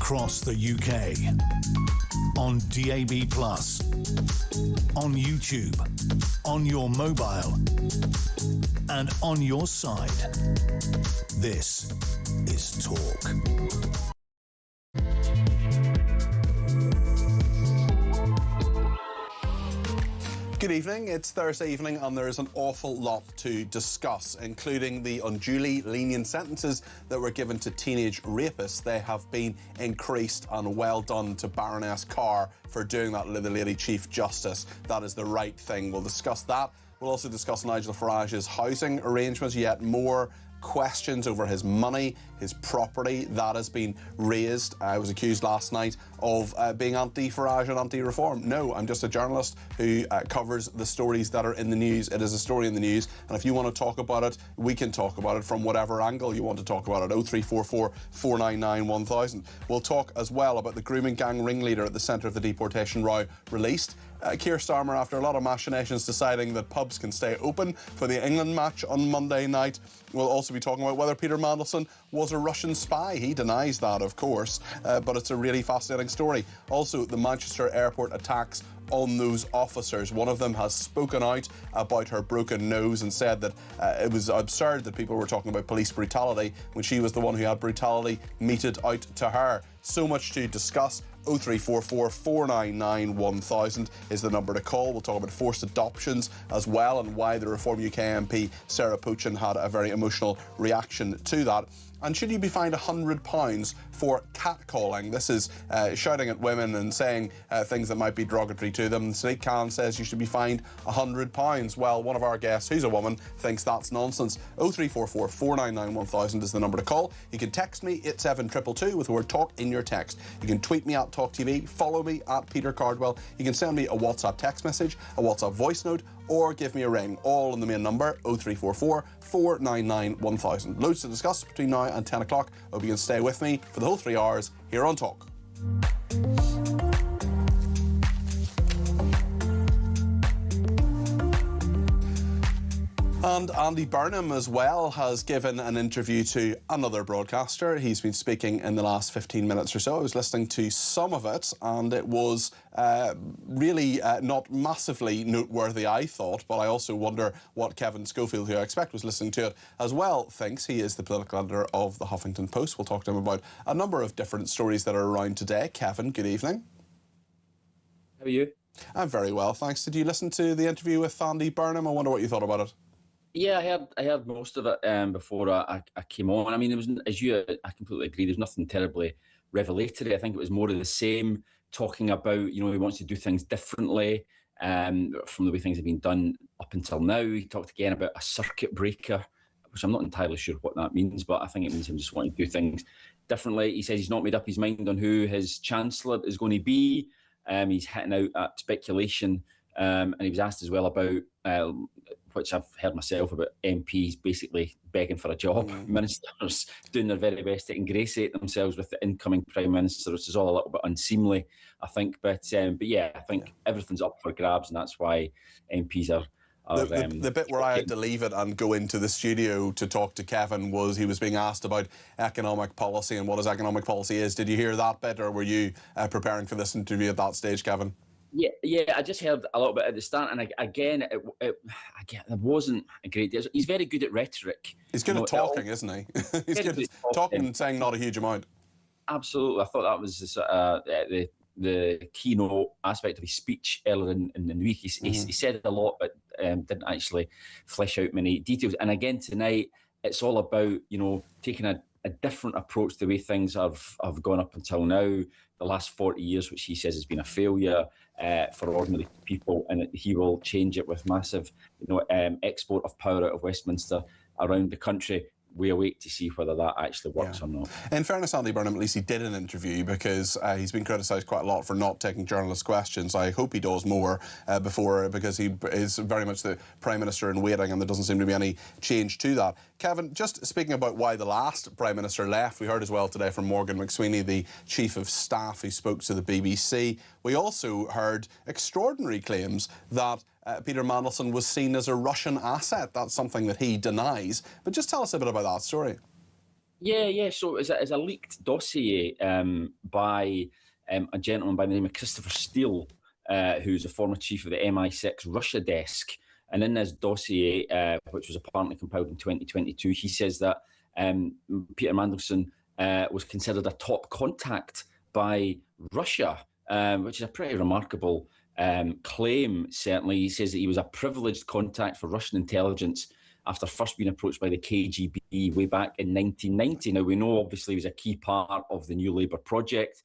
across the UK, on DAB+, on YouTube, on your mobile, and on your side. This is Talk. Good evening. It's Thursday evening and there's an awful lot to discuss, including the unduly lenient sentences that were given to teenage rapists. They have been increased, and well done to Baroness Carr for doing that, the Lady Chief Justice. That is the right thing. We'll discuss that. We'll also discuss Nigel Farage's housing arrangements, yet more questions over his money, his property. That has been raised. I was accused last night of being anti-Farage and anti-reform. No, I'm just a journalist who covers the stories that are in the news. It is a story in the news, and if you want to talk about it, we can talk about it from whatever angle you want to talk about it. 0344 499 1000. We'll talk as well about the grooming gang ringleader at the centre of the deportation row released. Keir Starmer, after a lot of machinations, deciding that pubs can stay open for the England match on Monday night. We'll also be talking about whether Peter Mandelson was a Russian spy. He denies that, of course, but it's a really fascinating story. Also, the Manchester airport attacks on those officers. One of them has spoken out about her broken nose and said that it was absurd that people were talking about police brutality when she was the one who had brutality meted out to her. So much to discuss. 0344 499 1000 is the number to call. We'll talk about forced adoptions as well and why the Reform UK MP Sarah Pochin had a very emotional reaction to that. And should you be fined £100 for catcalling? This is shouting at women and saying things that might be derogatory to them. Snake Khan says you should be fined £100. Well, one of our guests, who's a woman, thinks that's nonsense. 0344 499 1000 is the number to call. You can text me 87222 with the word talk in your text. You can tweet me at talkTV, follow me at Peter Cardwell. You can send me a WhatsApp text message, a WhatsApp voice note, or give me a ring, all on the main number 0344 499 1000. Loads to discuss between now and 10 o'clock. Hope you can stay with me for the whole 3 hours here on Talk. And Andy Burnham as well has given an interview to another broadcaster. He's been speaking in the last 15 minutes or so. I was listening to some of it and it was really not massively noteworthy, I thought, but I also wonder what Kevin Schofield, who I expect was listening to it as well, thinks. He is the political editor of the Huffington Post. We'll talk to him about a number of different stories that are around today. Kevin, good evening. How are you? I'm very well, thanks. Did you listen to the interview with Andy Burnham? I wonder what you thought about it. Yeah, I heard most of it before I came on. I mean, it was, as you, I completely agree. There's nothing terribly revelatory. I think it was more of the same, talking about, he wants to do things differently from the way things have been done up until now. He talked again about a circuit breaker, which I'm not entirely sure what that means, but I think it means him just wanting to do things differently. He says he's not made up his mind on who his chancellor is going to be. He's hitting out at speculation, and he was asked as well about which I've heard myself, about MPs basically begging for a job, ministers doing their very best to ingratiate themselves with the incoming Prime Minister, which is all a little bit unseemly, I think. But yeah, I think everything's up for grabs, and that's why MPs are... The bit where I had to leave it and go into the studio to talk to Kevin was he was being asked about economic policy and what his economic policy is. Did you hear that bit, or were you preparing for this interview at that stage, Kevin? Yeah, I just heard a little bit at the start, and again, it wasn't a great deal. He's very good at rhetoric. He's good at talking, isn't he? He's good at talking and saying not a huge amount. Absolutely. I thought that was the keynote aspect of his speech earlier in the week. He said a lot, but didn't actually flesh out many details. And again, tonight, it's all about, taking a different approach to the way things have gone up until now. The last 40 years, which he says has been a failure for ordinary people, and he will change it with massive, export of power out of Westminster around the country. We await to see whether that actually works or not. In fairness, Andy Burnham, at least he did an interview, because he's been criticised quite a lot for not taking journalist questions. I hope he does more because he is very much the Prime Minister in waiting, and there doesn't seem to be any change to that. Kevin, just speaking about why the last Prime Minister left, we heard as well today from Morgan McSweeney, the Chief of Staff, who spoke to the BBC. We also heard extraordinary claims that Peter Mandelson was seen as a Russian asset. That's something that he denies. But just tell us a bit about that story. Yeah. So it's a leaked dossier by a gentleman by the name of Christopher Steele, who's a former chief of the MI6 Russia desk. And in this dossier, which was apparently compiled in 2022, he says that Peter Mandelson was considered a top contact by Russia, which is a pretty remarkable claim, certainly. He says that he was a privileged contact for Russian intelligence after first being approached by the KGB way back in 1990. Now, we know, obviously, he was a key part of the New Labour project,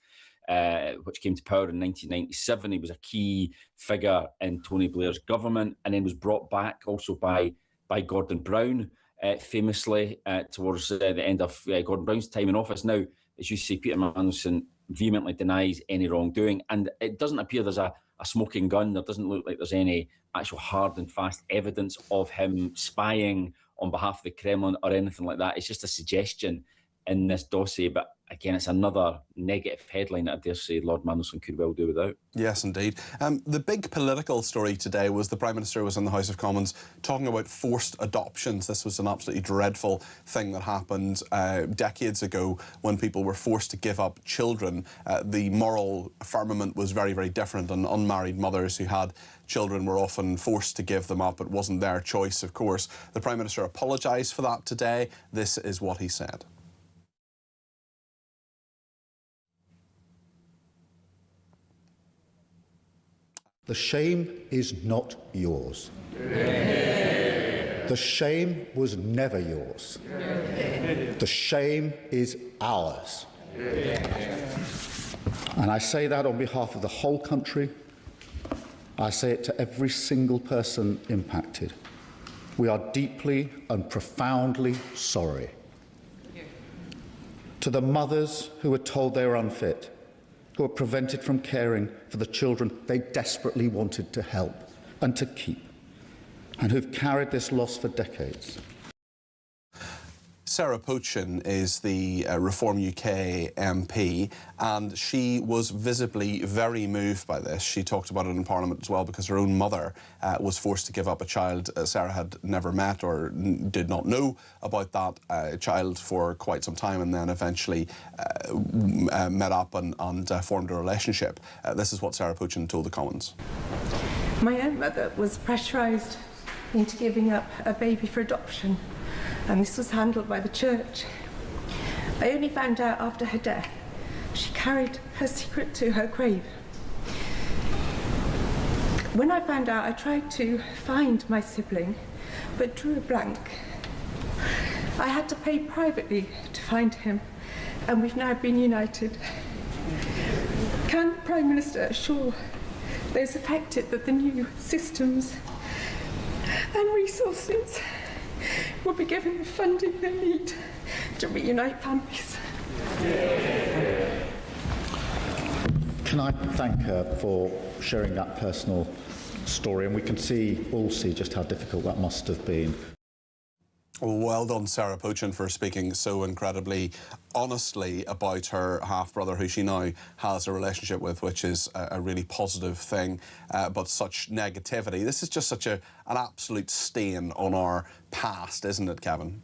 which came to power in 1997. He was a key figure in Tony Blair's government, and then was brought back also by Gordon Brown, famously, towards the end of Gordon Brown's time in office. Now, as you say, Peter Mandelson vehemently denies any wrongdoing, and it doesn't appear there's a smoking gun. There doesn't look like there's any actual hard and fast evidence of him spying on behalf of the Kremlin or anything like that. It's just a suggestion in this dossier, but again, it's another negative headline that I dare say Lord Mandelson could well do without. Yes, indeed. The big political story today was the Prime Minister was in the House of Commons talking about forced adoptions. This was an absolutely dreadful thing that happened decades ago when people were forced to give up children. The moral firmament was very, very different, and unmarried mothers who had children were often forced to give them up. It wasn't their choice, of course. The Prime Minister apologised for that today. This is what he said. The shame is not yours. The shame was never yours. The shame is ours. And I say that on behalf of the whole country. I say it to every single person impacted. We are deeply and profoundly sorry. To the mothers who were told they were unfit, who were prevented from caring for the children they desperately wanted to help and to keep, and who've carried this loss for decades. Sarah Pochin is the Reform UK MP, and she was visibly very moved by this. She talked about it in Parliament as well because her own mother was forced to give up a child Sarah had never met or did not know about that child for quite some time, and then eventually met up and formed a relationship. This is what Sarah Pochin told the Commons. My own mother was pressurised into giving up a baby for adoption, and this was handled by the church. I only found out after her death. She carried her secret to her grave. When I found out, I tried to find my sibling, but drew a blank. I had to pay privately to find him, and we've now been united. Can the Prime Minister assure those affected that the new systems and resources will be given the funding they need to reunite families? Can I thank her for sharing that personal story? And we can all see just how difficult that must have been. Well done, Sarah Pochin, for speaking so incredibly honestly about her half-brother, who she now has a relationship with, which is a really positive thing, but such negativity. This is just such an absolute stain on our past, isn't it, Kevin?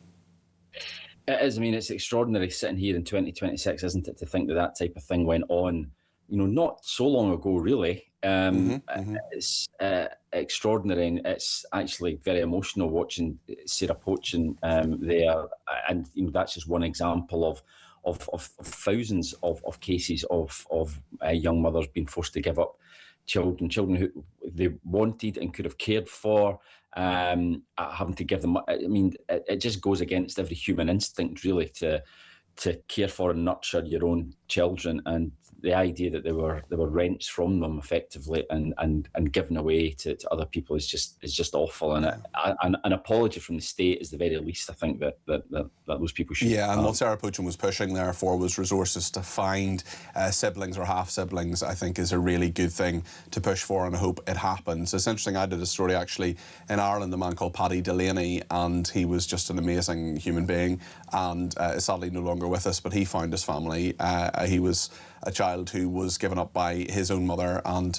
It is. I mean, it's extraordinary sitting here in 2026, isn't it, to think that that type of thing went on, you know, not so long ago, really. It's extraordinary, and it's actually very emotional watching Sarah Pochin there, and you know, that's just one example of thousands of cases of young mothers being forced to give up children who they wanted and could have cared for, having to give them. I mean, it just goes against every human instinct, really, to care for and nurture your own children, and the idea that they were rents from them effectively and given away to other people is just awful. And an apology from the state is the very least I think that those people should. Yeah, and what Sarah Pochin was pushing there for was resources to find siblings or half siblings. I think is a really good thing to push for, and I hope it happens. It's interesting. I did a story actually in Ireland, a man called Paddy Delaney, and he was just an amazing human being, and sadly no longer with us. But he found his family. He was a child child who was given up by his own mother, and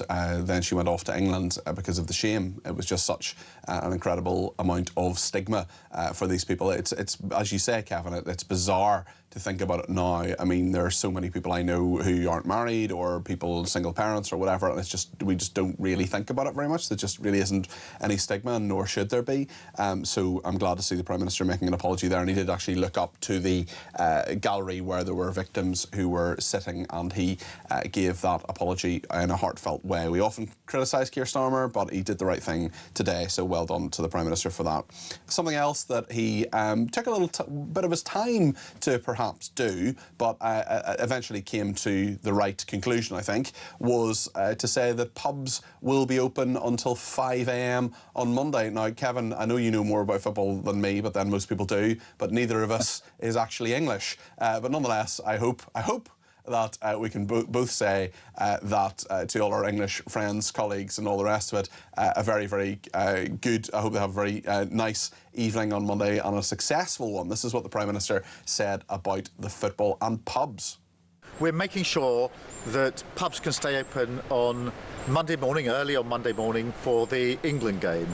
then she went off to England because of the shame. It was just such an incredible amount of stigma for these people. It's as you say, Kevin, it's bizarre to think about it now. I mean, there are so many people I know who aren't married, or people, single parents or whatever, and we just don't really think about it very much. There just really isn't any stigma, nor should there be. So I'm glad to see the Prime Minister making an apology there, and he did actually look up to the gallery where there were victims who were sitting, and he gave that apology in a heartfelt way. We often criticise Keir Starmer, but he did the right thing today, so well done to the Prime Minister for that. Something else that he took a little bit of his time to perhaps do, but eventually came to the right conclusion, I think, was to say that pubs will be open until 5 a.m. on Monday. Now, Kevin, I know you know more about football than me, but then most people do, but neither of us is actually English. But nonetheless, I hope that we can both say that to all our English friends, colleagues and all the rest of it, a very, very good, I hope they have a very nice evening on Monday, and a successful one. This is what the Prime Minister said about the football and pubs. We're making sure that pubs can stay open on Monday morning, early on Monday morning, for the England game.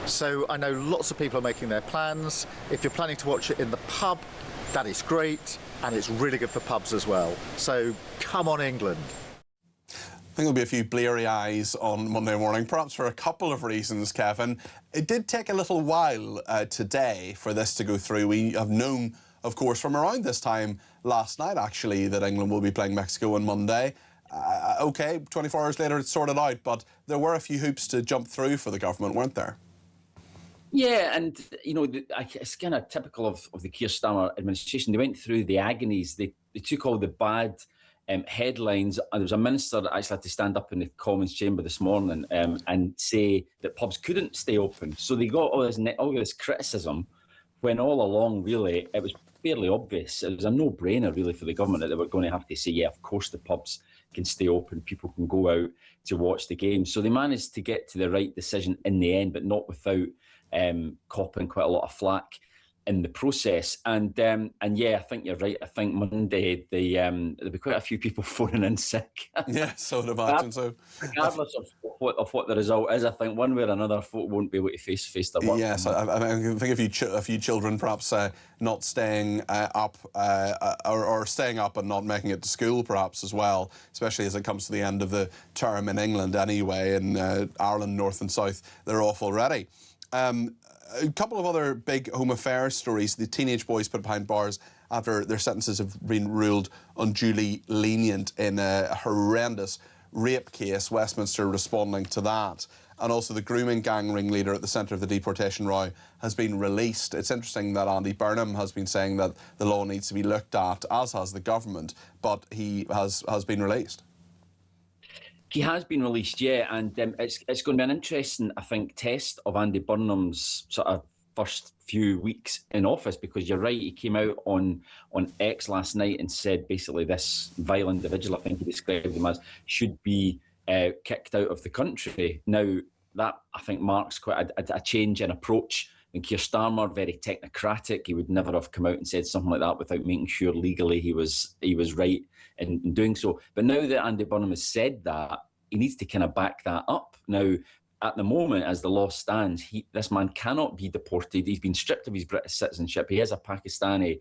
So I know lots of people are making their plans. If you're planning to watch it in the pub, that is great, and it's really good for pubs as well. So come on, England. I think there'll be a few bleary eyes on Monday morning, perhaps for a couple of reasons, Kevin. It did take a little while today for this to go through. We have known, of course, from around this time last night, actually, that England will be playing Mexico on Monday. OK, 24 hours later it's sorted out, but there were a few hoops to jump through for the government, weren't there? Yeah, and, you know, it's kind of typical of the Keir Starmer administration. They went through the agonies. They took all the bad headlines. And there was a minister that actually had to stand up in the Commons chamber this morning and say that pubs couldn't stay open. So they got all this criticism, when all along, really, it was fairly obvious. It was a no-brainer, really, for the government that they were going to have to say, yeah, of course the pubs can stay open, people can go out to watch the game. So they managed to get to the right decision in the end, but not without copping quite a lot of flack in the process. And yeah, I think you're right. I think Monday there'll be quite a few people phoning in sick. Yeah, so I'd imagine so. Regardless of what the result is, I think one way or another, folk won't be able to face their work. Yes, I think a few children perhaps not staying up or staying up and not making it to school perhaps as well, especially as it comes to the end of the term in England anyway. In Ireland, north and south, they're off already. A couple of other big home affairs stories. The teenage boys put behind bars after their sentences have been ruled unduly lenient in a horrendous rape case. Westminster responding to that. And also the grooming gang ringleader at the centre of the deportation row has been released. It's interesting that Andy Burnham has been saying that the law needs to be looked at, as has the government, but he has been released. He has been released, yeah, and it's going to be an interesting, I think, test of Andy Burnham's sort of first few weeks in office, because you're right, he came out on X last night and said basically this vile individual, I think he described him as, should be kicked out of the country. Now, that, I think, marks quite a change in approach. And Keir Starmer, very technocratic, he would never have come out and said something like that without making sure legally he was right in doing so. But now that Andy Burnham has said that, he needs to kind of back that up. Now, at the moment, as the law stands, this man cannot be deported. He's been stripped of his British citizenship. He is a Pakistani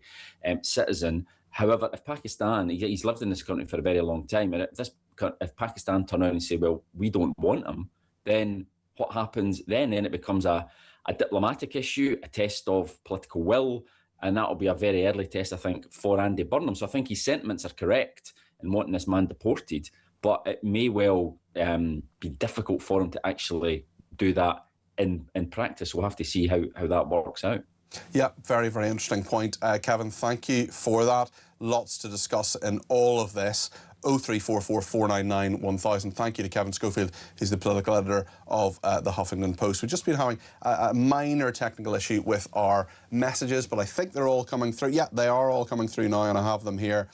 citizen. However, if Pakistan, he's lived in this country for a very long time, and if Pakistan turn around and say, well, we don't want him, then what happens then? Then it becomes a diplomatic issue, a test of political will, and that will be a very early test, I think, for Andy Burnham. So I think his sentiments are correct in wanting this man deported, but it may well be difficult for him to actually do that in practice. We'll have to see how that works out. Yeah, very, very interesting point. Kevin, thank you for that. Lots to discuss in all of this. 0344 499 1000. Thank you to Kevin Schofield, who's the political editor of the Huffington Post. We've just been having a minor technical issue with our messages, but I think they're all coming through. Yeah, they are all coming through now, and I have them here.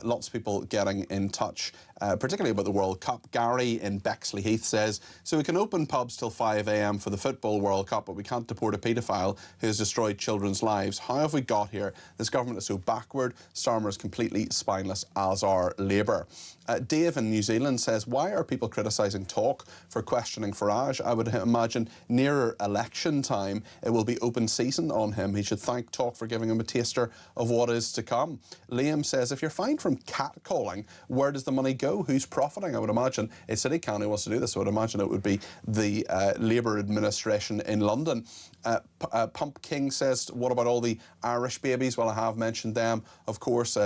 Lots of people getting in touch, particularly about the World Cup. Gary in Bexleyheath says, so we can open pubs till 5 a.m. for the Football World Cup, but we can't deport a paedophile who has destroyed children's lives. How have we got here? This government is so backward. Starmer is completely spineless, as are Labour. sure. Dave in New Zealand says, why are people criticising Talk for questioning Farage? I would imagine nearer election time it will be open season on him. He should thank Talk for giving him a taster of what is to come. Liam says, if you're fined from catcalling, where does the money go? Who's profiting? I would imagine it's City County who wants to do this, so I would imagine it would be the Labour administration in London. Pump King says, what about all the Irish babies? Well, I have mentioned them, of course.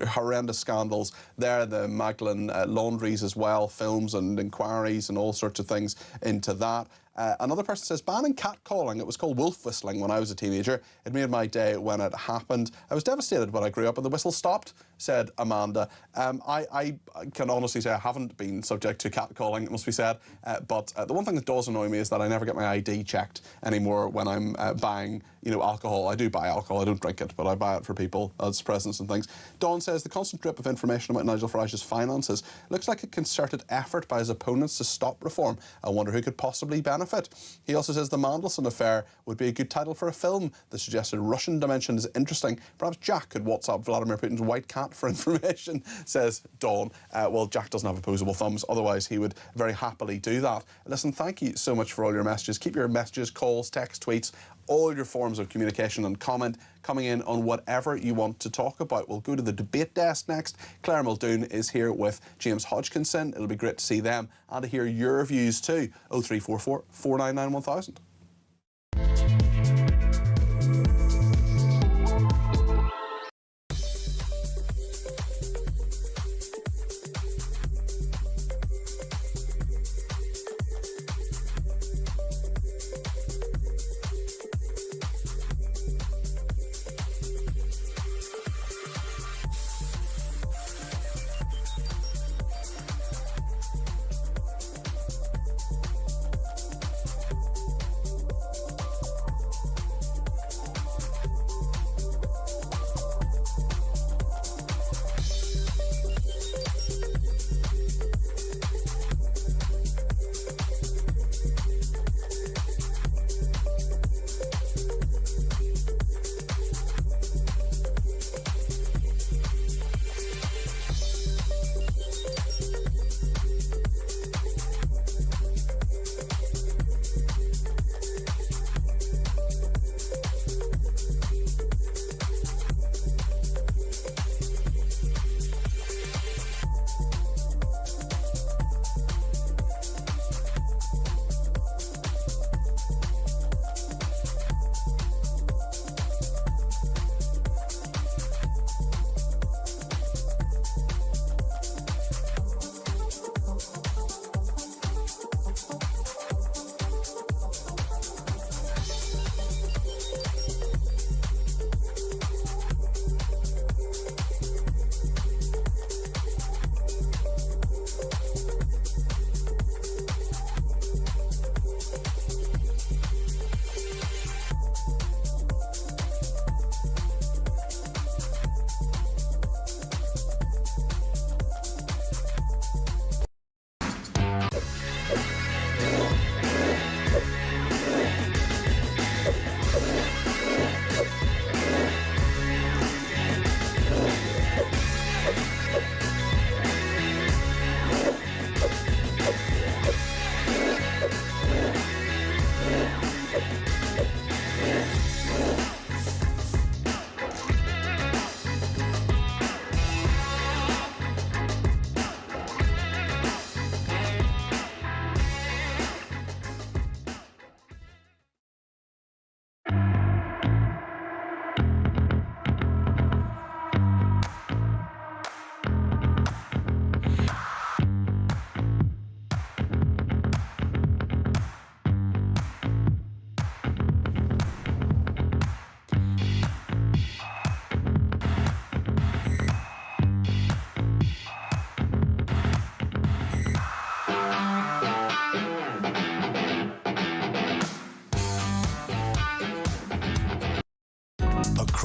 Horrendous scandals there, the Magdalen laundries as well, films and inquiries and all sorts of things into that. Another person says, banning catcalling. It was called wolf whistling when I was a teenager. It made my day when it happened. I was devastated when I grew up and the whistle stopped, said Amanda. I can honestly say I haven't been subject to catcalling, it must be said. But the one thing that does annoy me is that I never get my ID checked anymore when I'm buying, alcohol. I do buy alcohol, I don't drink it, but I buy it for people as presents and things. Dawn says, the constant drip of information about Nigel Farage's finances looks like a concerted effort by his opponents to stop reform. I wonder who could possibly benefit. He also says the Mandelson affair would be a good title for a film. The suggested Russian dimension is interesting. Perhaps Jack could WhatsApp Vladimir Putin's white cat for information, says Dawn. Well, Jack doesn't have opposable thumbs, otherwise he would very happily do that. Listen, thank you so much for all your messages. Keep your messages, calls, text, tweets, all your forms of communication and comment coming in on whatever you want to talk about. We'll go to the debate desk next. Claire Muldoon is here with James Hodgkinson. It'll be great to see them and to hear your views too. 0344 499 1000.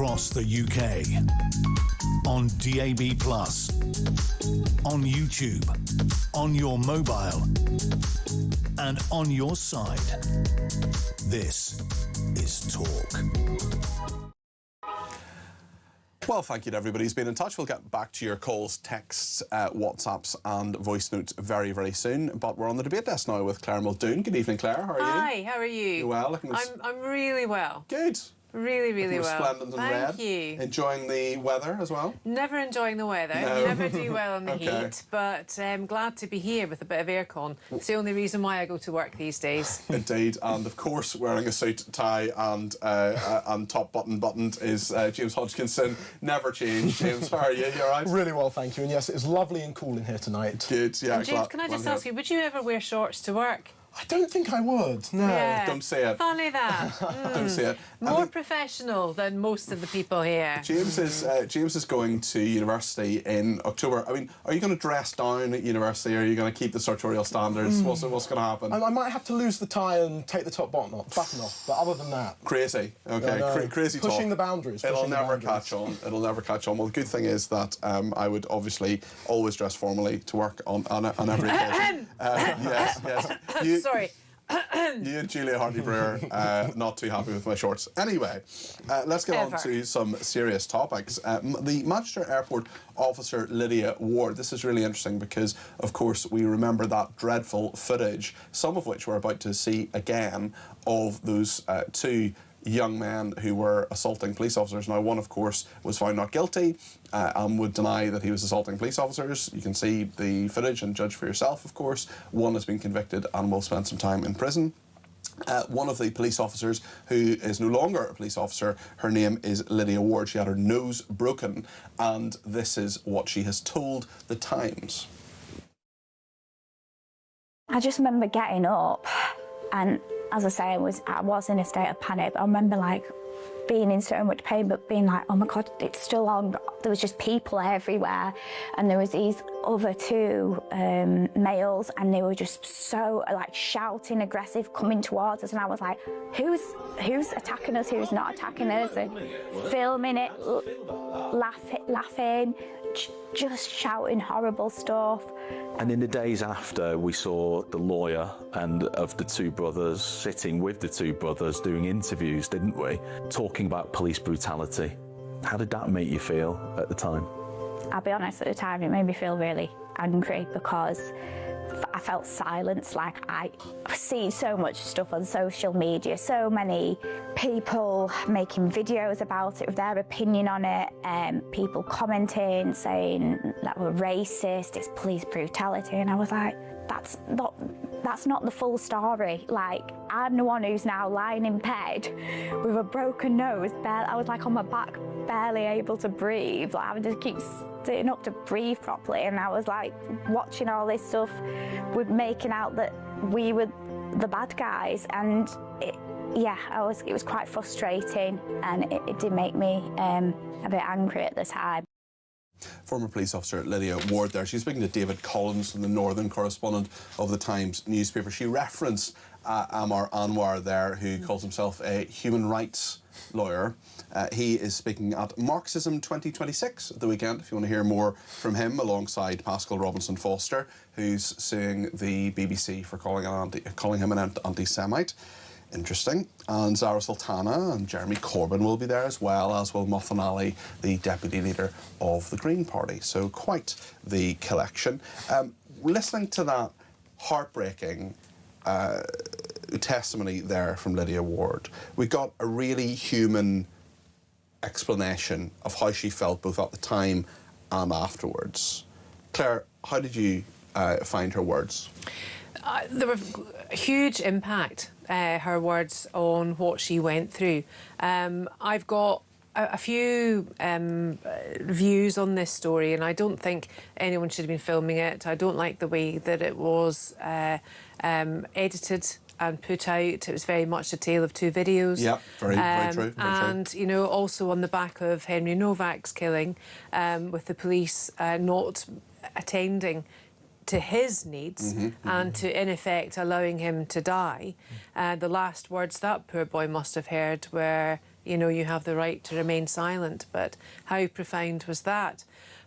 across the UK, on DAB+, on YouTube, on your mobile, and on your side. This is Talk. Well, thank you to everybody who's been in touch. We'll get back to your calls, texts, WhatsApps and voice notes very, very soon. But we're on the debate desk now with Claire Muldoon. Good evening, Claire. How are you? Hi, how are you? You well? I'm really well. Good. Really, really well. Splendid and red. Thank you. Enjoying the weather as well? Never enjoying the weather. No. Never do well in the Okay. heat, but I'm glad to be here with a bit of aircon. It's the only reason why I go to work these days. Indeed, and of course wearing a suit, tie and top buttoned is James Hodgkinson. Never changed. James, how are you? You all right? Really well, thank you. And yes, it's lovely and cool in here tonight. Good, yeah. And James, can I just ask you, would you ever wear shorts to work? I don't think I would, no. Yeah. Don't say it. Funny that. Don't say it. More professional than most of the people here. James is going to university in October. I mean, are you going to dress down at university, or are you going to keep the sartorial standards? What's going to happen? I might have to lose the tie and take the top button off, but other than that... Crazy. Okay, no, crazy talk. Pushing the boundaries. It'll never catch on. It'll never catch on. Well, the good thing is that I would obviously always dress formally to work on every occasion. Yes. Sorry. You and Julia Hartley-Brewer not too happy with my shorts. Anyway, let's get on to some serious topics. The Manchester Airport officer Lydia Ward. This is really interesting because, of course, we remember that dreadful footage, some of which we're about to see again, of those two young men who were assaulting police officers. Now, one, of course, was found not guilty and would deny that he was assaulting police officers. You can see the footage and judge for yourself, of course. One has been convicted and will spend some time in prison. One of the police officers, who is no longer a police officer, her name is Lydia Ward. She had her nose broken, and this is what she has told The Times. I just remember getting up, and as I say, I was in a state of panic. I remember like being in so much pain, but being like, oh my God, it's still on. There was just people everywhere, and there was these other two males, and they were just so like shouting, aggressive, coming towards us, and I was like, who's attacking us? Who's not attacking us? And filming it, laughing, just shouting horrible stuff. And in the days after, we saw the lawyer and of the two brothers sitting with the two brothers doing interviews, didn't we? Talking about police brutality. How did that make you feel at the time? I'll be honest, at the time it made me feel really angry because I felt silenced. Like, I've seen so much stuff on social media, so many people making videos about it with their opinion on it, and people commenting, saying that we're racist, it's police brutality, and I was like, that's not the full story. Like, I'm the one who's now lying in bed with a broken nose. I was like on my back, barely able to breathe. Like, having to keep sitting up to breathe properly. And I was like watching all this stuff, with making out that we were the bad guys. And it was quite frustrating, and it did make me a bit angry at the time. Former police officer Lydia Ward there. She's speaking to David Collins, the northern correspondent of the Times newspaper. She referenced Amar Anwar there, who calls himself a human rights lawyer. He is speaking at Marxism 2026 at the weekend, if you want to hear more from him, alongside Pascal Robinson-Foster, who's suing the BBC for calling him an anti-Semite. Interesting. And Zara Sultana and Jeremy Corbyn will be there, as well as will Mothan Ali, the deputy leader of the Green Party. So quite the collection. Listening to that heartbreaking testimony there from Lydia Ward, we got a really human explanation of how she felt both at the time and afterwards. Claire, how did you find her words? There were a huge impact, her words, on what she went through. I've got a few views on this story, and I don't think anyone should have been filming it. I don't like the way that it was edited and put out. It was very much a tale of two videos. Yeah, very true. Very and, true. you know, also on the back of Henry Novak's killing, with the police not attending to his needs and to, in effect, allowing him to die. The last words that poor boy must have heard were, you know, you have the right to remain silent. But how profound was that?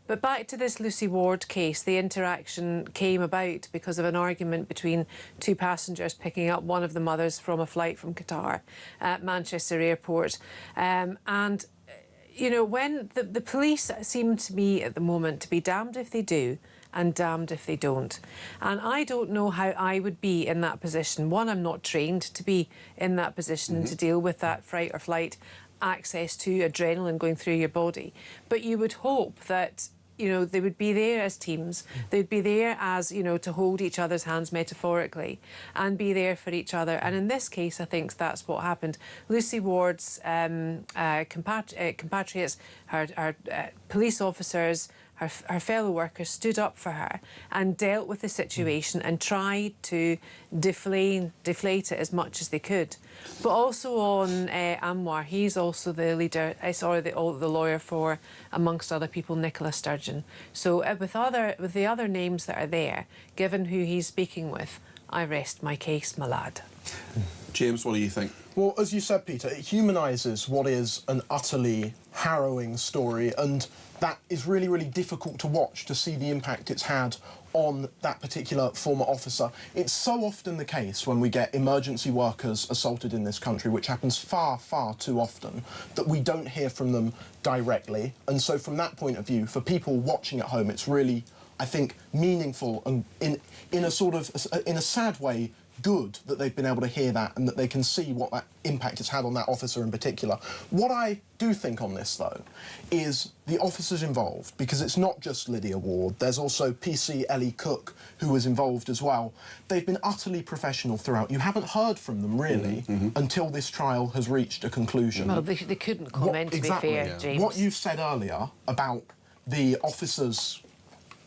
But back to this Lucy Ward case, the interaction came about because of an argument between two passengers picking up one of the mothers from a flight from Qatar at Manchester Airport. And you know, when the police seem to me at the moment to be damned if they do and damned if they don't. And I don't know how I would be in that position. One, I'm not trained to be in that position to deal with that fight or flight, access to adrenaline going through your body. But you would hope that, you know, they would be there as teams. They'd be there as, you know, to hold each other's hands metaphorically and be there for each other. And in this case, I think that's what happened. Lucy Ward's compatriots, her police officers, her fellow workers stood up for her and dealt with the situation and tried to deflate it as much as they could. But also on Anwar, he's also the leader, the lawyer for, amongst other people, Nicola Sturgeon. So with the other names that are there, given who he's speaking with, I rest my case, my lad. James, what do you think? Well, as you said, Peter, it humanises what is an utterly harrowing story, and that is really, really difficult to watch, to see the impact it's had on that particular former officer. It's so often the case when we get emergency workers assaulted in this country, which happens far, far too often, that we don't hear from them directly. And so from that point of view, for people watching at home, it's really, I think, meaningful and in a sad way, good that they've been able to hear that and that they can see what that impact it's had on that officer in particular. What I do think on this, though, is the officers involved, because it's not just Lydia Ward, there's also PC Ellie Cook, who was involved as well. They've been utterly professional throughout. You haven't heard from them, really, until this trial has reached a conclusion. Well, they couldn't comment, to be fair, James. What you said earlier about the officers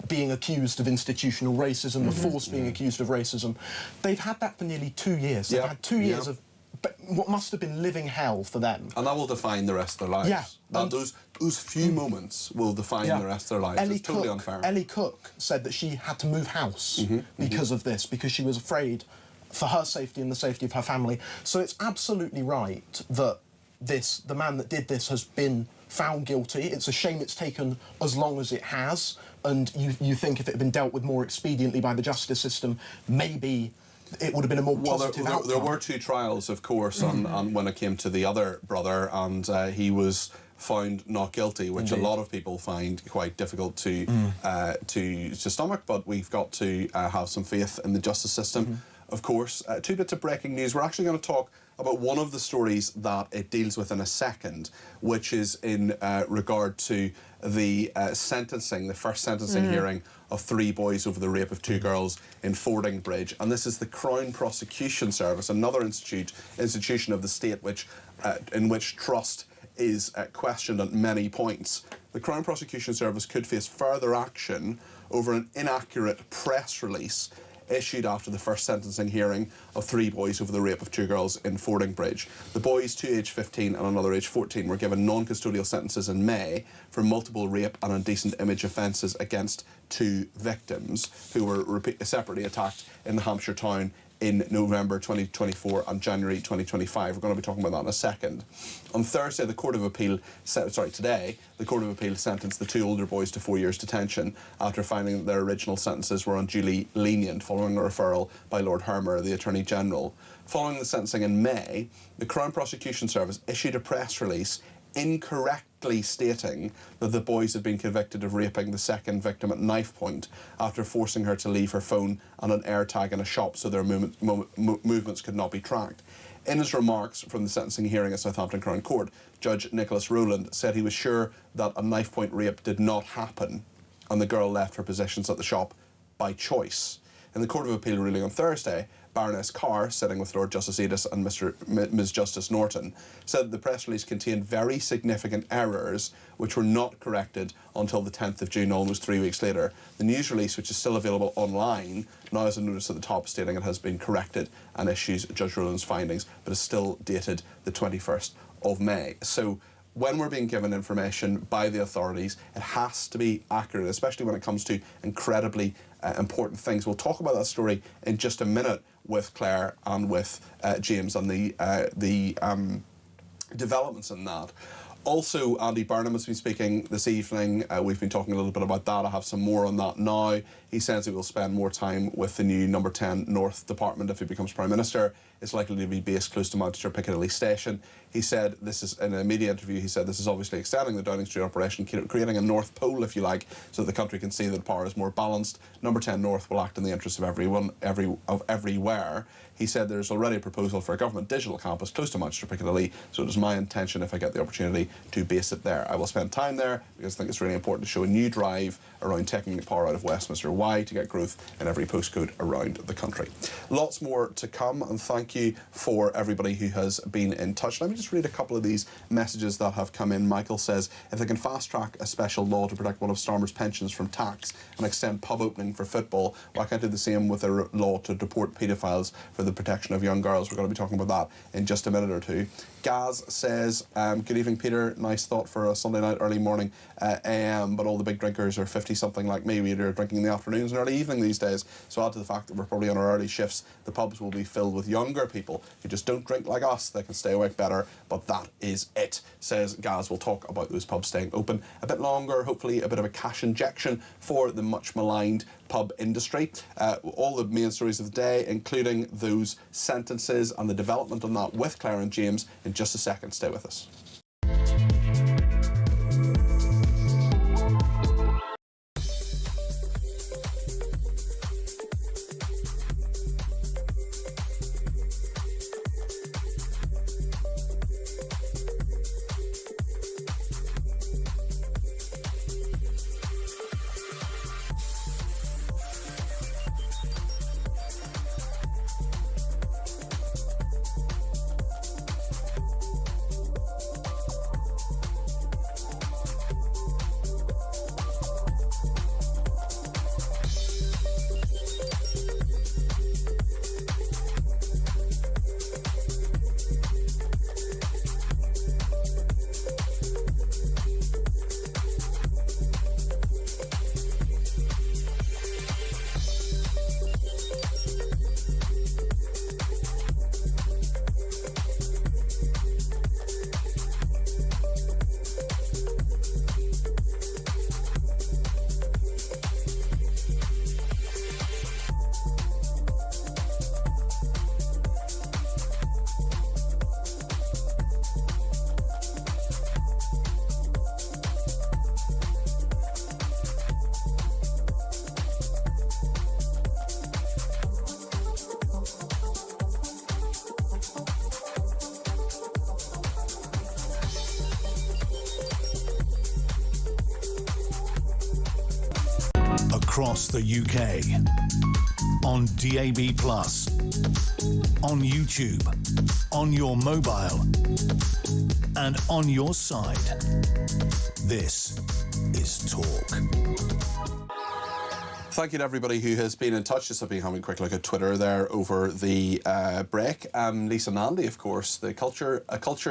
being accused of institutional racism, the force being accused of racism, they've had that for nearly 2 years. They've had 2 years of what must have been living hell for them. And that will define the rest of their lives. Yeah. Those few moments will define the rest of their lives. It's totally unfair. Ellie Cook said that she had to move house because of this, because she was afraid for her safety and the safety of her family. So it's absolutely right that the man that did this has been found guilty. It's a shame it's taken as long as it has, and you think if it had been dealt with more expediently by the justice system, maybe it would have been a more positive outcome. There were 2 trials, of course, on when it came to the other brother, and he was found not guilty, which a lot of people find quite difficult to stomach, but we've got to have some faith in the justice system. Of course, 2 bits of breaking news. We're actually going to talk about one of the stories that it deals with in a second, which is in regard to the sentencing, the first sentencing hearing of 3 boys over the rape of 2 girls in Fordingbridge. And this is the Crown Prosecution Service, another institution of the state in which trust is questioned at many points. The Crown Prosecution Service could face further action over an inaccurate press release issued after the first sentencing hearing of 3 boys over the rape of 2 girls in Fordingbridge. The boys, 2 aged 15 and another aged 14, were given non-custodial sentences in May for multiple rape and indecent image offences against 2 victims who were separately attacked in the Hampshire town in November 2024 and January 2025. We're going to be talking about that in a second. On Thursday, the Court of Appeal, today, the Court of Appeal sentenced the 2 older boys to 4 years detention after finding that their original sentences were unduly lenient following a referral by Lord Hermer, the Attorney General. Following the sentencing in May, the Crown Prosecution Service issued a press release incorrectly stating that the boys had been convicted of raping the second victim at knife point after forcing her to leave her phone and an AirTag in a shop so their movements could not be tracked. In his remarks from the sentencing hearing at Southampton Crown Court, Judge Nicholas Rowland said he was sure that a knife point rape did not happen and the girl left her positions at the shop by choice. In the Court of Appeal ruling on Thursday, Baroness Carr, sitting with Lord Justice Edis and Ms Justice Norton, said that the press release contained very significant errors which were not corrected until the 10th of June, almost 3 weeks later. The news release, which is still available online, now has a notice at the top stating it has been corrected and issues Judge Rowland's findings, but is still dated the 21st of May. So when we're being given information by the authorities, it has to be accurate, especially when it comes to incredibly important things. We'll talk about that story in just a minute with Claire and with James and the developments in that. Also, Andy Burnham has been speaking this evening. We've been talking a little bit about that. I have some more on that now. He says he will spend more time with the new Number 10 North Department if he becomes Prime Minister. is likely to be based close to Manchester Piccadilly Station. He said, this is in a media interview, he said this is obviously extending the Downing Street operation, creating a North Pole, if you like, so that the country can see that power is more balanced. Number 10 North will act in the interests of everyone, everywhere. He said there's already a proposal for a government digital campus close to Manchester Piccadilly, so it is my intention, if I get the opportunity, to base it there. I will spend time there because I think it's really important to show a new drive around taking power out of Westminster. Why? To get growth in every postcode around the country. Lots more to come, and thank you for everybody who has been in touch. Let me just read a couple of these messages that have come in. Michael says, if they can fast-track a special law to protect one of Starmer's pensions from tax and extend pub opening for football, why can't do the same with a law to deport paedophiles for the protection of young girls? We're going to be talking about that in just a minute or two. Gaz says, good evening, Peter. Nice thought for a Sunday night, early morning AM, but all the big drinkers are 50-something like me. We are drinking in the afternoons and early evening these days. So add to the fact that we're probably on our early shifts, the pubs will be filled with younger people who just don't drink like us. They can stay awake better, but that is it, says Gaz. We'll talk about those pubs staying open a bit longer, hopefully a bit of a cash injection for the much maligned pub industry. All the main stories of the day, including those sentences and the development on that with Claire and James in just a second. Stay with us. Across the UK, on DAB+, on YouTube, on your mobile, and on your side. This is Talk. Thank you to everybody who has been in touch. Just have been having a quick look at Twitter there over the break. Lisa Nandy, of course, the culture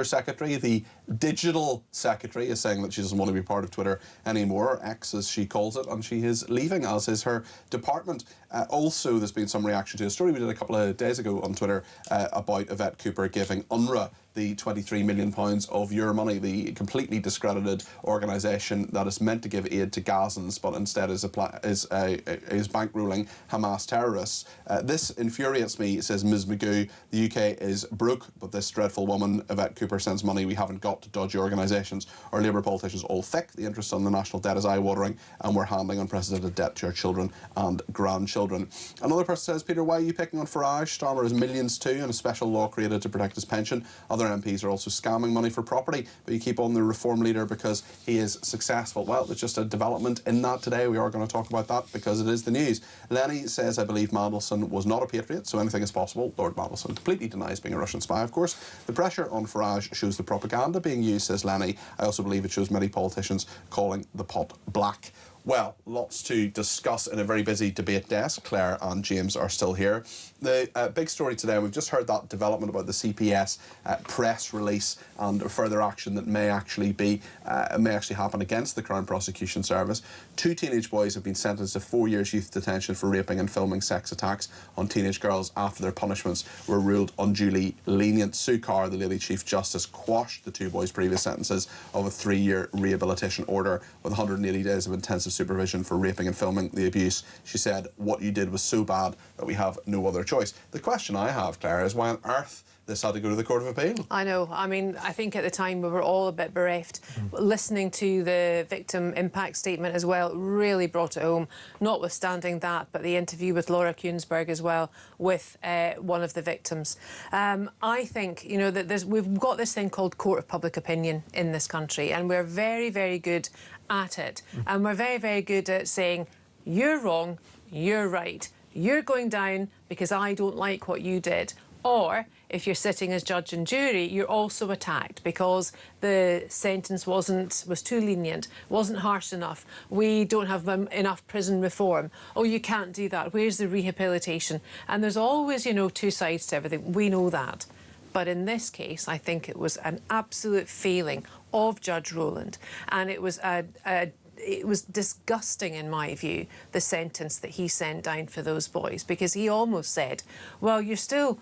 secretary, the digital secretary, is saying that she doesn't want to be part of Twitter anymore, X as she calls it, and she is leaving, as is her department. Also, there's been some reaction to a story we did a couple of days ago on Twitter about Yvette Cooper giving UNRWA the £23 million of your money, the completely discredited organisation that is meant to give aid to Gazans, but instead is bankrolling Hamas terrorists. This infuriates me, says Ms Magoo. The UK is broke, but this dreadful woman, Yvette Cooper, sends money we haven't got to dodgy organisations. Our Labour politicians all thick. The interest on the national debt is eye-watering, and we're handling unprecedented debt to our children and grandchildren. Another person says, Peter, why are you picking on Farage? Starmer has millions too, and a special law created to protect his pension. Other MPs are also scamming money for property, but you keep on the Reform leader because he is successful. Well, there's just a development in that today. We are going to talk about that because it is the news. Lenny says, I believe Mandelson was not a patriot, so anything is possible. Lord Mandelson completely denies being a Russian spy, of course. The pressure on Farage shows the propaganda being used, says Lenny. I also believe it shows many politicians calling the pot black. Well, lots to discuss in a very busy debate desk. Claire and James are still here. The big story today, we've just heard that development about the CPS press release and further action that may actually happen against the Crown Prosecution Service. 2 teenage boys have been sentenced to 4 years youth detention for raping and filming sex attacks on teenage girls after their punishments were ruled unduly lenient. Sue Carr, the Lady Chief Justice, quashed the 2 boys' previous sentences of a 3-year rehabilitation order with 180 days of intensive supervision for raping and filming the abuse. She said, what you did was so bad that we have no other choice. The question I have, Claire, is why on earth this had to go to the Court of Appeal? I know. I mean, I think at the time we were all a bit bereft. Listening to the victim impact statement as well really brought it home, notwithstanding that, but the interview with Laura Kuensberg as well with one of the victims. I think, you know, that we've got this thing called court of public opinion in this country, and we're very, very good at it. And we're very, very good at saying, you're wrong, you're right, you're going down because I don't like what you did. Or, if you're sitting as judge and jury, you're also attacked because the sentence was too lenient, wasn't harsh enough. We don't have enough prison reform. Oh, you can't do that. Where's the rehabilitation? And there's always, you know, two sides to everything. We know that. But in this case, I think it was an absolute failing of Judge Rowland, and it was it was disgusting, in my view, the sentence that he sent down for those boys, because he almost said, well, you're still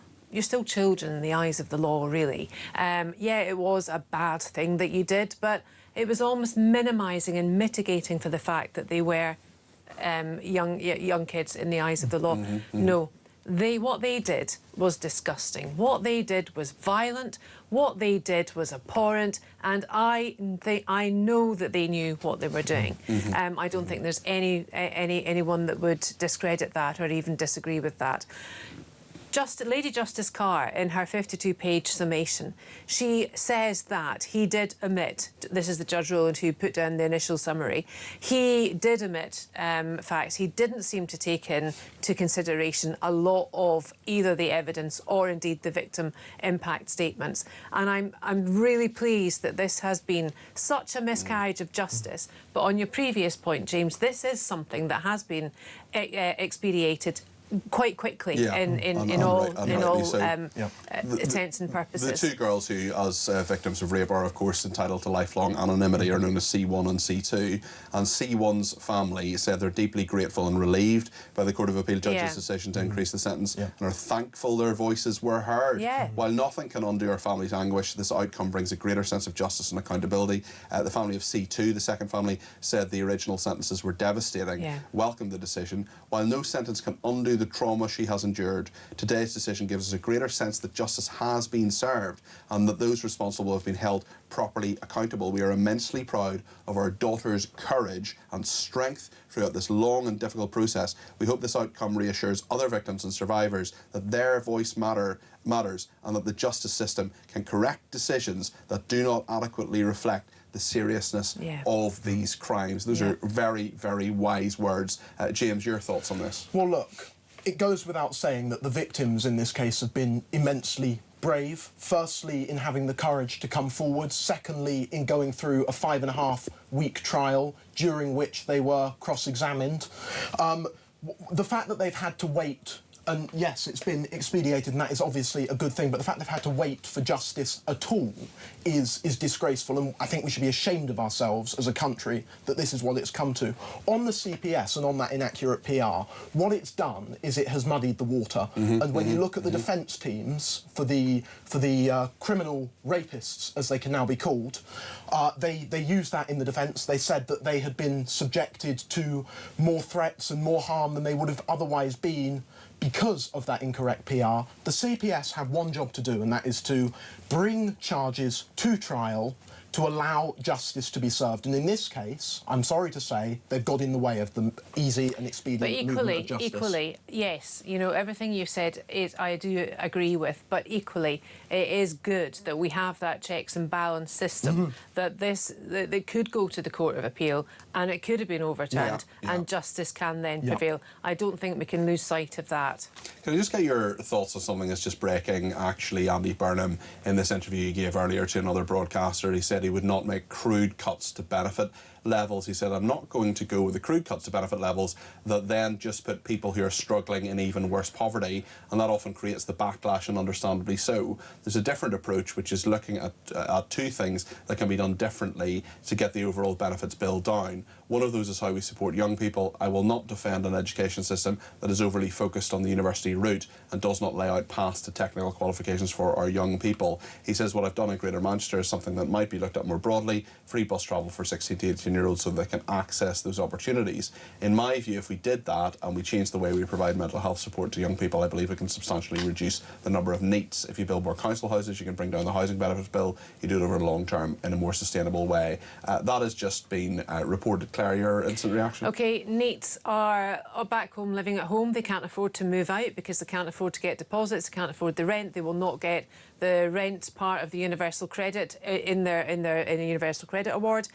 children in the eyes of the law, really. Yeah, it was a bad thing that you did, but it was almost minimising and mitigating for the fact that they were young kids in the eyes of the law. No, what they did was disgusting. What they did was violent. What they did was abhorrent, and I know that they knew what they were doing. I don't think there's anyone that would discredit that or even disagree with that. Lady Justice Carr, in her 52-page summation, she says that he did omit, this is the Judge Rowland who put down the initial summary, he did omit facts. He didn't seem to take into consideration a lot of either the evidence or indeed the victim impact statements. And I'm really pleased that this has been such a miscarriage of justice. But on your previous point, James, this is something that has been expedited quite quickly in all intents and purposes. The two girls who, as victims of rape, are of course entitled to lifelong anonymity, are known as C1 and C2. And C1's family said they're deeply grateful and relieved by the Court of Appeal judge's decision to increase the sentence, and are thankful their voices were heard. While nothing can undo our family's anguish, this outcome brings a greater sense of justice and accountability. The family of C2, the second family, said the original sentences were devastating, welcomed the decision. While no sentence can undo the trauma she has endured, today's decision gives us a greater sense that justice has been served and that those responsible have been held properly accountable. We are immensely proud of our daughter's courage and strength throughout this long and difficult process. We hope this outcome reassures other victims and survivors that their voice matters and that the justice system can correct decisions that do not adequately reflect the seriousness of these crimes. Those are very, very wise words. James, your thoughts on this? Well, look, it goes without saying that the victims in this case have been immensely brave. Firstly, in having the courage to come forward. Secondly, in going through a 5.5-week trial during which they were cross-examined. The fact that they've had to wait, and yes, it's been expedited, and that is obviously a good thing, but the fact they've had to wait for justice at all is disgraceful, and I think we should be ashamed of ourselves as a country that this is what it's come to. On the CPS and on that inaccurate PR, what it's done is it has muddied the water, and when you look at the defence teams for the criminal rapists, as they can now be called, they used that in the defence. They said that they had been subjected to more threats and more harm than they would have otherwise been because of that incorrect PR. The CPS have one job to do, and that is to bring charges to trial to allow justice to be served. And in this case, I'm sorry to say, they've got in the way of the easy and expedient movement of justice. But equally, yes, you know, everything you've said I do agree with, but equally, it is good that we have that checks and balance system, that they could go to the Court of Appeal and it could have been overturned and justice can then prevail. I don't think we can lose sight of that. Can I just get your thoughts on something that's just breaking? Actually, Andy Burnham, in this interview he gave earlier to another broadcaster, he said he would not make crude cuts to benefit levels. He said, I'm not going to go with the crude cuts to benefit levels that then just put people who are struggling in even worse poverty, and that often creates the backlash, and understandably so. There's a different approach which is looking at two things that can be done differently to get the overall benefits bill down. One of those is how we support young people. I will not defend an education system that is overly focused on the university route and does not lay out paths to technical qualifications for our young people. He says what I've done in Greater Manchester is something that might be looked at more broadly. Free bus travel for 16 to 18 18-year-olds so they can access those opportunities. In my view, if we did that and we changed the way we provide mental health support to young people, I believe it can substantially reduce the number of NEETs. If you build more council houses, you can bring down the housing benefits bill. You do it over the long term in a more sustainable way. That has just been reported. Claire, your instant reaction? OK, NEETs are back home living at home. They can't afford to move out because they can't afford to get deposits, they can't afford the rent. They will not get the rent part of the universal credit in a universal credit award.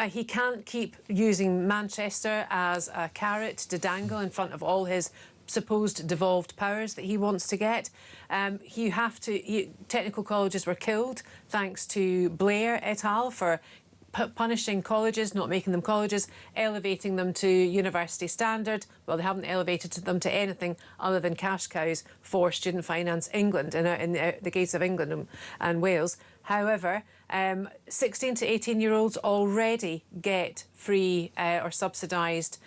He can't keep using Manchester as a carrot to dangle in front of all his supposed devolved powers that he wants to get. Technical colleges were killed thanks to Blair et al. For punishing colleges, not making them colleges, elevating them to university standard. Well, they haven't elevated them to anything other than cash cows for student finance England, in the gates of England and Wales. However, 16 to 18-year-olds already get free or subsidised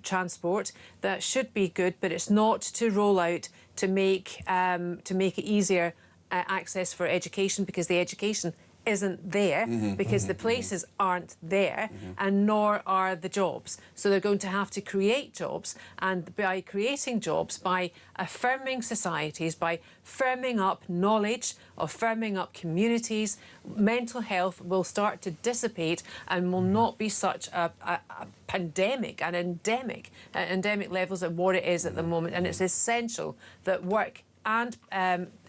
transport. That should be good, but it's not to roll out to make it easier access for education, because the education isn't there, because the places aren't there, and nor are the jobs. So they're going to have to create jobs, and by creating jobs, by affirming societies, by firming up knowledge, or firming up communities, mental health will start to dissipate and will not be such a pandemic, an endemic levels of what it is at the moment. And it's essential that work and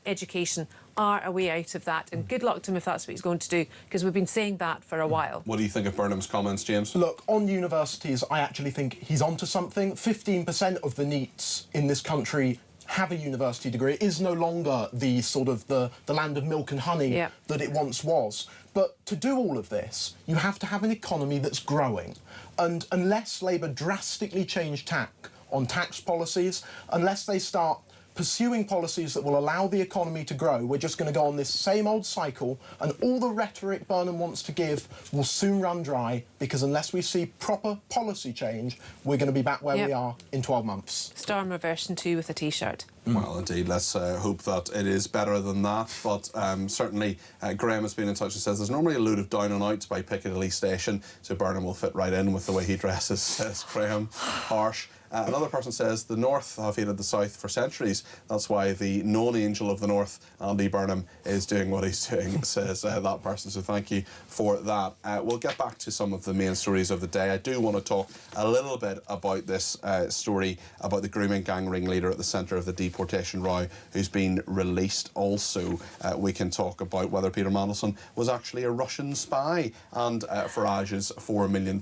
education are a way out of that, and good luck to him if that's what he's going to do, because we've been saying that for a while. What do you think of Burnham's comments, James? Look, on universities, I actually think he's onto something. 15% of the NEETs in this country have a university degree. It is no longer the sort of the land of milk and honey that it once was. But to do all of this, you have to have an economy that's growing. And unless Labour drastically change tack on tax policies, unless they start pursuing policies that will allow the economy to grow, we're just going to go on this same old cycle, and all the rhetoric Burnham wants to give will soon run dry, because unless we see proper policy change, we're going to be back where we are in 12 months. Starmer version 2 with a T-shirt. Well, indeed, let's hope that it is better than that. But certainly, Graham has been in touch and says there's normally a load of down and outs by Piccadilly Station, so Burnham will fit right in with the way he dresses, says Graham. Harsh. Another person says the North have hated the South for centuries. That's why the non-angel of the North, Andy Burnham, is doing what he's doing, says that person. So thank you for that. We'll get back to some of the main stories of the day. I do want to talk a little bit about this story about the grooming gang ringleader at the centre of the deportation row, who's been released. Also, we can talk about whether Peter Mandelson was actually a Russian spy, and Farage's £4 million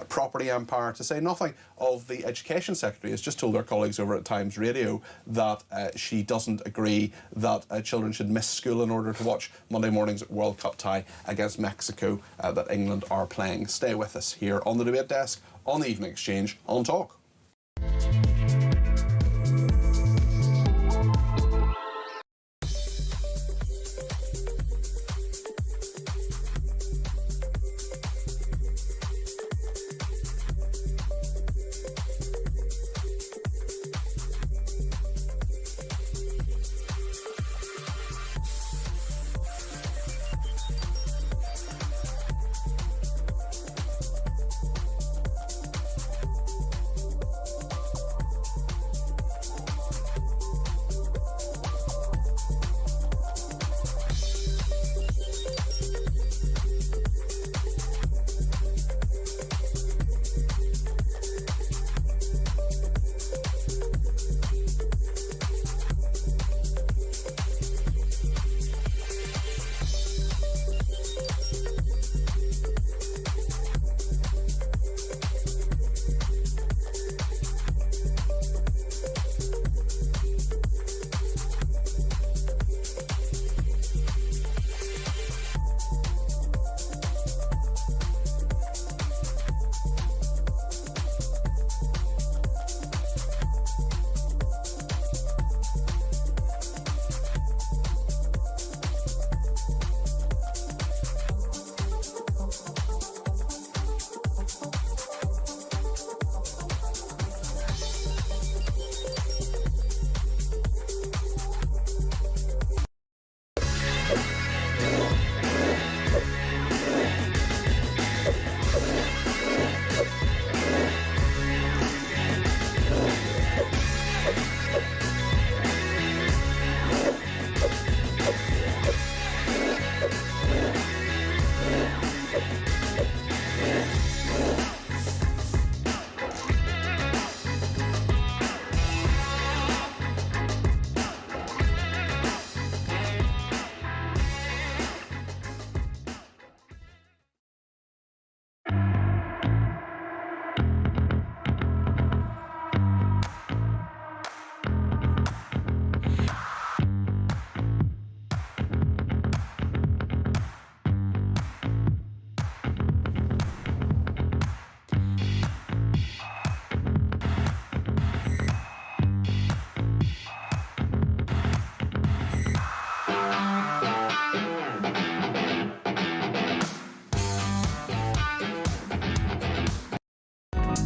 property empire, to say nothing of the Education Secretary has just told our colleagues over at Times Radio that she doesn't agree that children should miss school in order to watch Monday morning's World Cup tie against Mexico that England are playing. Stay with us here on the Debate Desk on the Evening Exchange on Talk.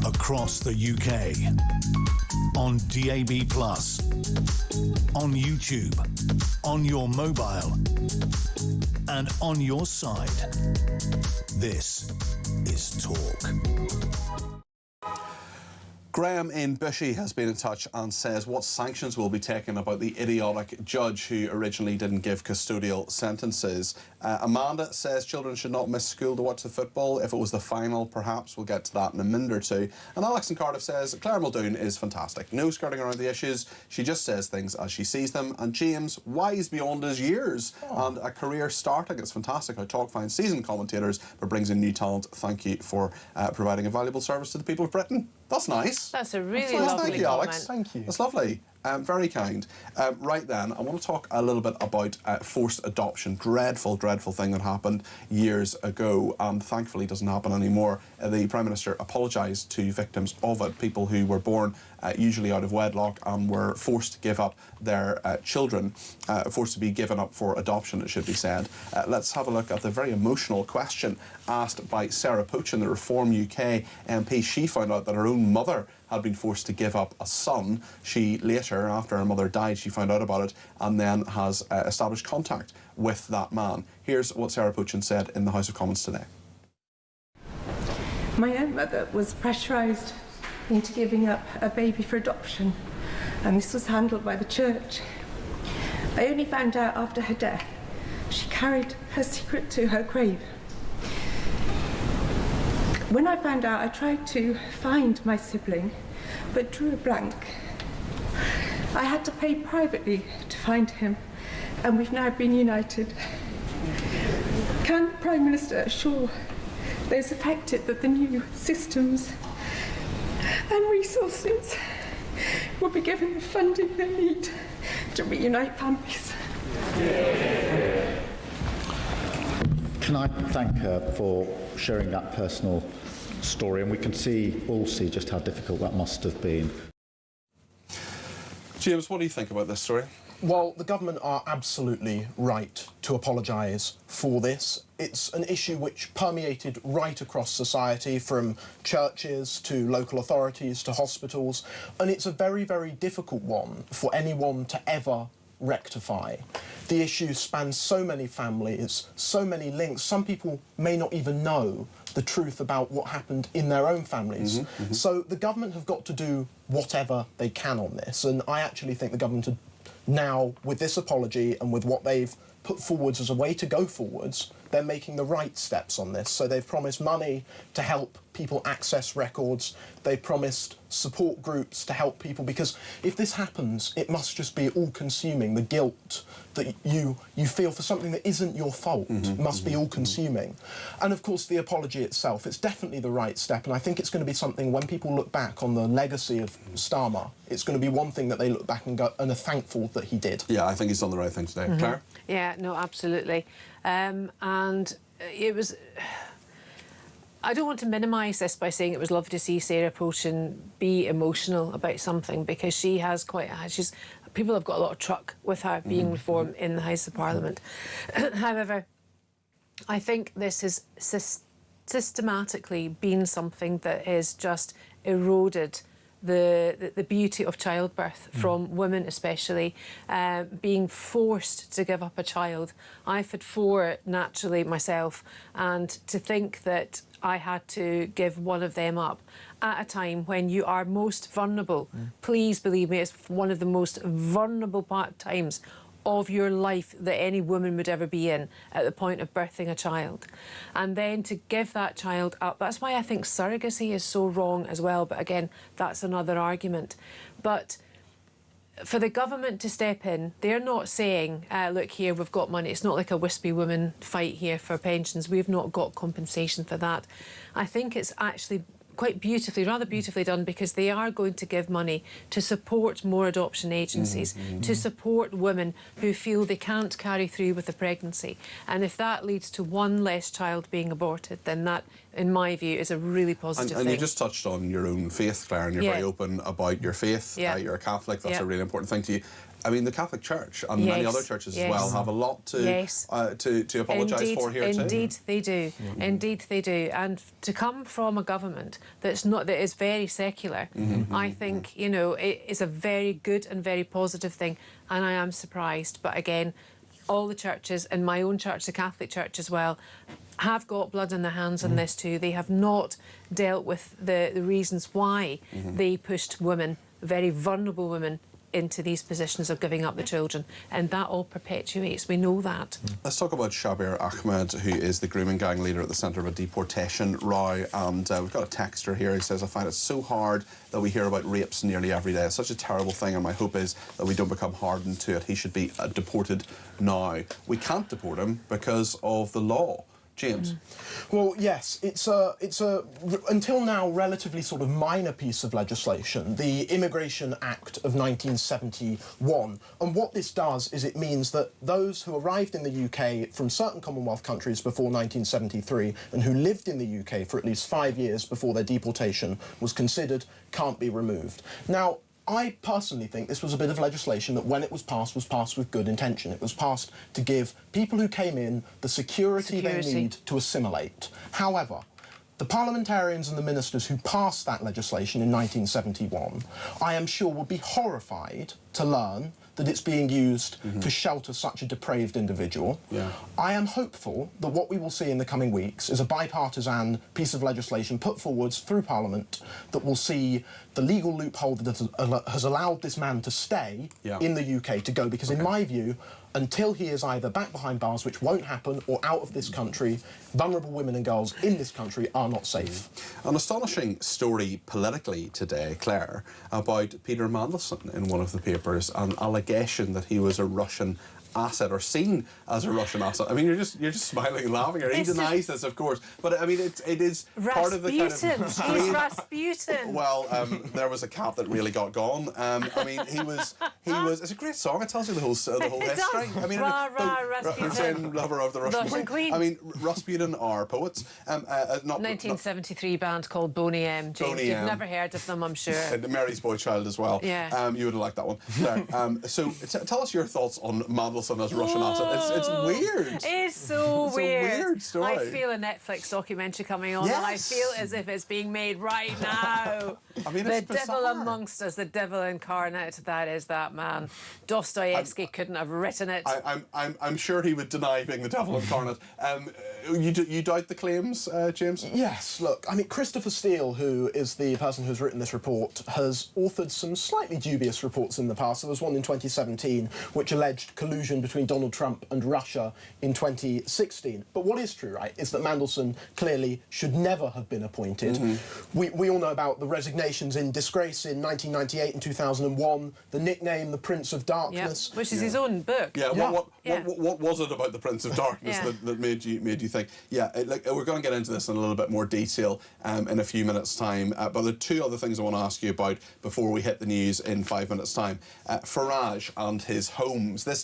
across the UK. On DAB+, on YouTube, on your mobile, and on your side. This is Talk. Graham in Bushy has been in touch and says what sanctions will be taken about the idiotic judge who originally didn't give custodial sentences. Amanda says children should not miss school to watch the football. If it was the final, perhaps. We'll get to that in a minute or two. And Alex in Cardiff says Claire Muldoon is fantastic. No skirting around the issues. She just says things as she sees them. And James, wise beyond his years and a career starting. It's fantastic how Talk finds seasoned commentators but brings in new talent. Thank you for providing a valuable service to the people of Britain. That's nice. That's a really nice. lovely Thank you, comment. Alex. Thank you. That's lovely. Very kind. Right then, I want to talk a little bit about forced adoption. Dreadful, dreadful thing that happened years ago and thankfully doesn't happen anymore. The Prime Minister apologised to victims of it, people who were born usually out of wedlock and were forced to give up their children, forced to be given up for adoption, it should be said. Let's have a look at the very emotional question asked by Sarah Poochin, the Reform UK MP. She found out that her own mother had been forced to give up a son. She later, after her mother died, she found out about it and then has established contact with that man. Here's what Sarah Poochin said in the House of Commons today. My own mother was pressurised into giving up a baby for adoption, and this was handled by the church. I only found out after her death. She carried her secret to her grave. When I found out, I tried to find my sibling, but drew a blank. I had to pay privately to find him, and we've now been united. Can the Prime Minister assure those affected that the new systems and resources will be given the funding they need to reunite families? Can I thank her for sharing that personal story, and we can all see just how difficult that must have been. James, what do you think about this story? Well, the government are absolutely right to apologise for this. It's an issue which permeated right across society, from churches to local authorities to hospitals, and it's a very, very difficult one for anyone to ever rectify. The issue spans so many families, so many links. Some people may not even know the truth about what happened in their own families. So the government have got to do whatever they can on this, and I actually think the government are now, with this apology and with what they've put forwards as a way to go forwards, they're making the right steps on this. So they've promised money to help people access records. They've promised support groups to help people, because if this happens, it must just be all-consuming. The guilt that you feel for something that isn't your fault must be all-consuming. And of course, the apology itself, it's definitely the right step, and I think it's going to be something, when people look back on the legacy of Starmer, it's going to be one thing that they look back and go and are thankful that he did. Yeah, I think he's done the right thing today. Claire? Yeah, no, absolutely. And it was... I don't want to minimise this by saying it was lovely to see Sarah Poochin be emotional about something, because she has people have got a lot of truck with her being reform in the House of Parliament. However, I think this has systematically been something that has just eroded the beauty of childbirth from women, especially being forced to give up a child. I've had 4 naturally myself, and to think that I had to give one of them up at a time when you are most vulnerable. Please believe me, it's one of the most vulnerable times of your life that any woman would ever be in, at the point of birthing a child. And then to give that child up, that's why I think surrogacy is so wrong as well, but again, that's another argument. But for the government to step in, they're not saying, look here, we've got money. It's not like a wispy woman fight here for pensions. We've not got compensation for that. I think it's actually quite beautifully, rather beautifully done, because they are going to give money to support more adoption agencies, to support women who feel they can't carry through with a pregnancy. And if that leads to one less child being aborted, then that, in my view, is a really positive thing. And you just touched on your own faith, Claire, and you're very open about your faith. You're a Catholic, that's a really important thing to you. I mean, the Catholic Church and many other churches as well have a lot to apologise for here too. Indeed they do. Indeed they do. And to come from a government that is very secular, I think, you know, it is a very good and very positive thing. And I am surprised. But again, all the churches, and my own church, the Catholic Church as well, have got blood in their hands on this too. They have not dealt with the reasons why they pushed women, very vulnerable women, into these positions of giving up the children, and that all perpetuates. We know that. Let's talk about Shabir Ahmed, who is the grooming gang leader at the centre of a deportation row, and we've got a texter here who says, I find it so hard that we hear about rapes nearly every day. It's such a terrible thing, and my hope is that we don't become hardened to it. He should be deported now. We can't deport him because of the law. James? Well, yes, it's a until now relatively sort of minor piece of legislation, the Immigration Act of 1971. And what this does is it means that those who arrived in the UK from certain Commonwealth countries before 1973 and who lived in the UK for at least 5 years before their deportation was considered can't be removed. Now, I personally think this was a bit of legislation that, when it was passed with good intention. It was passed to give people who came in the security they need to assimilate. However, the parliamentarians and the ministers who passed that legislation in 1971, I am sure, would be horrified to learn that it's being used to shelter such a depraved individual. I am hopeful that what we will see in the coming weeks is a bipartisan piece of legislation put forwards through Parliament that will see the legal loophole that has allowed this man to stay in the UK to go, because in my view, until he is either back behind bars, which won't happen, or out of this country, vulnerable women and girls in this country are not safe. An astonishing story politically today, Claire, about Peter Mandelson in one of the papers, an allegation that he was a Russian asset, or seen as a Russian asset. I mean, you're just smiling and laughing here. He denies this, of course, but I mean, it is part of the kind of He's Rasputin. Well, there was a cat that really got gone. I mean, he was. It's a great song. It tells you the whole history. I mean, Rasputin, lover of the Russian Queen. I mean, Rasputin are poets. Not 1973 band called Boney M. James, Boney you've M. never heard of them, I'm sure. And Mary's Boy Child as well. Yeah. You would have liked that one. Claire, so tell us your thoughts on Mandelson as Russian asset. It's weird. It's so weird. It's a weird story. I feel a Netflix documentary coming on, and I feel as if it's being made right now. I mean, the devil amongst us, the devil incarnate, that is that man. Dostoevsky couldn't have written it. I'm sure he would deny being the devil incarnate. You doubt the claims, James? Yes, look, I mean, Christopher Steele, who is the person who's written this report, has authored some slightly dubious reports in the past. There was one in 2017 which alleged collusion between Donald Trump and Russia in 2016. But what is true, right, is that Mandelson clearly should never have been appointed. We all know about the resignations in disgrace in 1998 and 2001, the nickname the Prince of Darkness. Which is his own book. What was it about the Prince of Darkness that made you think? We're going to get into this in a little bit more detail in a few minutes' time, but there are two other things I want to ask you about before we hit the news in 5 minutes' time. Farage and his homes. This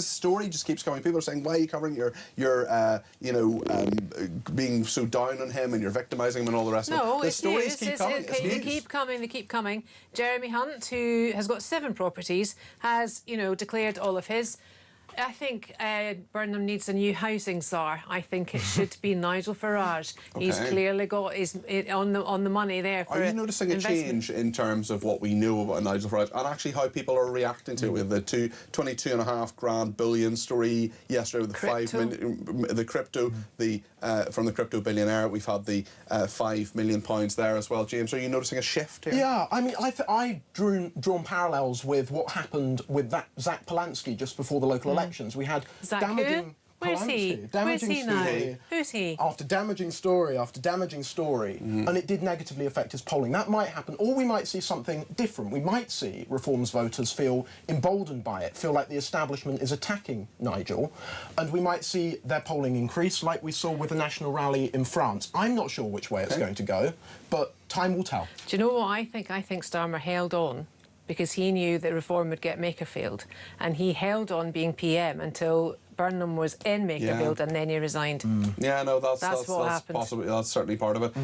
story just keeps coming. People are saying, why are you covering your being so down on him and you're victimising him and all the rest of it? No, The stories keep coming. They keep coming. Jeremy Hunt, who has got 7 properties, has, declared all of his. I think Burnham needs a new housing czar. I think it should be Nigel Farage. Okay. He's clearly got on the money there. For are you noticing a change in terms of what we know about Nigel Farage and actually how people are reacting to it? With the 22.5 grand billion story yesterday, with the crypto, from the crypto billionaire, we've had the £5 million there as well. James, are you noticing a shift here? Yeah, I mean, I've drawn parallels with what happened with that Zach Polanski just before the local elections. We had damaging... Where's he now? Who's he? After damaging story after damaging story, and it did negatively affect his polling. That might happen, or we might see something different. We might see Reform's voters feel emboldened by it, feel like the establishment is attacking Nigel, and we might see their polling increase, like we saw with the national rally in France. I'm not sure which way it's going to go, but time will tell. Do you know what I think? I think Starmer held on because he knew that Reform would get Makerfield, and he held on being PM until Burnham was in Makerfield, and then he resigned. Yeah, no, that's what happened. Possibly, that's certainly part of it.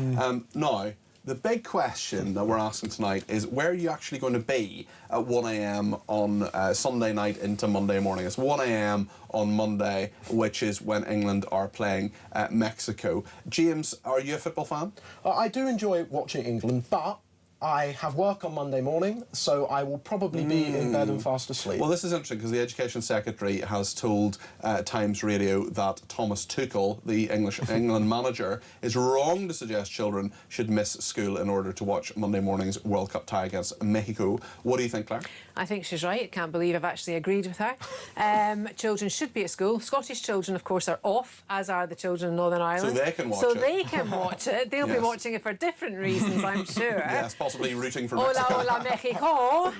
Now, The big question that we're asking tonight is where are you actually going to be at 1 a.m. on Sunday night into Monday morning? It's 1 a.m. on Monday, which is when England are playing Mexico. James, are you a football fan? I do enjoy watching England, but I have work on Monday morning, so I will probably be in bed and fast asleep. Well, this is interesting because the Education Secretary has told Times Radio that Thomas Tuchel, the England manager, is wrong to suggest children should miss school in order to watch Monday morning's World Cup tie against Mexico. What do you think, Claire? I think she's right. Can't believe I've actually agreed with her. Children should be at school. Scottish children, of course, are off, as are the children in Northern Ireland. So they can watch it. So they can watch it. They'll be watching it for different reasons, I'm sure. Yes, possibly rooting for Hola, Mexico. hola, Mexico.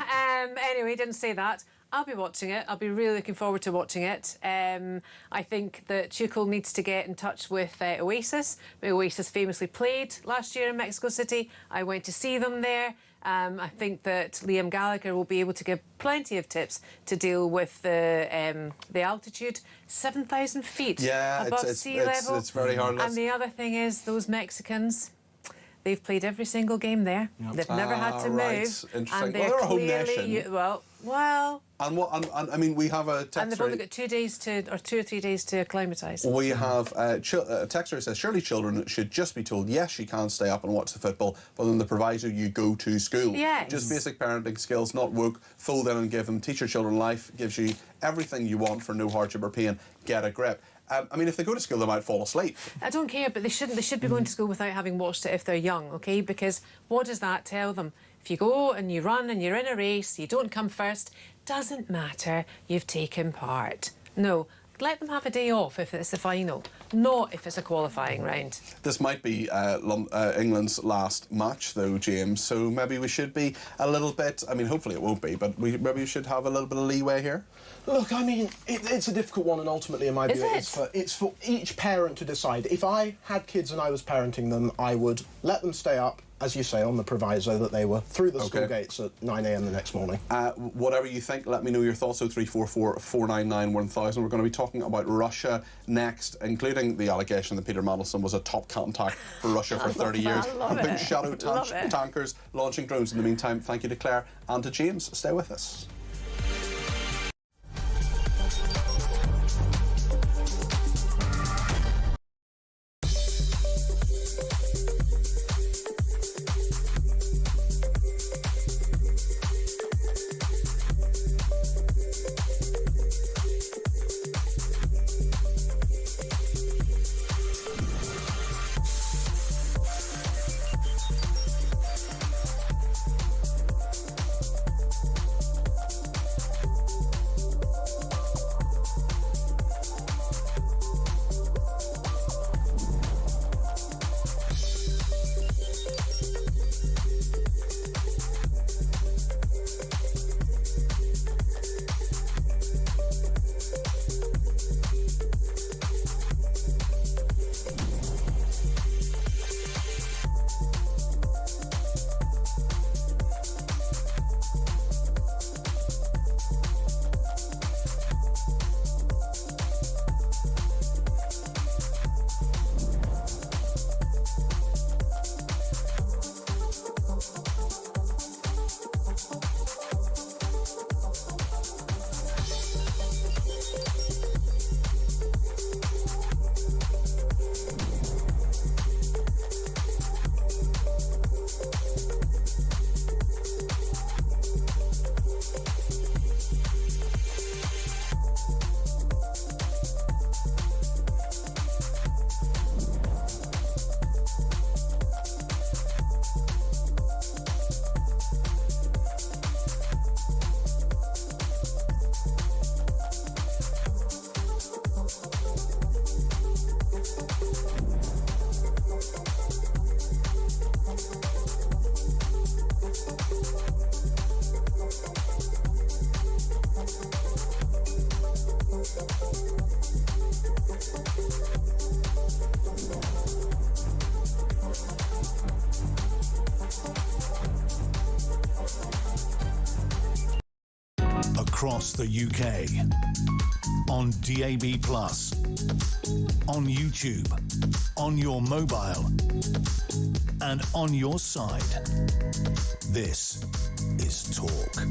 Anyway, didn't say that. I'll be watching it. I'll be really looking forward to watching it. I think that Tuchel needs to get in touch with Oasis. Oasis famously played last year in Mexico City. I went to see them there. I think that Liam Gallagher will be able to give plenty of tips to deal with the altitude, 7,000 feet above sea level. It's very hard. And the other thing is those Mexicans, they've played every single game there. Yep. They've never had to move. Interesting. And Well, they're a home nation. Well. And I mean, we have a texter. And they've only got 2 or 3 days to acclimatise. We have a texter who says, surely children should just be told, yes, you can stay up and watch the football, but in the proviso you go to school. Yes. Just basic parenting skills, not woke, fold in and give them. Teach your children life, gives you everything you want for no hardship or pain. Get a grip. I mean, if they go to school, they might fall asleep. I don't care, but they shouldn't. They should be going to school without having watched it if they're young, OK? Because what does that tell them? If you go and you run and you're in a race, you don't come first, doesn't matter, you've taken part. No, let them have a day off if it's the final, not if it's a qualifying round. This might be England's last match, though, James, so maybe we should be a little bit, I mean, hopefully it won't be, but maybe we should have a little bit of leeway here. Look, I mean, it's a difficult one, and ultimately, in my view, it's for each parent to decide. If I had kids and I was parenting them, I would let them stay up, as you say, on the proviso that they were through the school gates at 9 a.m. the next morning. Whatever you think, let me know your thoughts. 0344 499 1000. We're going to be talking about Russia next, including the allegation that Peter Mandelson was a top contact for Russia for 30 years. And big shadow tankers launching drones. In the meantime, thank you to Claire and to James. Stay with us. across the UK. On DAB+, on YouTube, on your mobile, and on your side. This is Talk.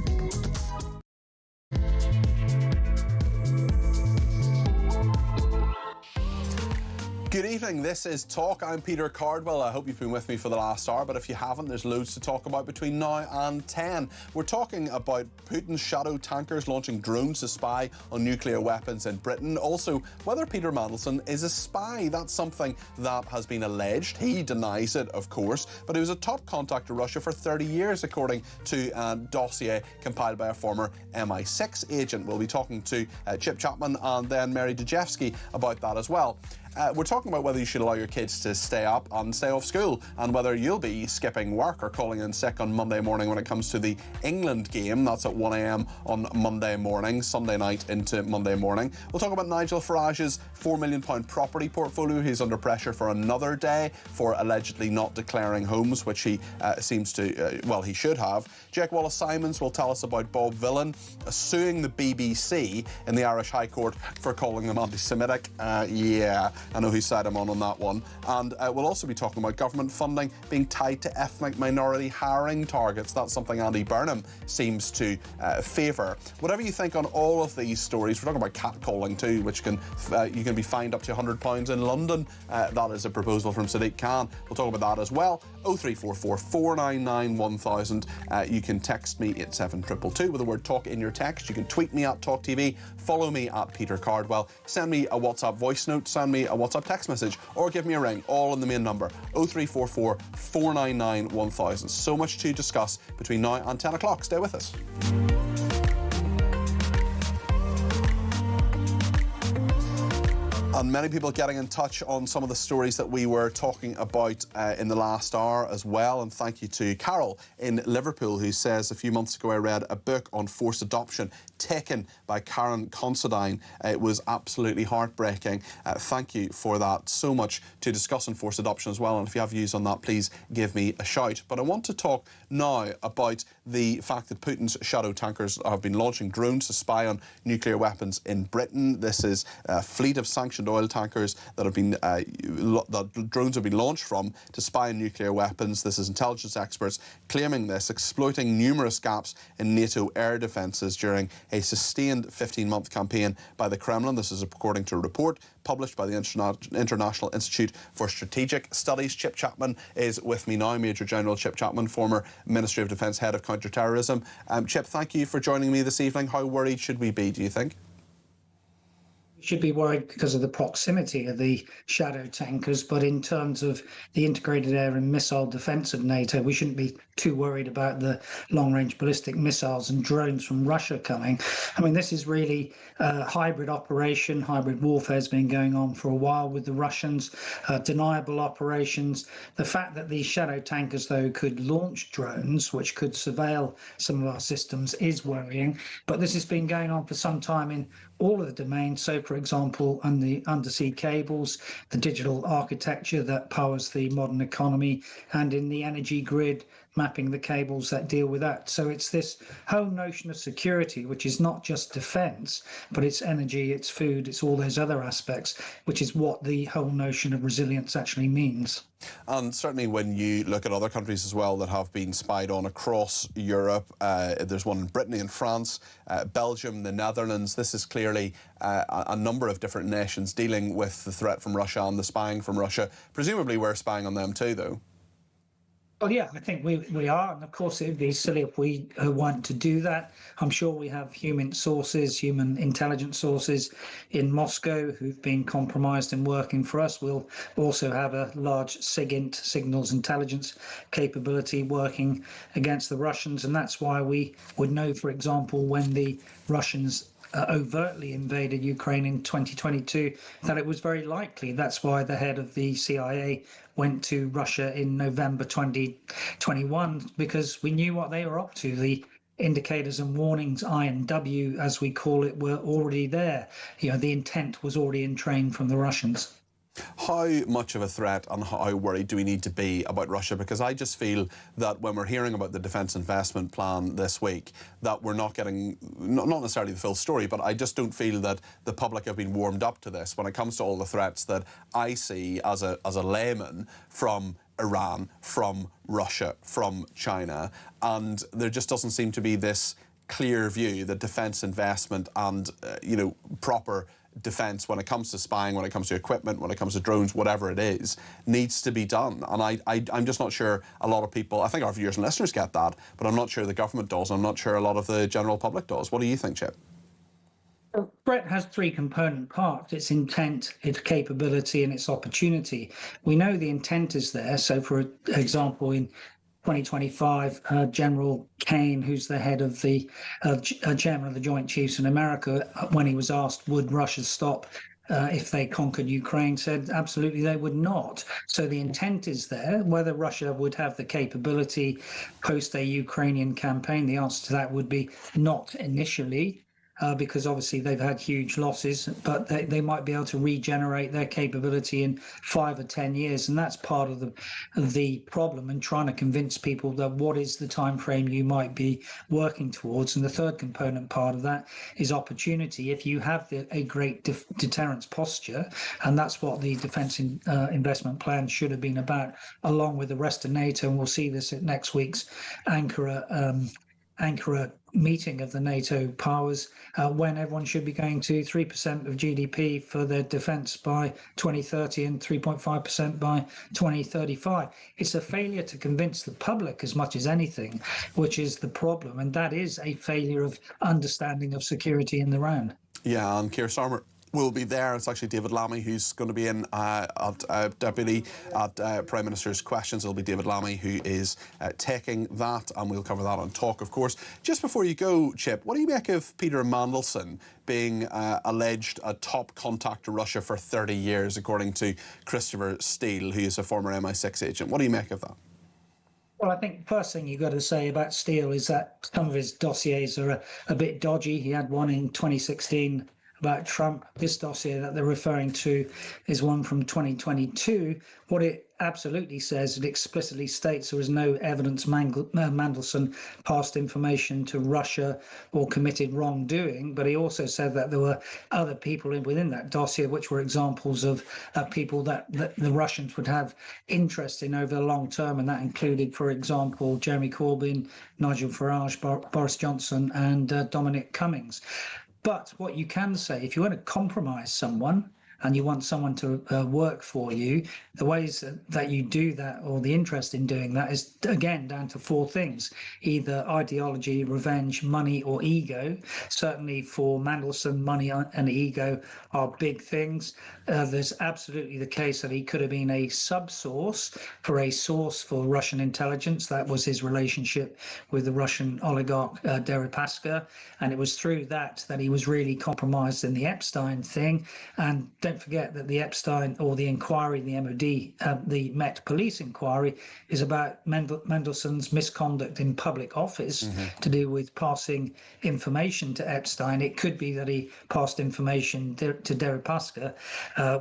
Good evening, this is Talk. I'm Peter Cardwell. I hope you've been with me for the last hour, but if you haven't, there's loads to talk about between now and 10. We're talking about Putin's shadow tankers launching drones to spy on nuclear weapons in Britain. Also, whether Peter Mandelson is a spy. That's something that has been alleged. He denies it, of course, but he was a top contact to Russia for 30 years, according to a dossier compiled by a former MI6 agent. We'll be talking to Chip Chapman and then Mary Dejevsky about that as well. We're talking about whether you should allow your kids to stay up and stay off school, and whether you'll be skipping work or calling in sick on Monday morning when it comes to the England game. That's at 1 a.m. on Monday morning, Sunday night into Monday morning. We'll talk about Nigel Farage's £4 million property portfolio. He's under pressure for another day for allegedly not declaring homes, which he seems to, he should have. Jake Wallace-Simons will tell us about Bob Villan suing the BBC in the Irish High Court for calling them anti-Semitic. I know whose side I'm on that one. And we'll also be talking about government funding being tied to ethnic minority hiring targets. That's something Andy Burnham seems to favour. Whatever you think on all of these stories, we're talking about catcalling too, which can you can be fined up to £100 in London. That is a proposal from Sadiq Khan. We'll talk about that as well. 0344 499 1000. You can text me at 722 with the word talk in your text. You can tweet me at talkTV. Follow me at Peter Cardwell. Send me a WhatsApp voice note. Send me a WhatsApp text message, or give me a ring, all on the main number 0344 499 1000. So much to discuss between now and 10 o'clock. Stay with us. And many people getting in touch on some of the stories that we were talking about in the last hour as well. And thank you to Carol in Liverpool, who says, a few months ago I read a book on forced adoption taken by Karen Considine. It was absolutely heartbreaking. Thank you for that. So much to discuss on forced adoption as well. And if you have views on that, please give me a shout. But I want to talk now about the fact that Putin's shadow tankers have been launching drones to spy on nuclear weapons in Britain. This is a fleet of sanctioned oil tankers that have been that drones have been launched from to spy on nuclear weapons. This is intelligence experts claiming this, exploiting numerous gaps in NATO air defences during a sustained 15-month campaign by the Kremlin. This is according to a report published by the International Institute for Strategic Studies. Chip Chapman is with me now, Major General Chip Chapman, former Ministry of Defence Head of Counter-Terrorism. Chip, thank you for joining me this evening. How worried should we be, do you think? Should be worried because of the proximity of the shadow tankers, but in terms of the integrated air and missile defence of NATO, we shouldn't be too worried about the long-range ballistic missiles and drones from Russia coming. I mean, this is really a hybrid operation. Hybrid warfare has been going on for a while with the Russians, deniable operations. The fact that these shadow tankers, though, could launch drones, which could surveil some of our systems, is worrying. But this has been going on for some time in all of the domains. So, for example, on the undersea cables, the digital architecture that powers the modern economy, and in the energy grid, mapping the cables that deal with that. So it's this whole notion of security, which is not just defence, but it's energy, it's food, it's all those other aspects, which is what the whole notion of resilience actually means. And certainly when you look at other countries as well that have been spied on across Europe, there's one in Britain and France, Belgium, the Netherlands. This is clearly a number of different nations dealing with the threat from Russia and the spying from Russia. Presumably we're spying on them too, though. Well, yeah, I think we are. And of course, it would be silly if we want to do that. I'm sure we have human sources, human intelligence sources in Moscow who've been compromised in working for us. We'll also have a large SIGINT, signals intelligence capability, working against the Russians. And that's why we would know, for example, when the Russians overtly invaded Ukraine in 2022, that it was very likely. That's why the head of the CIA went to Russia in November 2021, because we knew what they were up to. The indicators and warnings, I and W, as we call it, were already there. You know, the intent was already in train from the Russians. How much of a threat and how worried do we need to be about Russia? Because I just feel that when we're hearing about the defence investment plan this week, that we're not getting, not necessarily the full story, but I just don't feel that the public have been warmed up to this when it comes to all the threats that I see as a layman from Iran, from Russia, from China, and there just doesn't seem to be this clear view that defence investment and, you know, proper defence when it comes to spying, when it comes to equipment, when it comes to drones, whatever it is, needs to be done. And I'm just not sure a lot of people, I think our viewers and listeners get that, but I'm not sure the government does. I'm not sure a lot of the general public does. What do you think, Chip? Threat has three component parts: its intent, its capability, and its opportunity. We know the intent is there. So, for example, in 2025, General Kane, who's the head of the chairman of the Joint Chiefs in America, when he was asked would Russia stop if they conquered Ukraine, said absolutely they would not. So the intent is there. Whether Russia would have the capability post a Ukrainian campaign, the answer to that would be not initially. Because obviously they've had huge losses, but they might be able to regenerate their capability in 5 or 10 years, and that's part of the problem. And trying to convince people that what is the time frame you might be working towards. And the third component part of that is opportunity. If you have a great deterrence posture, and that's what the defence investment plan should have been about, along with the rest of NATO, and we'll see this at next week's Ankara meeting of the NATO powers, when everyone should be going to 3% of GDP for their defence by 2030 and 3.5% by 2035. It's a failure to convince the public as much as anything, which is the problem, and that is a failure of understanding of security in the round. Yeah, and Keir Starmer will be there. It's actually David Lammy who's going to be in deputy at Prime Minister's Questions. It'll be David Lammy who is taking that, and we'll cover that on Talk, of course. Just before you go, Chip, what do you make of Peter Mandelson being alleged a top contact to Russia for 30 years, according to Christopher Steele, who is a former MI6 agent? What do you make of that? Well, I think the first thing you've got to say about Steele is that some of his dossiers are a bit dodgy. He had one in 2016 about Trump. This dossier that they're referring to is one from 2022. What it absolutely says, it explicitly states there was no evidence Mandelson passed information to Russia or committed wrongdoing, but he also said that there were other people within that dossier which were examples of people that the Russians would have interest in over the long term, and that included, for example, Jeremy Corbyn, Nigel Farage, Boris Johnson and Dominic Cummings. But what you can say, if you want to compromise someone and you want someone to work for you, the ways that you do that, or the interest in doing that, is again down to four things: either ideology, revenge, money, or ego. Certainly for Mandelson, money and ego are big things. There's absolutely the case that he could have been a sub-source for a source for Russian intelligence. That was his relationship with the Russian oligarch Deripaska, and it was through that he was really compromised in the Epstein thing. And don't forget that the Epstein, or the inquiry, the MOD, the Met Police inquiry, is about Mandelson's misconduct in public office to do with passing information to Epstein. It could be that he passed information to Deripaska,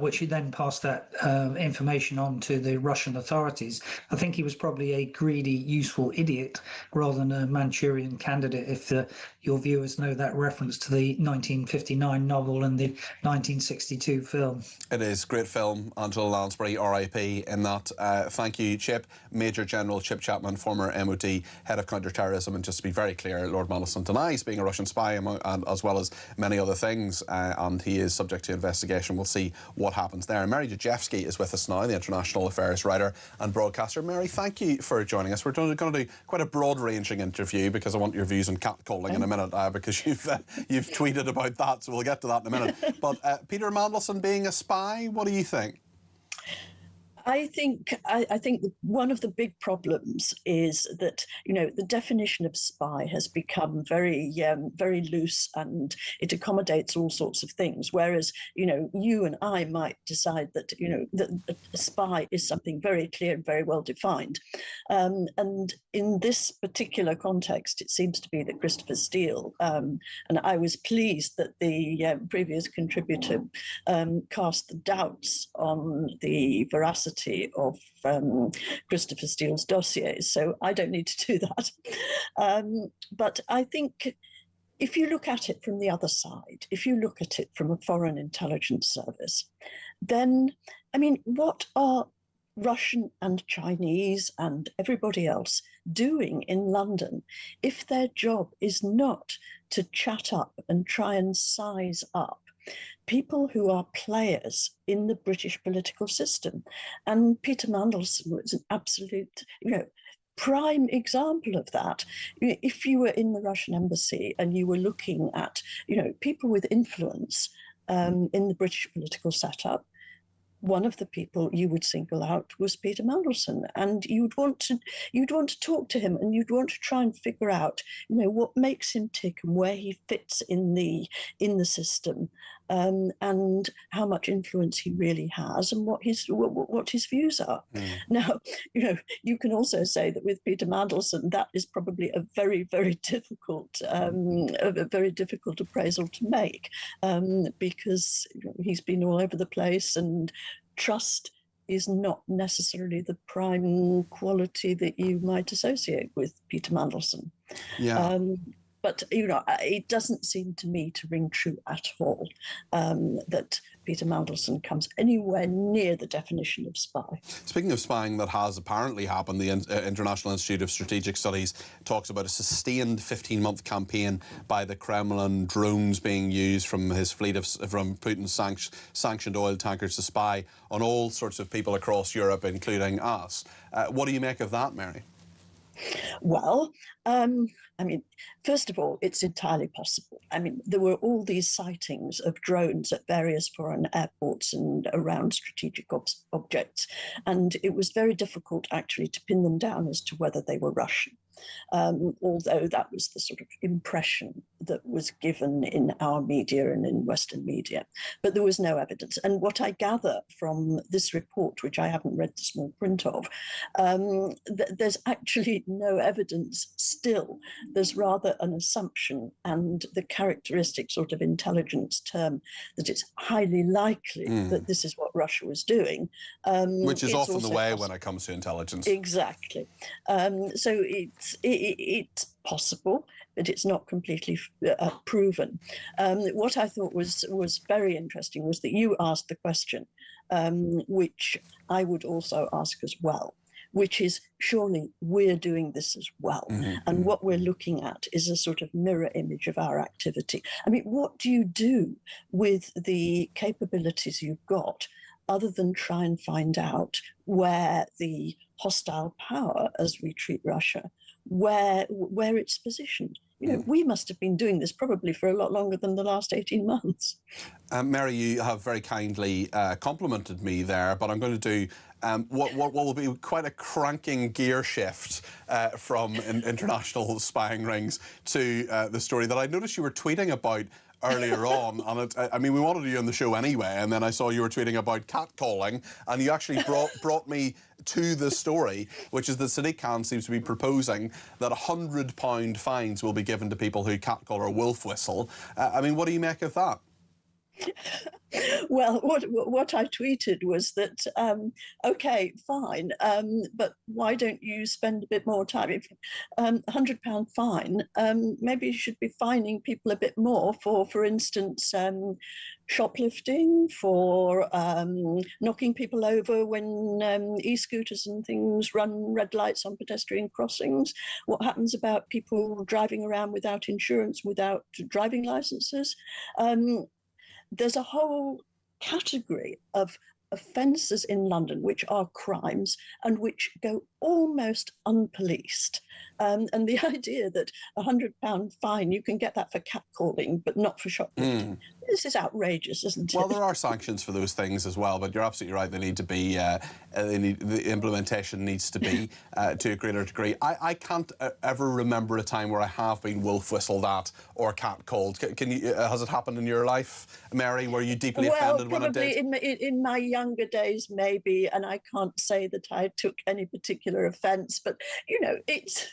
which he then passed that information on to the Russian authorities. I think he was probably a greedy, useful idiot rather than a Manchurian candidate, if your viewers know that reference to the 1959 novel and the 1962 film. It is. Great film. Angela Lansbury, R.I.P. in that. Thank you, Chip. Major General Chip Chapman, former MOD, head of counter-terrorism. And just to be very clear, Lord Mandelson denies being a Russian spy, and as well as many other things, and he is subject to investigation. We'll see what happens there. Mary Dejevsky is with us now, the international affairs writer and broadcaster. Mary, thank you for joining us. We're going to do quite a broad-ranging interview, because I want your views on catcalling in a minute, because you've tweeted about that, so we'll get to that in a minute. But Peter Mandelson being a spy, what do you think? I think one of the big problems is that, you know, the definition of spy has become very very loose, and it accommodates all sorts of things. Whereas, you know, you and I might decide that, you know, that a spy is something very clear and very well defined. And in this particular context, it seems to be that Christopher Steele, and I was pleased that the previous contributor cast the doubts on the veracity of Christopher Steele's dossiers, so I don't need to do that. But I think if you look at it from the other side, if you look at it from a foreign intelligence service, then, I mean, what are Russian and Chinese and everybody else doing in London if their job is not to chat up and try and size up people who are players in the British political system? And Peter Mandelson was an absolute, you know, prime example of that. If you were in the Russian embassy and you were looking at, you know, people with influence in the British political setup, one of the people you would single out was Peter Mandelson, and you'd want to talk to him, and you'd want to try and figure out, you know, what makes him tick and where he fits in the system, and how much influence he really has, and what his views are. Now, you know, you can also say that with Peter Mandelson, that is probably a very, very difficult appraisal to make, because, you know, he's been all over the place, and trust is not necessarily the prime quality that you might associate with Peter Mandelson. Yeah. But, you know, it doesn't seem to me to ring true at all that Peter Mandelson comes anywhere near the definition of spy. Speaking of spying that has apparently happened, the International Institute of Strategic Studies talks about a sustained 15-month campaign by the Kremlin, drones being used from his fleet from Putin's sanctioned oil tankers to spy on all sorts of people across Europe, including us. What do you make of that, Mary? Well, I mean, first of all, it's entirely possible. I mean, there were all these sightings of drones at various foreign airports and around strategic objects, and it was very difficult actually to pin them down as to whether they were Russian. Although that was the sort of impression that was given in our media and in Western media. But there was no evidence. And what I gather from this report, which I haven't read the small print of, there's actually no evidence still. There's rather an assumption and the characteristic sort of intelligence term that it's highly likely that this is what Russia was doing. Which is often the way when it comes to intelligence. Exactly. So it's possible, but it's not completely proven. What I thought was very interesting was that you asked the question, which I would also ask as well, which is, surely we're doing this as well. And what we're looking at is a sort of mirror image of our activity. I mean, what do you do with the capabilities you've got other than try and find out where the hostile power, as we treat Russia, where it's positioned? You know, we must have been doing this probably for a lot longer than the last 18 months. Mary, you have very kindly complimented me there, but I'm going to do what will be quite a cranking gear shift from international spying rings to the story that I noticed you were tweeting about earlier on. And I mean, we wanted you on the show anyway, and then I saw you were tweeting about catcalling, and you actually brought me to the story, which is that Sadiq Khan seems to be proposing that £100 fines will be given to people who catcall or wolf whistle. I mean, what do you make of that? Well, what I tweeted was that, OK, fine, but why don't you spend a bit more time? If £100 fine, maybe you should be fining people a bit more for instance, shoplifting, for knocking people over when e-scooters and things run red lights on pedestrian crossings. What happens about people driving around without insurance, without driving licenses? There's a whole category of offences in London which are crimes and which go almost unpoliced. And the idea that £100 fine, you can get that for catcalling, but not for shoplifting. this is outrageous, isn't it? Well, there are sanctions for those things as well, but you're absolutely right. They need to be. The implementation needs to be to a greater degree. I can't ever remember a time where I have been wolf whistled at or catcalled. Can you? Has it happened in your life, Mary? Were you deeply offended when it did? Well, probably in my younger days, maybe, and I can't say that I took any particular offence, but you know, it's.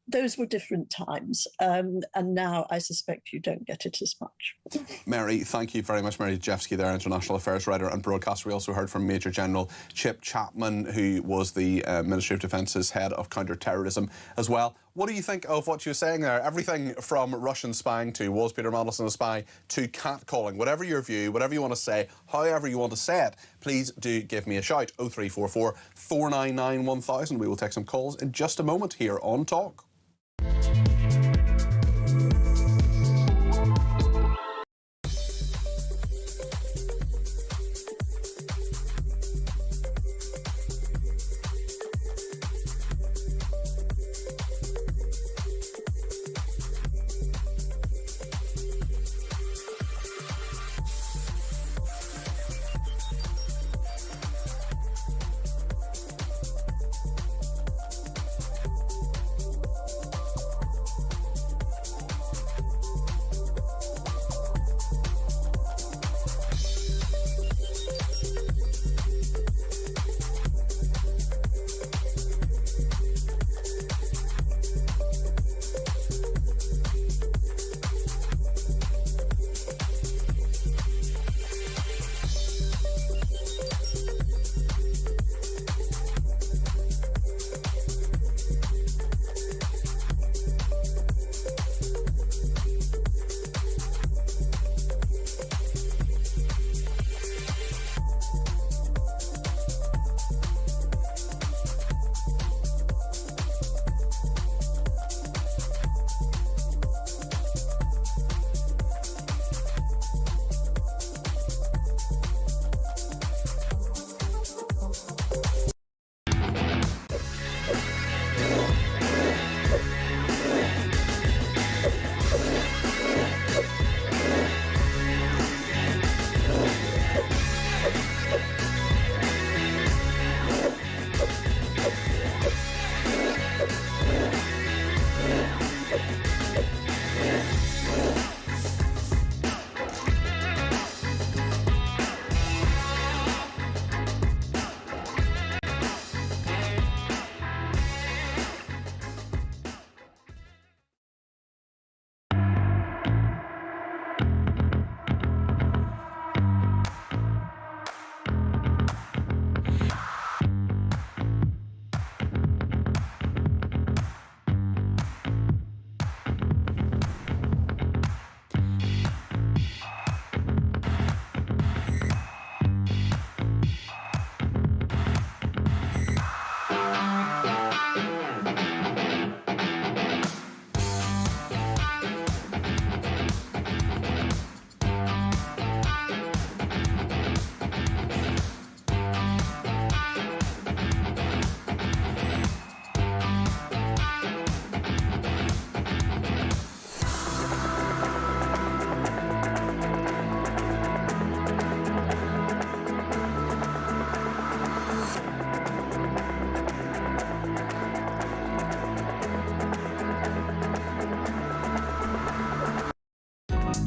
Those were different times, and now I suspect you don't get it as much. Mary, thank you very much. Mary Jeffsky there, international affairs writer and broadcaster. We also heard from Major General Chip Chapman, who was the Ministry of Defence's head of counter-terrorism as well. What do you think of what you were saying there? Everything from Russian spying to was Peter Mandelson a spy to catcalling. Whatever your view, whatever you want to say, however you want to say it, please do give me a shout. 0344 499 1000. We will take some calls in just a moment here on Talk.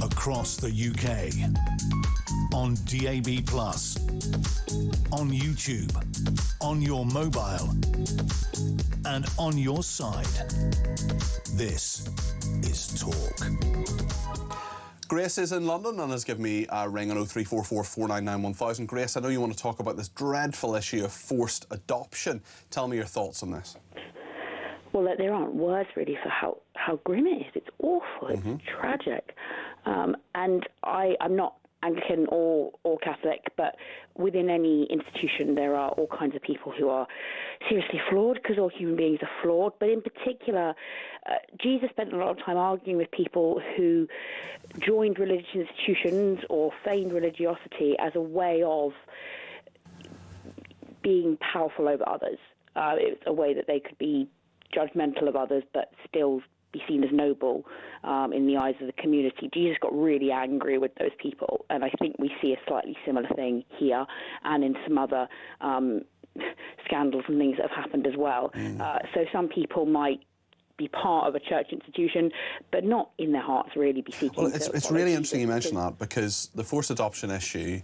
Across the UK, on DAB+, on YouTube, on your mobile, and on your side. This is Talk. Grace is in London and has given me a ring on 0344 499 1000. Grace, I know you want to talk about this dreadful issue of forced adoption. Tell me your thoughts on this. Well, there aren't words really for how grim it is. It's awful. It's tragic. And I'm not Anglican or Catholic, but within any institution there are all kinds of people who are seriously flawed, because all human beings are flawed. But in particular, Jesus spent a lot of time arguing with people who joined religious institutions or feigned religiosity as a way of being powerful over others. It's a way that they could be judgmental of others but still be seen as noble in the eyes of the community. Jesus got really angry with those people, and I think we see a slightly similar thing here and in some other scandals and things that have happened as well. So some people might be part of a church institution, but not in their hearts really be seeking. Well, it's really interesting you mention that, because the forced adoption issue,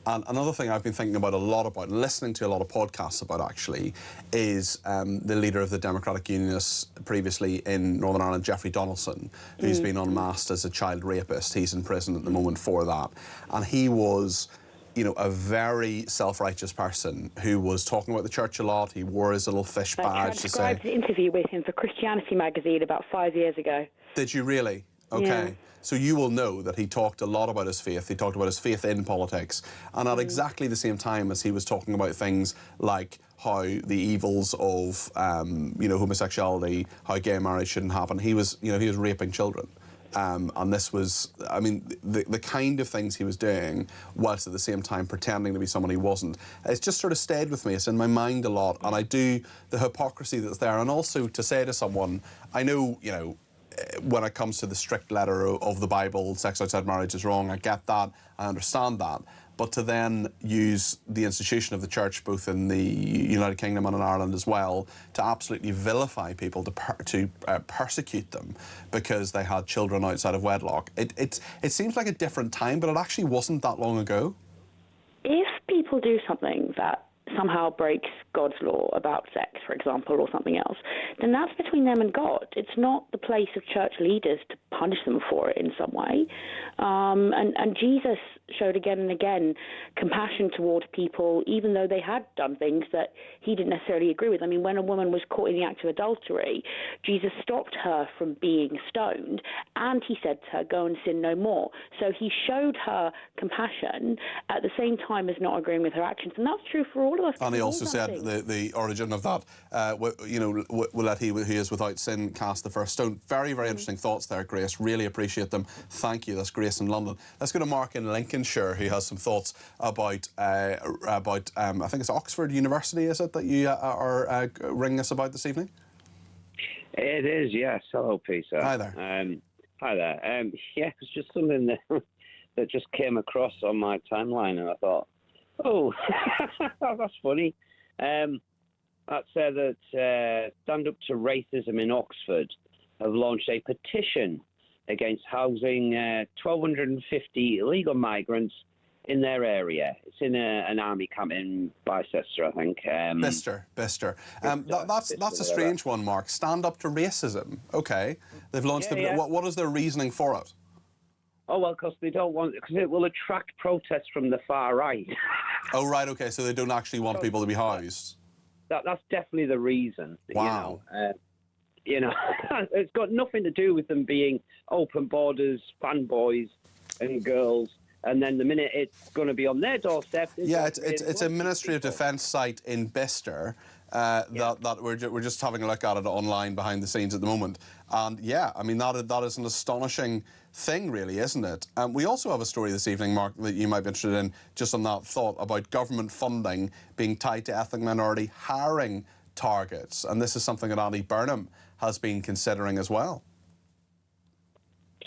and another thing I've been thinking about a lot about, listening to a lot of podcasts about actually, is the leader of the Democratic Unionists previously in Northern Ireland, Jeffrey Donaldson, who's been unmasked as a child rapist. He's in prison at the moment for that. And he was, you know, a very self-righteous person who was talking about the church a lot. He wore his little fish badge to say... I transcribed an interview with him for Christianity magazine about 5 years ago. Did you really? Okay. Yeah. So you will know that he talked a lot about his faith. He talked about his faith in politics. And at exactly the same time as he was talking about things like how the evils of, you know, homosexuality, how gay marriage shouldn't happen, he was raping children. And this was, I mean, the kind of things he was doing whilst at the same time pretending to be someone he wasn't. It's just sort of stayed with me. It's in my mind a lot. And I do, the hypocrisy that's there. And also to say to someone, I know, you know, when it comes to the strict letter of the Bible, sex outside marriage is wrong. I get that. I understand that. But to then use the institution of the church, both in the United Kingdom and in Ireland as well, to absolutely vilify people, to persecute them because they had children outside of wedlock, it seems like a different time, but it actually wasn't that long ago. If people do something that somehow breaks God's law about sex, for example, or something else, then that's between them and God. It's not the place of church leaders to punish them for it in some way. And Jesus showed again and again compassion toward people, even though they had done things that he didn't necessarily agree with. I mean, when a woman was caught in the act of adultery, Jesus stopped her from being stoned, and he said to her, go and sin no more. So he showed her compassion at the same time as not agreeing with her actions. And that's true for all of us. And he also said the origin of that, you know, will let he who is without sin cast the first stone. Very, very interesting thoughts there, Grace. Really appreciate them. Thank you. That's Grace in London. Let's go to Mark in Lincolnshire, who has some thoughts about I think it's Oxford University, is it, that you are ringing us about this evening? It is, yes. Hello, Peter. Hi there. Hi there. Yeah, it's just something that just came across on my timeline, and I thought, oh, that's funny. That said that Stand Up to Racism in Oxford have launched a petition against housing 1,250 illegal migrants in their area. It's in an army camp in Bicester, I think. Bicester. That's a strange one, Mark. Stand Up to Racism. Okay. They've launched what is their reasoning for it? Oh, well, because they don't want... Because it will attract protests from the far right. Oh, right, OK. So they don't actually want people to be housed. That's definitely the reason. Wow. You know, it's got nothing to do with them being open borders, fanboys and girls. And then the minute it's going to be on their doorstep... Yeah, it's a Ministry of Defence site in Bicester that we're just having a look at it online behind the scenes at the moment. And yeah, I mean, that is an astonishing thing, really, isn't it? We also have a story this evening, Mark, that you might be interested in, just on that thought about government funding being tied to ethnic minority hiring targets. And this is something that Andy Burnham has been considering as well.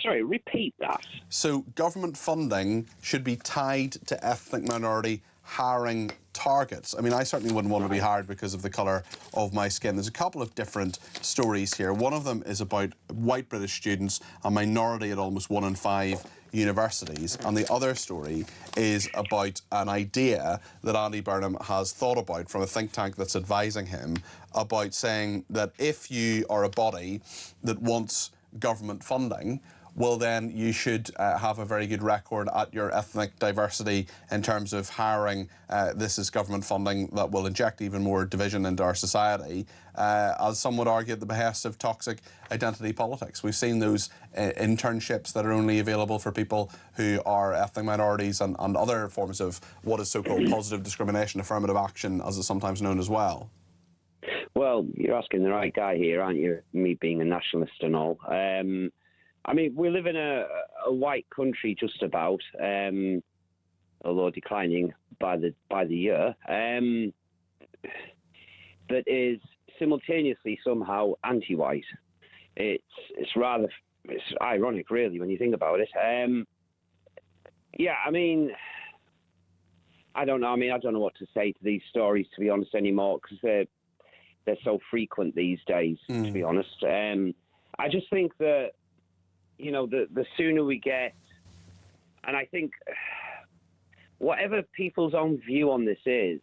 Sorry, repeat that. So government funding should be tied to ethnic minority hiring targets. I mean, I certainly wouldn't want to be hired because of the colour of my skin. There's a couple of different stories here. One of them is about white British students, a minority at almost 1 in 5 universities. And the other story is about an idea that Andy Burnham has thought about from a think tank that's advising him, about saying that if you are a body that wants government funding, well, then you should have a very good record at your ethnic diversity in terms of hiring. This is government funding that will inject even more division into our society, as some would argue at the behest of toxic identity politics. We've seen those internships that are only available for people who are ethnic minorities and other forms of what is so-called positive discrimination, affirmative action, as it's sometimes known as well. Well, you're asking the right guy here, aren't you? Me being a nationalist and all. I mean, we live in a white country, just about, although declining by the year, that is simultaneously somehow anti-white. it's ironic, really, when you think about it. Yeah, I mean, I don't know. I mean, I don't know what to say to these stories, to be honest, anymore, because they're so frequent these days, to be honest. I just think that, you know, the sooner we get, and I think whatever people's own view on this is,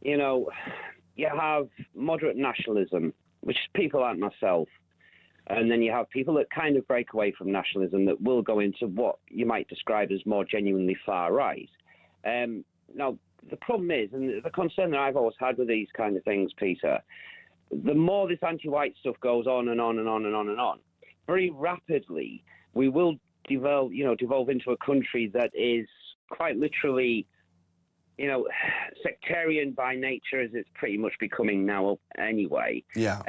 you know, you have moderate nationalism, which people aren't myself, and then you have people that kind of break away from nationalism that will go into what you might describe as more genuinely far right. Now, the problem is, and the concern that I've always had with these kind of things, Peter, the more this anti-white stuff goes on and on and on and on and on, very rapidly we will devolve into a country that is quite literally, you know, sectarian by nature, as it's pretty much becoming now anyway. Yeah.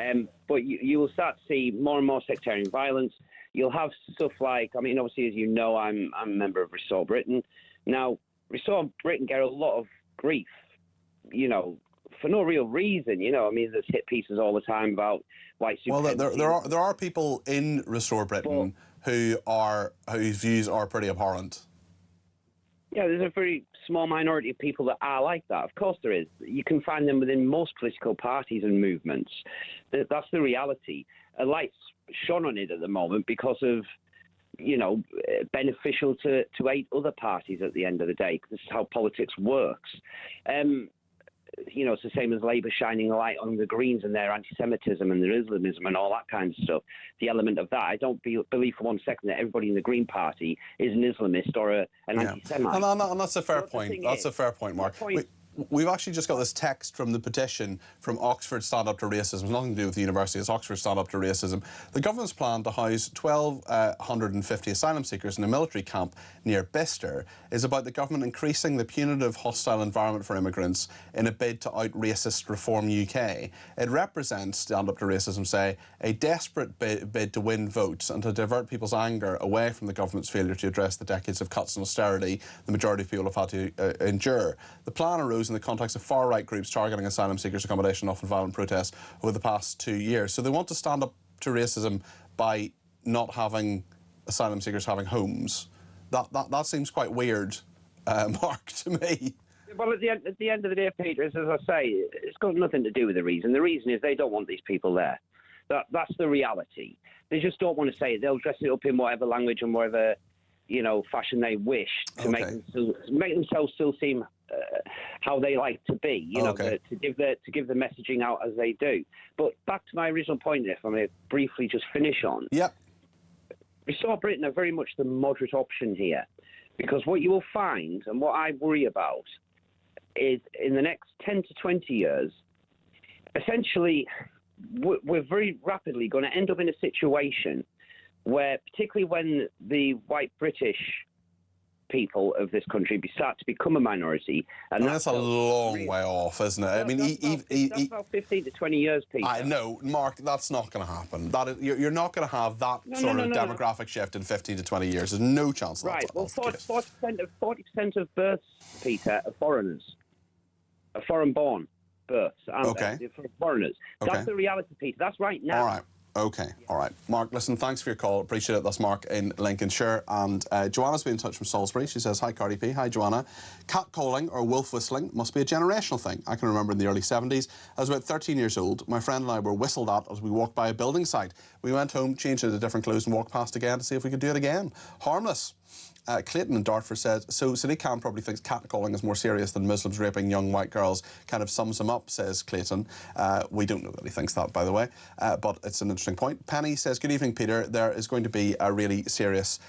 But you will start to see more and more sectarian violence. You'll have stuff like, I mean, obviously, as you know, I'm a member of Restore Britain. Now, Restore Britain get a lot of grief, you know, for no real reason. You know, I mean, there's hit pieces all the time about white supremacy. Well, there are people in Restore Britain whose views are pretty abhorrent. Yeah, there's a very small minority of people that are like that. Of course there is. You can find them within most political parties and movements. That's the reality. A light's shone on it at the moment because of, you know, beneficial to 8 other parties at the end of the day. This is how politics works. You know, it's the same as Labour shining a light on the Greens and their anti-Semitism and their Islamism and all that kind of stuff. The element of that, I don't believe for one second that everybody in the Green Party is an Islamist or an anti-Semite. And that's a fair point. That's a fair point, Mark. We've actually just got this text from the petition from Oxford Stand Up to Racism. It's nothing to do with the university, it's Oxford Stand Up to Racism. The government's plan to house 1,250 asylum seekers in a military camp near Bicester is about the government increasing the punitive hostile environment for immigrants in a bid to out racist Reform UK. It represents, Stand Up to Racism say, a desperate bid to win votes and to divert people's anger away from the government's failure to address the decades of cuts and austerity the majority of people have had to endure. The plan arose in the context of far-right groups targeting asylum seekers' accommodation, often violent protests over the past 2 years. So they want to stand up to racism by not having asylum seekers having homes. That seems quite weird, Mark, to me. Well, at the end of the day, Peter, as I say, it's got nothing to do with the reason. The reason is they don't want these people there. That's the reality. They just don't want to say it. They'll dress it up in whatever language and whatever, you know, fashion they wish to make themselves still seem how they like to be, you know, to give the messaging out as they do. But back to my original point, if I may briefly just finish on. Yep. Restore Britain are very much the moderate option here, because what you will find, and what I worry about, is in the next 10 to 20 years, essentially, we're very rapidly going to end up in a situation where, particularly when the white British people of this country start to become a minority, and that's a long way off, isn't it? I mean, that's about 15 to 20 years, Peter. I know, Mark, that's not going to happen. You're not going to have that sort of demographic shift in 15 to 20 years. There's no chance of that. Right. Well, 40% of births, Peter, are foreigners, are foreign-born births. For foreigners. That's the reality, Peter. That's right now. All right. Okay, all right. Mark, listen, thanks for your call. Appreciate it. That's Mark in Lincolnshire. And Joanna's been in touch from Salisbury. She says, hi, Cardi P. Hi, Joanna. Catcalling or wolf whistling must be a generational thing. I can remember in the early 70s, I was about 13 years old. My friend and I were whistled at as we walked by a building site. We went home, changed into different clothes and walked past again to see if we could do it again. Harmless. Clayton in Dartford says, so City Cam probably thinks catcalling is more serious than Muslims raping young white girls. Kind of sums him up, says Clayton. We don't know that he thinks that, by the way, but it's an interesting point. Penny says, good evening, Peter. There is going to be a really serious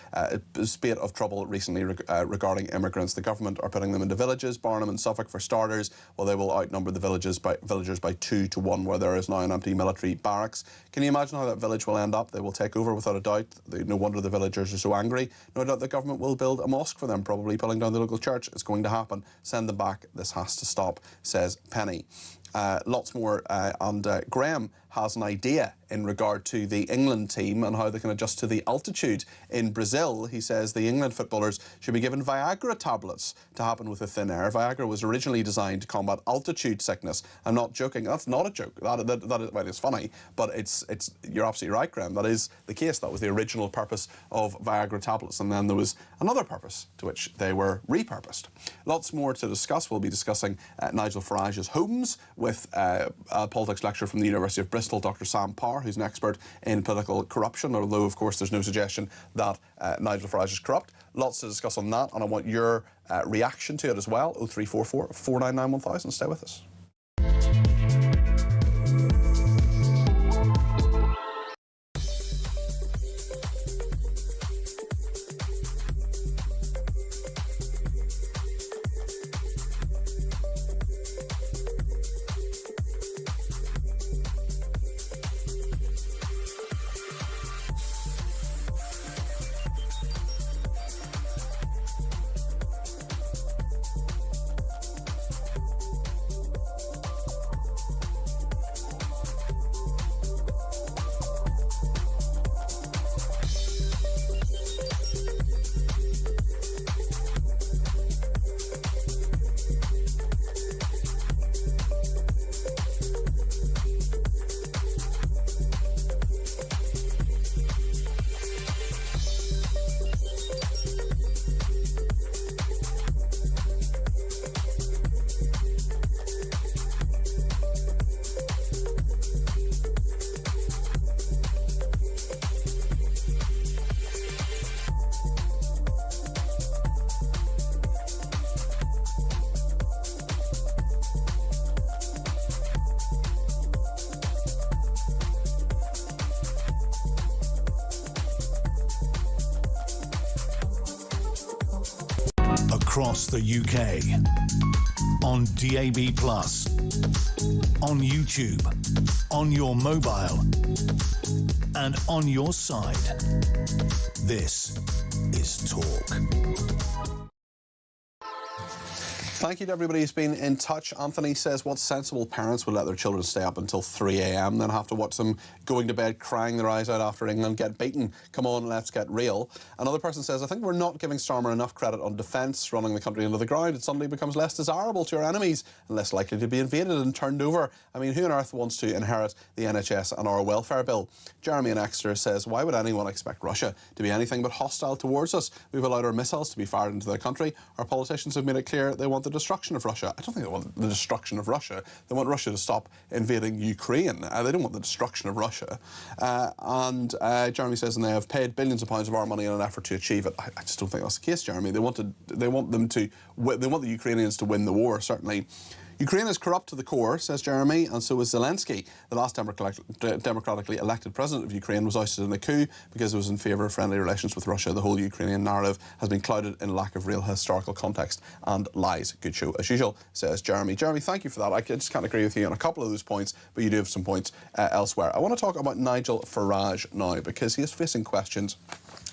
spate of trouble recently regarding immigrants. The government are putting them into villages, Barnum and Suffolk for starters, while they will outnumber the villagers by 2 to 1, where there is now an empty military barracks. Can you imagine how that village will end up? They will take over without a doubt. No wonder the villagers are so angry. No doubt the government will build a mosque for them, probably pulling down the local church. It's going to happen. Send them back. This has to stop, says Penny. lots more, and Graham has an idea in regard to the England team and how they can adjust to the altitude in Brazil. He says the England footballers should be given Viagra tablets to happen with the thin air. Viagra was originally designed to combat altitude sickness. I'm not joking. That's not a joke. That is funny, but you're absolutely right, Graham. That is the case. That was the original purpose of Viagra tablets, and then there was another purpose to which they were repurposed. Lots more to discuss. We'll be discussing Nigel Farage's homes with a politics lecturer from the University of Bristol, Dr. Sam Parr, who's an expert in political corruption, although, of course, there's no suggestion that Nigel Farage is corrupt. Lots to discuss on that, and I want your reaction to it as well. 0344 499 1000. Stay with us. Across the UK, on DAB+, on YouTube, on your mobile, and on your side. This is Talk. Thank you to everybody who's been in touch. Anthony says, what sensible parents would let their children stay up until 3 a.m, then have to watch them going to bed crying their eyes out after England get beaten? Come on, let's get real. Another person says, I think we're not giving Starmer enough credit on defence, running the country into the ground. It suddenly becomes less desirable to our enemies and less likely to be invaded and turned over. I mean, who on earth wants to inherit the NHS and our welfare bill? Jeremy in Exeter says, why would anyone expect Russia to be anything but hostile towards us? We've allowed our missiles to be fired into their country. Our politicians have made it clear they want the destruction of Russia. I don't think they want the destruction of Russia. They want Russia to stop invading Ukraine. They don't want the destruction of Russia. Jeremy says, and they have paid billions of pounds of our money in an effort to achieve it. I just don't think that's the case, Jeremy. They want the Ukrainians to win the war, certainly. Ukraine is corrupt to the core, says Jeremy, and so is Zelensky. The last democratically elected president of Ukraine was ousted in a coup because it was in favour of friendly relations with Russia. The whole Ukrainian narrative has been clouded in lack of real historical context and lies. Good show, as usual, says Jeremy. Jeremy, thank you for that. I just can't agree with you on a couple of those points, but you do have some points elsewhere. I want to talk about Nigel Farage now, because he is facing questions.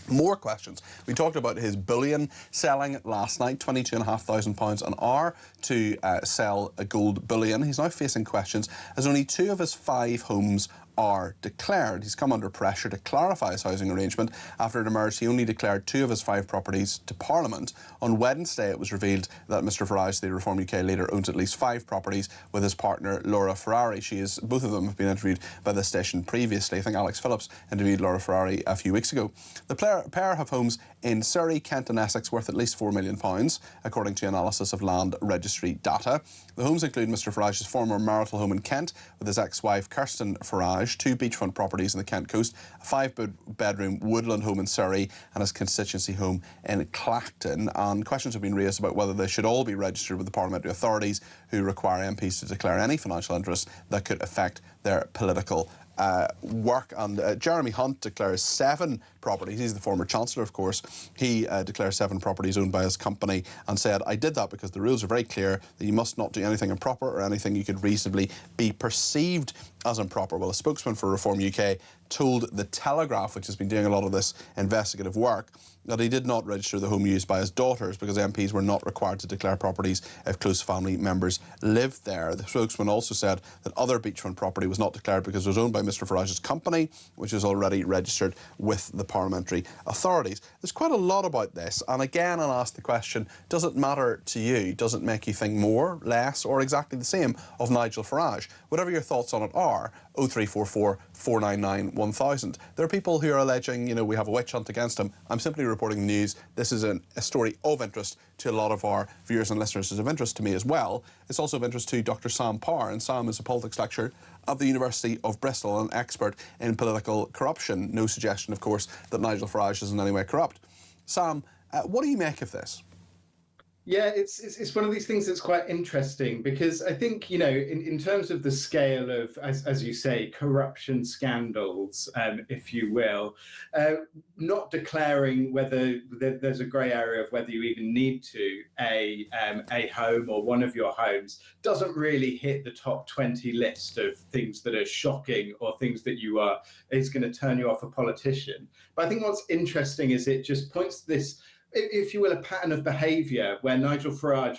More questions. We talked about his bullion selling last night, £22,500 an hour to sell a gold bullion. He's now facing questions as only 2 of his 5 homes are declared. He's come under pressure to clarify his housing arrangement after it emerged he only declared 2 of his 5 properties to Parliament. On Wednesday, it was revealed that Mr Farage, the Reform UK leader, owns at least 5 properties with his partner Laura Ferrari. Both of them have been interviewed by this station previously. I think Alex Phillips interviewed Laura Ferrari a few weeks ago. The pair have homes in Surrey, Kent and Essex worth at least £4 million, according to analysis of land registry data. The homes include Mr Farage's former marital home in Kent with his ex-wife Kirsten Farage, 2 beachfront properties in the Kent coast, a 5-bedroom woodland home in Surrey and his constituency home in Clacton. And questions have been raised about whether they should all be registered with the parliamentary authorities who require MPs to declare any financial interest that could affect their political work. And Jeremy Hunt declares 7 properties. He's the former Chancellor, of course. He declared 7 properties owned by his company and said, I did that because the rules are very clear that you must not do anything improper or anything you could reasonably be perceived as improper. Well, a spokesman for Reform UK told The Telegraph, which has been doing a lot of this investigative work, that he did not register the home used by his daughters because MPs were not required to declare properties if close family members lived there. The spokesman also said that other beachfront property was not declared because it was owned by Mr Farage's company, which is already registered with the parliamentary authorities. There's quite a lot about this, and again I'll ask the question, does it matter to you? Does it make you think more, less, or exactly the same of Nigel Farage? Whatever your thoughts on it are, 0344 499 1000. There are people who are alleging, you know, we have a witch hunt against him. I'm simply reporting the news. This is a story of interest to a lot of our viewers and listeners. It's of interest to me as well. It's also of interest to Dr. Sam Power, and Sam is a politics lecturer at the University of Bristol, an expert in political corruption. No suggestion, of course, that Nigel Farage is in any way corrupt. Sam, what do you make of this? Yeah, it's one of these things that's quite interesting because I think, you know, in terms of the scale of, as you say, corruption scandals, if you will, not declaring whether there's a grey area of whether you even need to a home or one of your homes doesn't really hit the top 20 list of things that are shocking or things that is going to turn you off a politician. But I think what's interesting is it just points to this, if you will, a pattern of behaviour where Nigel Farage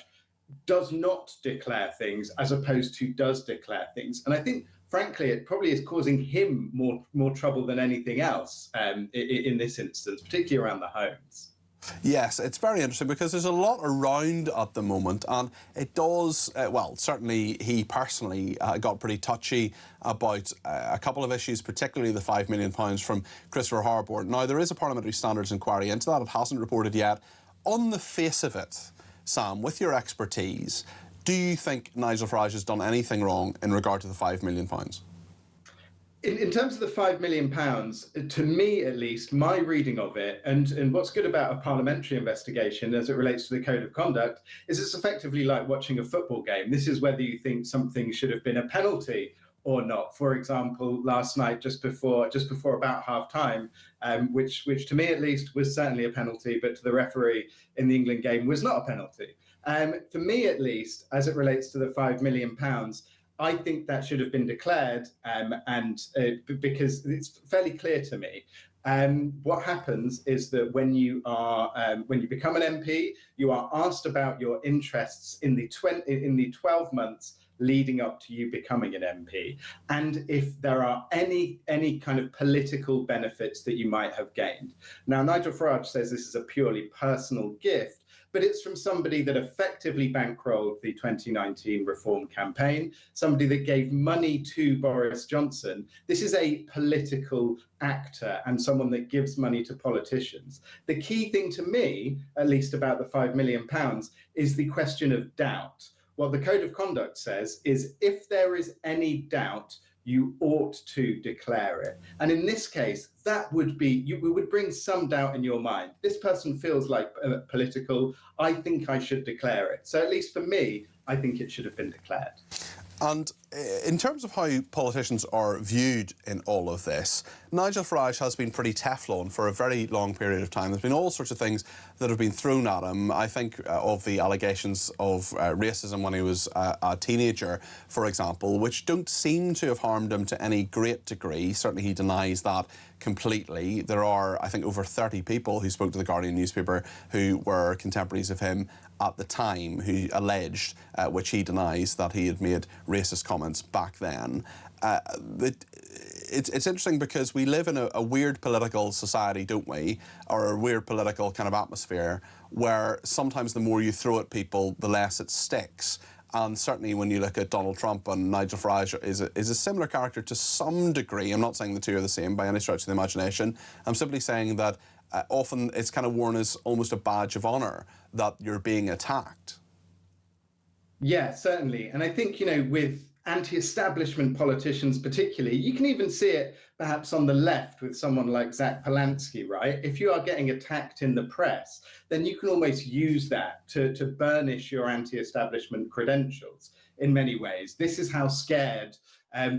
does not declare things as opposed to does declare things. And I think, frankly, it probably is causing him more trouble than anything else in this instance, particularly around the homes. Yes, it's very interesting because there's a lot around at the moment, and it does, well, certainly he personally got pretty touchy about a couple of issues, particularly the £5 million from Christopher Harbour. Now, there is a Parliamentary Standards inquiry into that. It hasn't reported yet. On the face of it, Sam, with your expertise, do you think Nigel Farage has done anything wrong in regard to the £5 million? In terms of the £5 million, to me at least, my reading of it, and what's good about a parliamentary investigation as it relates to the Code of Conduct, is it's effectively like watching a football game. This is whether you think something should have been a penalty or not. For example, last night, just before about half-time, which to me at least was certainly a penalty, but to the referee in the England game was not a penalty. For me at least, as it relates to the £5 million, I think that should have been declared, because it's fairly clear to me. What happens is that when you become an MP, you are asked about your interests in the 12 months leading up to you becoming an MP, and if there are any kind of political benefits that you might have gained. Now, Nigel Farage says this is a purely personal gift, but it's from somebody that effectively bankrolled the 2019 Reform campaign, somebody that gave money to Boris Johnson. This is a political actor and someone that gives money to politicians. The key thing to me, at least about the £5 million, is the question of doubt. What the Code of Conduct says is if there is any doubt, you ought to declare it. And in this case, that would be, we would bring some doubt in your mind. This person feels like political. I think I should declare it. So at least for me, I think it should have been declared. And in terms of how politicians are viewed in all of this, Nigel Farage has been pretty Teflon for a very long period of time. There's been all sorts of things that have been thrown at him. I think of the allegations of racism when he was a teenager, for example, which don't seem to have harmed him to any great degree. Certainly he denies that completely. There are, I think, over 30 people who spoke to the Guardian newspaper who were contemporaries of him at the time who alleged, which he denies, that he had made racist comments back then. It's interesting because we live in a weird political society, don't we? Or a weird political kind of atmosphere where sometimes the more you throw at people, the less it sticks. And certainly when you look at Donald Trump, and Nigel Farage is a similar character to some degree. I'm not saying the two are the same by any stretch of the imagination. I'm simply saying that often it's kind of worn as almost a badge of honour that you're being attacked. Yeah, certainly. And I think, you know, with anti-establishment politicians particularly, you can even see it perhaps on the left with someone like Zach Polanski, right? If you are getting attacked in the press, then you can almost use that to burnish your anti-establishment credentials in many ways. This is how scared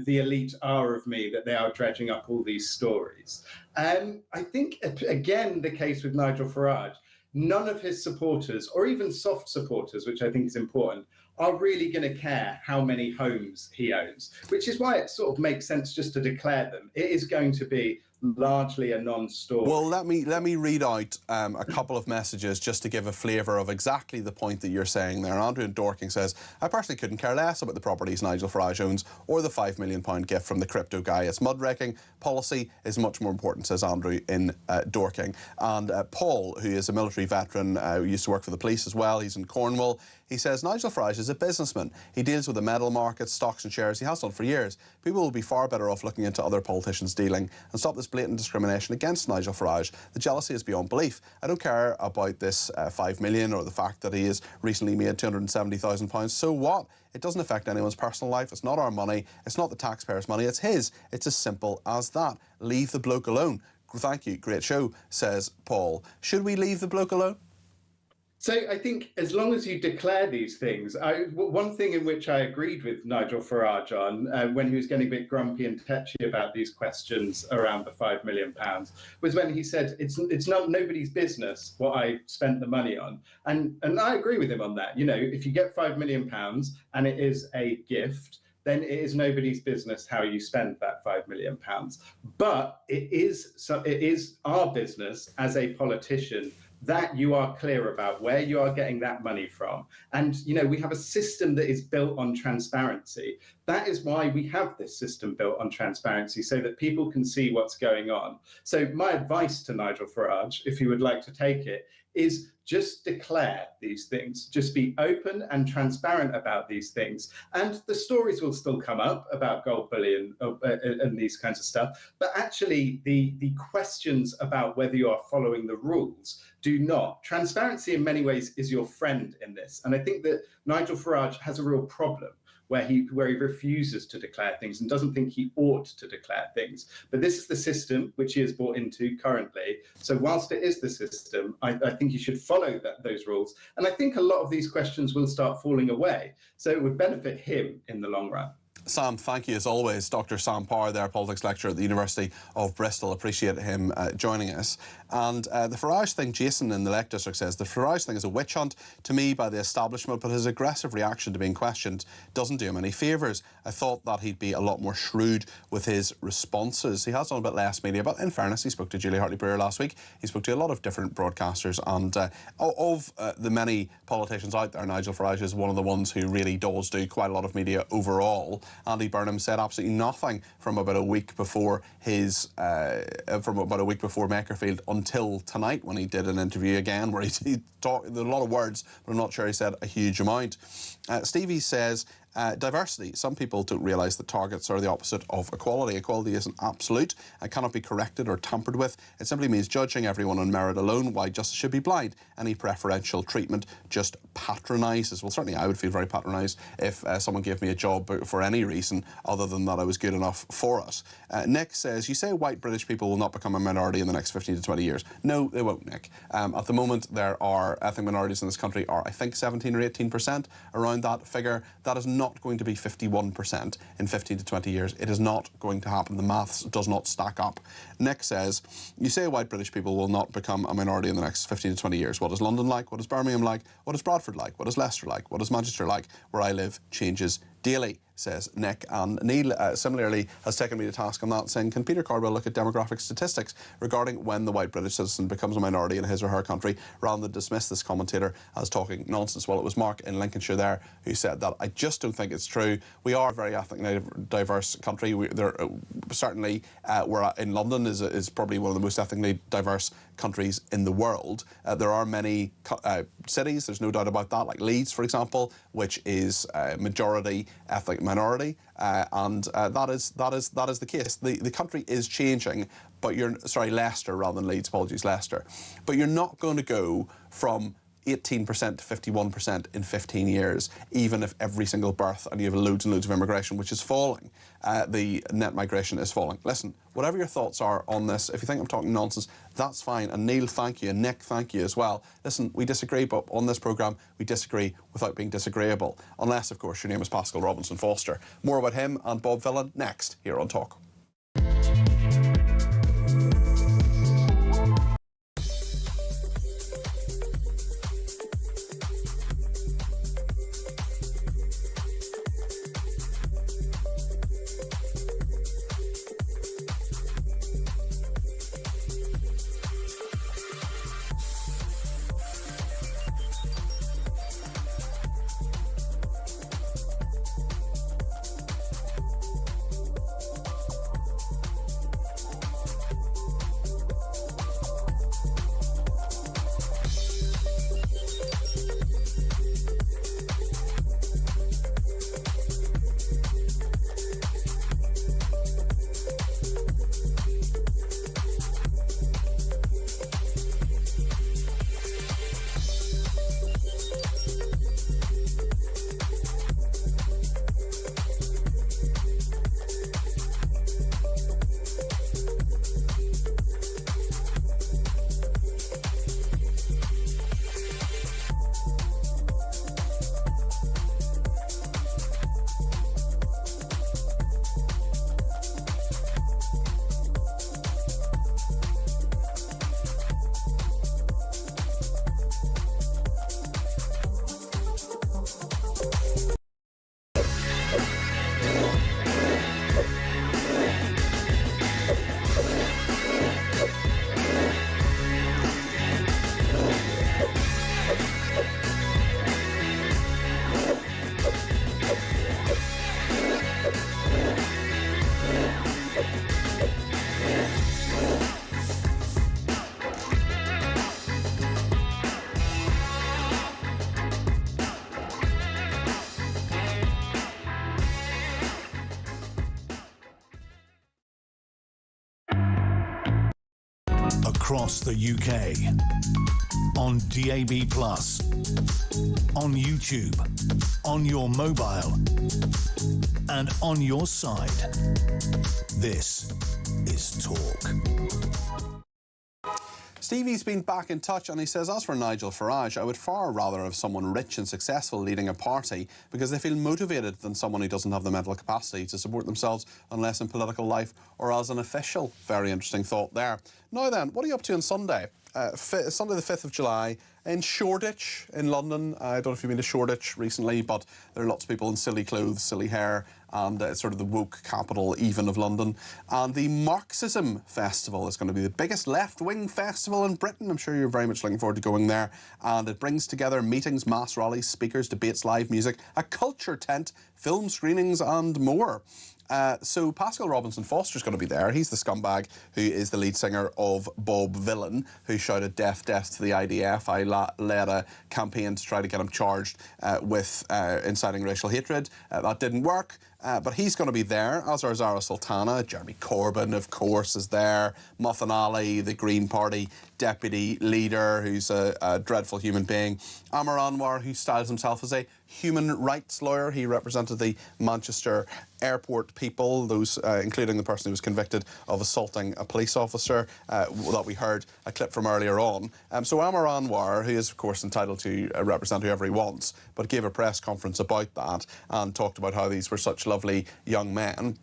the elite are of me that they are dredging up all these stories. I think, again, the case with Nigel Farage, none of his supporters, or even soft supporters, which I think is important, are really going to care how many homes he owns, which is why it sort of makes sense just to declare them. It is going to be largely a non-story. Well, let me read out a couple of messages just to give a flavour of exactly the point that you're saying there. Andrew in Dorking says, I personally couldn't care less about the properties Nigel Farage owns or the £5 million gift from the crypto guy. It's mudraking. Policy is much more important, says Andrew in Dorking. And Paul, who is a military veteran, who used to work for the police as well, he's in Cornwall. He says, Nigel Farage is a businessman. He deals with the metal market, stocks and shares. He has done for years. People will be far better off looking into other politicians dealing and stop this blatant discrimination against Nigel Farage. The jealousy is beyond belief. I don't care about this 5 million or the fact that he has recently made £270,000. So what? It doesn't affect anyone's personal life. It's not our money. It's not the taxpayers' money. It's his. It's as simple as that. Leave the bloke alone. Thank you. Great show, says Paul. Should we leave the bloke alone? So I think as long as you declare these things, one thing in which I agreed with Nigel Farage on when he was getting a bit grumpy and tetchy about these questions around the £5 million was when he said it's not nobody's business what I spent the money on, and I agree with him on that. You know, if you get £5 million and it is a gift, then it is nobody's business how you spend that £5 million. But it is our business as a politician that you are clear about where you are getting that money from. And, you know, we have a system that is built on transparency. That is why we have this system built on transparency, so that people can see what's going on. So my advice to Nigel Farage, if he would like to take it, is just declare these things. Just be open and transparent about these things. And the stories will still come up about gold bullion and these kinds of stuff. But actually, the questions about whether you are following the rules do not. Transparency in many ways is your friend in this. And I think that Nigel Farage has a real problem where he refuses to declare things and doesn't think he ought to declare things. But this is the system which he is bought into currently. So whilst it is the system, I think he should follow those rules. And I think a lot of these questions will start falling away. So it would benefit him in the long run. Sam, thank you as always. Dr. Sam Power there, politics lecturer at the University of Bristol. Appreciate him joining us. And the Farage thing, Jason in the Lake District says, the Farage thing is a witch hunt to me by the establishment, but his aggressive reaction to being questioned doesn't do him any favours. I thought that he'd be a lot more shrewd with his responses. He has done a bit less media, but in fairness, he spoke to Julie Hartley-Brewer last week. He spoke to a lot of different broadcasters, and of the many politicians out there, Nigel Farage is one of the ones who really does do quite a lot of media overall. Andy Burnham said absolutely nothing from about a week before Makerfield until tonight, when he did an interview again where he talked a lot of words, but I'm not sure he said a huge amount. Stevie says, diversity. Some people don't realise that targets are the opposite of equality. Equality isn't absolute and cannot be corrected or tampered with. It simply means judging everyone on merit alone. Why justice should be blind. Any preferential treatment just patronises. Well, certainly I would feel very patronised if someone gave me a job for any reason other than that I was good enough for it. Nick says, you say white British people will not become a minority in the next 15 to 20 years. No, they won't, Nick. At the moment, there are ethnic minorities in this country are, I think, 17 or 18%, around that figure. That is not going to be 51% in 15 to 20 years. It is not going to happen. The maths does not stack up. Nick says, you say white British people will not become a minority in the next 15 to 20 years. What is London like? What is Birmingham like? What is Bradford like? What is Leicester like? What is Manchester like? Where I live changes daily, says Nick. And Neil similarly has taken me to task on that, saying, can Peter Cardwell look at demographic statistics regarding when the white British citizen becomes a minority in his or her country, rather than dismiss this commentator as talking nonsense? Well, it was Mark in Lincolnshire there who said that. I just don't think it's true. We are a very ethnically diverse country. Certainly, we're in London is probably one of the most ethnically diverse countries in the world. There are many cities, there's no doubt about that, like Leeds, for example, which is majority ethnic minority, and that is the case. The country is changing, but Leicester rather than Leeds, apologies, Leicester. But you're not going to go from 18% to 51% in 15 years, even if every single birth, and you have loads and loads of immigration, which is falling. The net migration is falling. Listen, whatever your thoughts are on this, if you think I'm talking nonsense, that's fine. And Neil, thank you. And Nick, thank you as well. Listen, we disagree, but on this programme, we disagree without being disagreeable. Unless, of course, your name is Pascal Robinson Foster. More about him and Bob Villan next here on Talk. Across the UK, on DAB+, on YouTube, on your mobile, and on your side. This is Talk. Stevie's been back in touch and he says, as for Nigel Farage, I would far rather have someone rich and successful leading a party because they feel motivated than someone who doesn't have the mental capacity to support themselves unless in political life or as an official. Very interesting thought there. Now then, what are you up to on Sunday? Sunday the 5th of July in Shoreditch in London. I don't know if you've been to Shoreditch recently, but there are lots of people in silly clothes, silly hair, and it's sort of the woke capital even of London. And the Marxism Festival is going to be the biggest left-wing festival in Britain. I'm sure you're very much looking forward to going there. And it brings together meetings, mass rallies, speakers, debates, live music, a culture tent, film screenings and more. So Pascal Robinson Foster's going to be there. He's the scumbag who is the lead singer of Bob Villan, who shouted death, death to the IDF. I led a campaign to try to get him charged with inciting racial hatred. That didn't work. But he's going to be there, as are Zara Sultana. Jeremy Corbyn, of course, is there. Muffin Ali, the Green Party deputy leader, who's a dreadful human being. Amar Anwar, who styles himself as a human rights lawyer. He represented the Manchester airport people, those including the person who was convicted of assaulting a police officer that we heard a clip from earlier on. So Amar Anwar, who is of course entitled to represent whoever he wants, but gave a press conference about that and talked about how these were such lovely young men.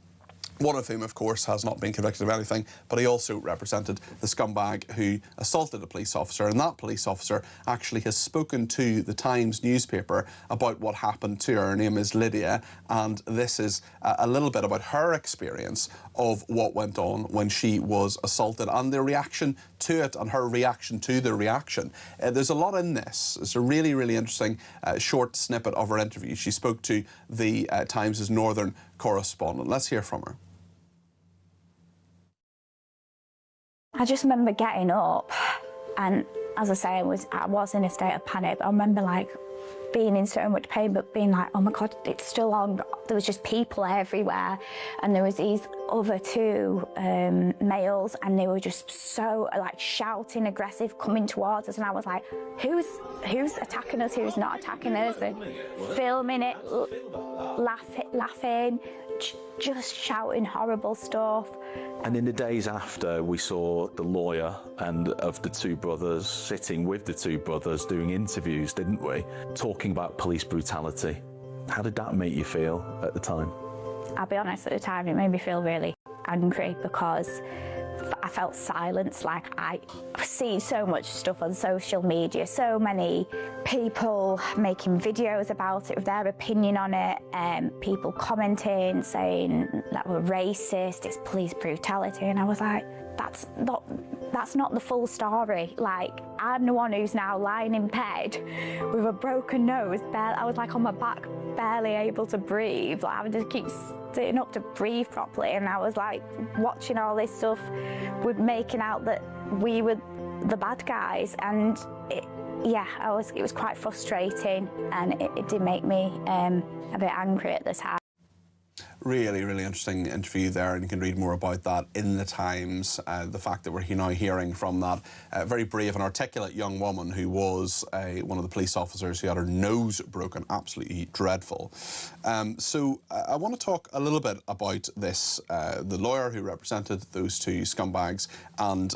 One of whom, of course, has not been convicted of anything, but he also represented the scumbag who assaulted a police officer, and that police officer actually has spoken to the Times newspaper about what happened to her. Her name is Lydia, and this is a little bit about her experience of what went on when she was assaulted and the reaction to it and her reaction to the reaction. There's a lot in this. It's a really, really interesting short snippet of her interview. She spoke to the Times' Northern correspondent. Let's hear from her. I just remember getting up and, as I say, I was in a state of panic. I remember, like, being in so much pain, but being like, oh my God, it's still on. There was just people everywhere, and there was these other two males, and they were just so like shouting, aggressive, coming towards us, and I was like, who's attacking us, who's not attacking us, and filming it, laughing, just shouting horrible stuff. And in the days after, we saw the lawyer and of the two brothers sitting with the two brothers doing interviews, didn't we? Talking about police brutality. How did that make you feel at the time? I'll be honest, at the time, it made me feel really angry because I felt silenced. Like, I see so much stuff on social media, so many people making videos about it with their opinion on it, people commenting, saying that we're racist, it's police brutality, and I was like, that's not the full story. Like, I'm the one who's now lying in bed with a broken nose. I was like on my back, barely able to breathe. Like, I would just keep sitting up to breathe properly, and I was like watching all this stuff, with making out that we were the bad guys, and it was quite frustrating, and it did make me a bit angry at the time. Really, really interesting interview there, and you can read more about that in the Times. The fact that we're now hearing from that very brave and articulate young woman who was one of the police officers who had her nose broken, absolutely dreadful. So I want to talk a little bit about this, the lawyer who represented those two scumbags, and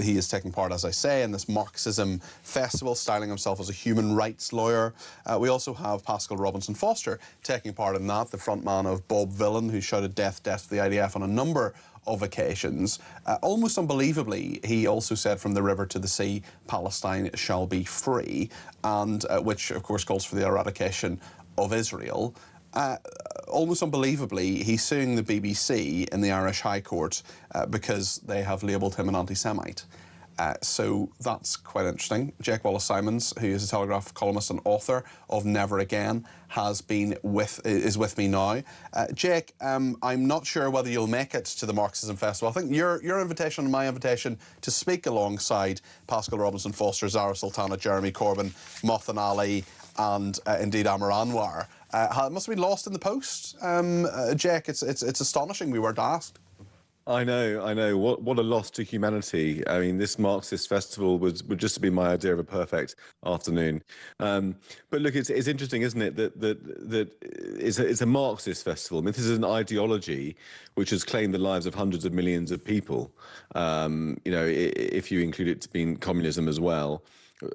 he is taking part, as I say, in this Marxism festival, styling himself as a human rights lawyer. We also have Pascal Robinson Foster taking part in that, the front man of Bob Villain, who shouted death, death to the IDF on a number of occasions. Almost unbelievably, he also said from the river to the sea, Palestine shall be free, and which of course calls for the eradication of Israel. Almost unbelievably, he's suing the BBC in the Irish High Court because they have labelled him an anti-Semite. So that's quite interesting. Jake Wallace-Simons, who is a Telegraph columnist and author of Never Again, is with me now. Jake, I'm not sure whether you'll make it to the Marxism Festival. I think your invitation and my invitation to speak alongside Pascal Robinson Foster, Zara Sultana, Jeremy Corbyn, Mothan Ali, and indeed Amr Anwar must have been lost in the post. Jake, it's astonishing we weren't asked. I know. What a loss to humanity. I mean, this Marxist festival would just be my idea of a perfect afternoon. But look, it's interesting, isn't it, that it's a Marxist festival. I mean, this is an ideology which has claimed the lives of hundreds of millions of people. If you include it to being communism as well.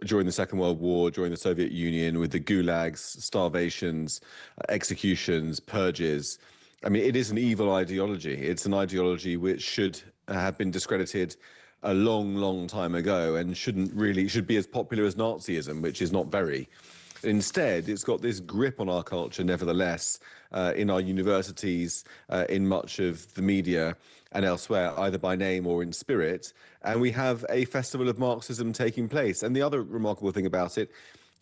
During the Second World War, during the Soviet Union, with the gulags, starvations, executions, purges. I mean, it is an evil ideology. It's an ideology which should have been discredited a long, long time ago, and should be as popular as Nazism, which is not very. Instead, it's got this grip on our culture, nevertheless, in our universities, in much of the media and elsewhere, either by name or in spirit. And we have a festival of Marxism taking place. And the other remarkable thing about it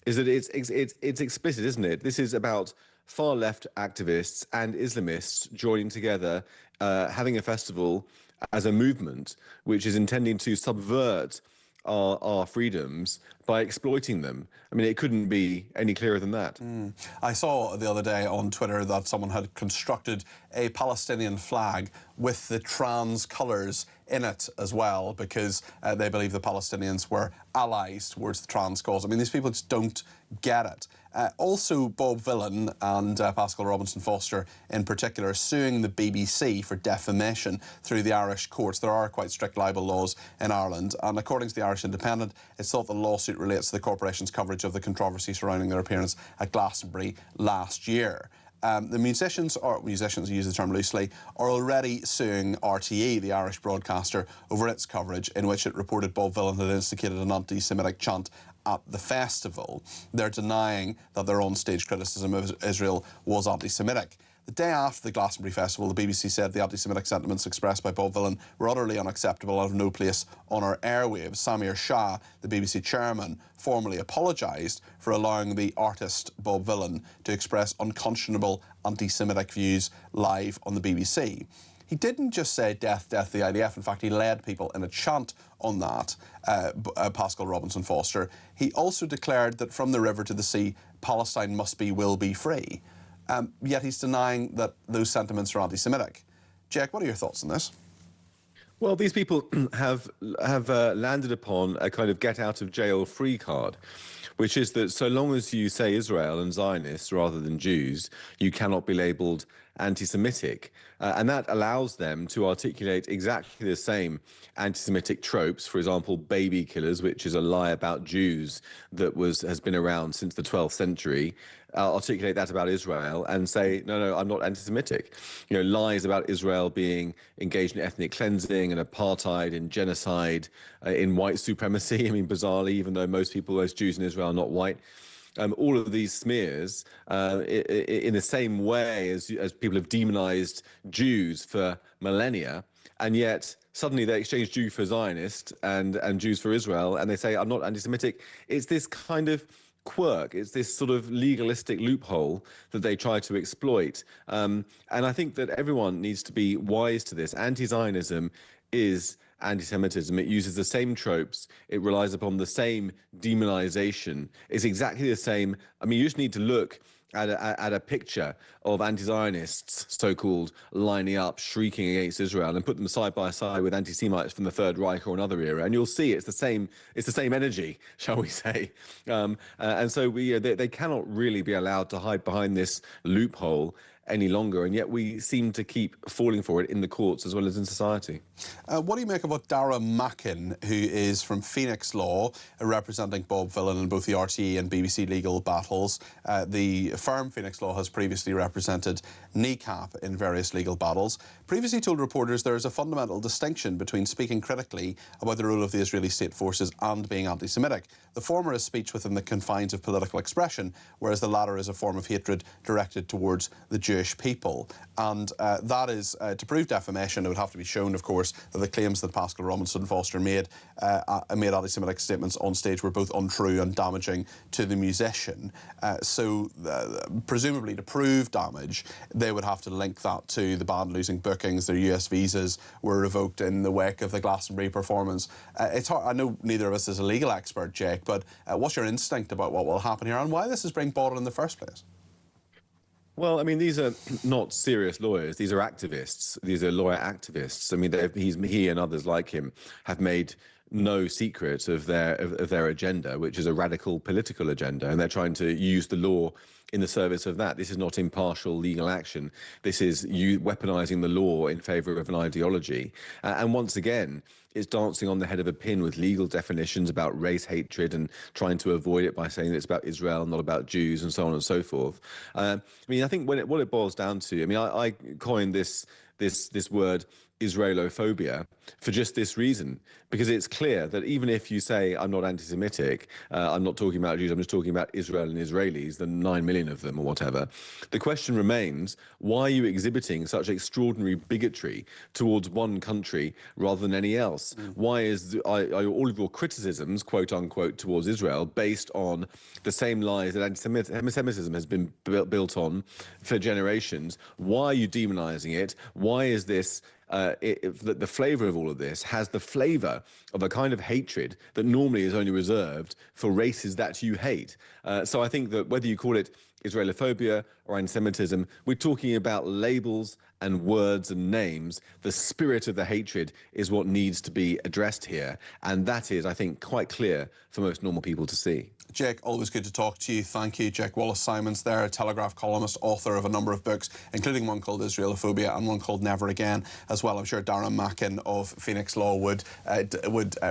is that it's explicit, isn't it? This is about far-left activists and Islamists joining together, having a festival as a movement which is intending to subvert our freedoms by exploiting them. I mean, it couldn't be any clearer than that. I saw the other day on Twitter that someone had constructed a Palestinian flag with the trans colours in it as well, because they believe the Palestinians were allies towards the trans cause. I mean, these people just don't get it. Also, Bob Villain and Pascal Robinson Foster in particular suing the BBC for defamation through the Irish courts. There are quite strict libel laws in Ireland, and according to the Irish Independent, it's thought the lawsuit relates to the corporation's coverage of the controversy surrounding their appearance at Glastonbury last year. The musicians use the term loosely, are already suing RTE, the Irish broadcaster, over its coverage in which it reported Bob Villain had instigated an anti-Semitic chant at the festival. They're denying that their on-stage criticism of Israel was anti-Semitic. The day after the Glastonbury Festival, the BBC said the anti-Semitic sentiments expressed by Bob Villain were utterly unacceptable and have no place on our airwaves. Samir Shah, the BBC chairman, formally apologised for allowing the artist Bob Villain to express unconscionable anti-Semitic views live on the BBC. he didn't just say death, death, the IDF. In fact, he led people in a chant on that, Pascal Robinson Foster. He also declared that from the river to the sea, Palestine must be, will be free. Yet he's denying that those sentiments are anti-Semitic. Jack, what are your thoughts on this? Well, these people have landed upon a kind of get-out-of-jail-free card, which is that so long as you say Israel and Zionists rather than Jews, you cannot be labelled anti-Semitic. And that allows them to articulate exactly the same anti-Semitic tropes, for example, baby killers, which is a lie about Jews that has been around since the 12th century, articulate that about Israel and say, no, I'm not anti-Semitic. You know, lies about Israel being engaged in ethnic cleansing and apartheid and genocide, in white supremacy. I mean, bizarrely, even though most Jews in Israel are not white. All of these smears, in the same way as people have demonized Jews for millennia, and yet suddenly they exchange Jew for Zionist and Jews for Israel, and they say, I'm not anti-Semitic. It's this kind of quirk. It's this sort of legalistic loophole that they try to exploit. And I think that everyone needs to be wise to this. Anti-Zionism is anti-Semitism. It uses the same tropes. It relies upon the same demonization. It's exactly the same. I mean, you just need to look at a picture of anti-Zionists, so-called, lining up, shrieking against Israel, and put them side by side with anti-Semites from the Third Reich or another era, and you'll see it's the same energy, shall we say. And so they cannot really be allowed to hide behind this loophole any longer, and yet we seem to keep falling for it in the courts as well as in society. What do you make of what Dara Mackin, who is from Phoenix Law, representing Bob Villan in both the RTE and BBC legal battles? The firm Phoenix Law has previously represented NECAP in various legal battles. Previously told reporters there is a fundamental distinction between speaking critically about the role of the Israeli state forces and being anti-Semitic. The former is speech within the confines of political expression, whereas the latter is a form of hatred directed towards the Jewish people. And that is, to prove defamation, it would have to be shown, of course, that the claims that Pascal Robinson Foster made anti-Semitic statements on stage were both untrue and damaging to the musician. So presumably to prove damage, they would have to link that to the band losing bookings. Their US visas were revoked in the wake of the Glastonbury performance. It's hard. I know neither of us is a legal expert, Jake, but what's your instinct about what will happen here and why this is being brought in the first place? Well, I mean, these are not serious lawyers. These are activists. These are lawyer activists. I mean, he and others like him have made no secret of their agenda, which is a radical political agenda, and they're trying to use the law in the service of that. This is not impartial legal action. This is you weaponizing the law in favor of an ideology. And once again, it's dancing on the head of a pin with legal definitions about race hatred and trying to avoid it by saying that it's about Israel, not about Jews, and so on and so forth. I mean, I think what it boils down to, I mean, I coined this word Israelophobia for just this reason, because it's clear that even if you say I'm not anti-Semitic, I'm not talking about Jews, I'm just talking about Israel and Israelis, the 9 million of them or whatever, the question remains, why are you exhibiting such extraordinary bigotry towards one country rather than any else? Why are all of your criticisms, quote unquote, towards Israel based on the same lies that anti-Semitism has been built on for generations? Why are you demonizing it? Why is this the flavour of all of this has the flavour of a kind of hatred that normally is only reserved for races that you hate. So I think that whether you call it Israelophobia or anti-Semitism, we're talking about labels and words and names. The spirit of the hatred is what needs to be addressed here. And that is, I think, quite clear for most normal people to see. Jake, always good to talk to you. Thank you. Jake Wallace-Simons there, a Telegraph columnist, author of a number of books, including one called Israelophobia and one called Never Again as well. I'm sure Dara Mackin of Phoenix Law would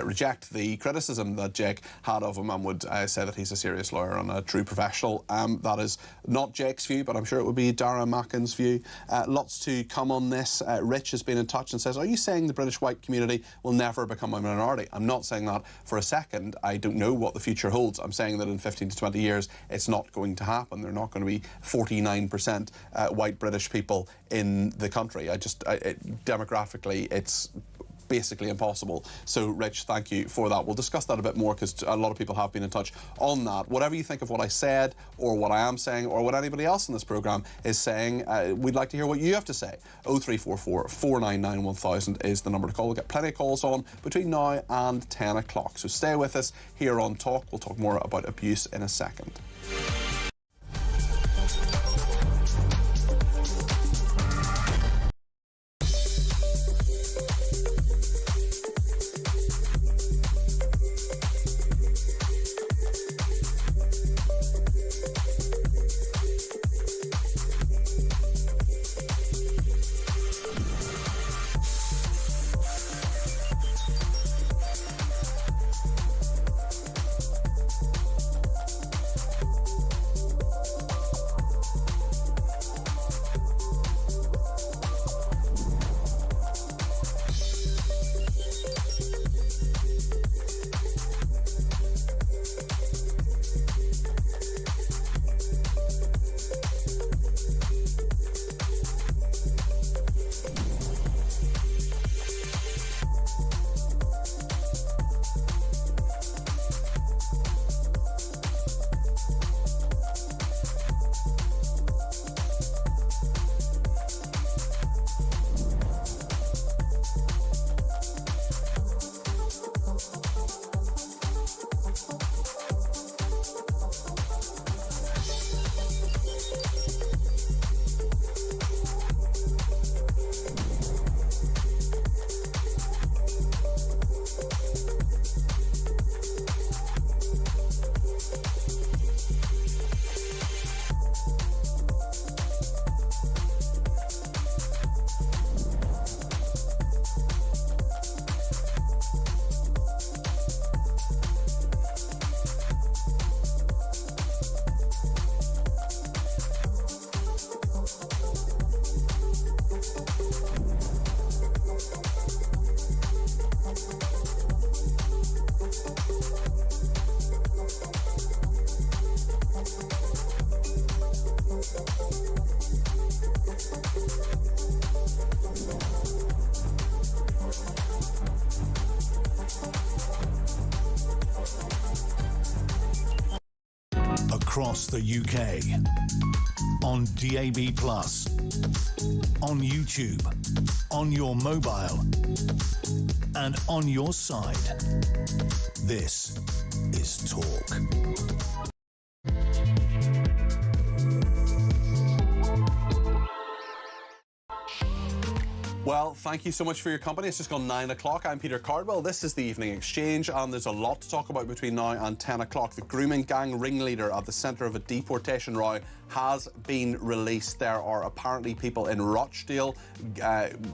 reject the criticism that Jake had of him and would say that he's a serious lawyer and a true professional. That is not Jake's view, but I'm sure it would be Dara Mackin's view. Lots to come on this. Rich has been in touch and says, are you saying the British white community will never become a minority? I'm not saying that for a second. I don't know what the future holds. I'm saying that in 15 to 20 years it's not going to happen. They're not going to be 49% white British people in the country. Demographically it's basically impossible. So, Rich, thank you for that. We'll discuss that a bit more because a lot of people have been in touch on that. Whatever you think of what I said or what I am saying or what anybody else in this programme is saying, we'd like to hear what you have to say. 0344 499 1000 is the number to call. We'll get plenty of calls on between now and 10 o'clock. So stay with us here on Talk. We'll talk more about abuse in a second. Across the UK, on DAB+, on YouTube, on your mobile, and on your side. This is Talk. Well, thank you so much for your company. It's just gone 9 o'clock. I'm Peter Cardwell. This is the Evening Exchange, and there's a lot to talk about between now and 10 o'clock. The grooming gang ringleader at the centre of a deportation row has been released. There are apparently people in Rochdale,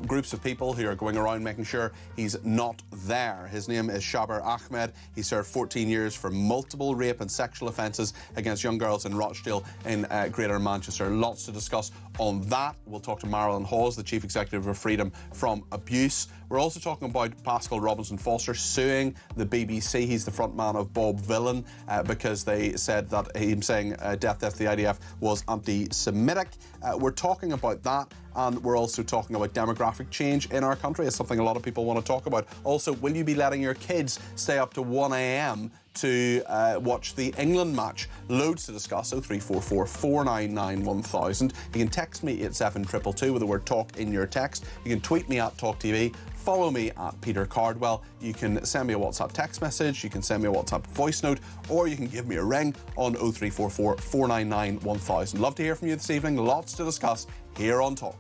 groups of people who are going around making sure he's not there. His name is Shaber Ahmed. He served 14 years for multiple rape and sexual offences against young girls in Rochdale in Greater Manchester. Lots to discuss on that. We'll talk to Marilyn Hawes, the Chief Executive of Freedom from Abuse. We're also talking about Pascal Robinson Foster suing the BBC. He's the front man of Bob Villain because they said that him saying death to the IDF was anti-Semitic. We're talking about that, and we're also talking about demographic change in our country. It's something a lot of people want to talk about. Also, will you be letting your kids stay up to 1 a.m. to watch the England match? Loads to discuss. 0344 499 1000. You can text me at 72222 with the word talk in your text. You can tweet me at talkTV. Follow me at Peter Cardwell. You can send me a WhatsApp text message, you can send me a WhatsApp voice note, or you can give me a ring on 0344 499 1000. Love to hear from you this evening. Lots to discuss here on Talk.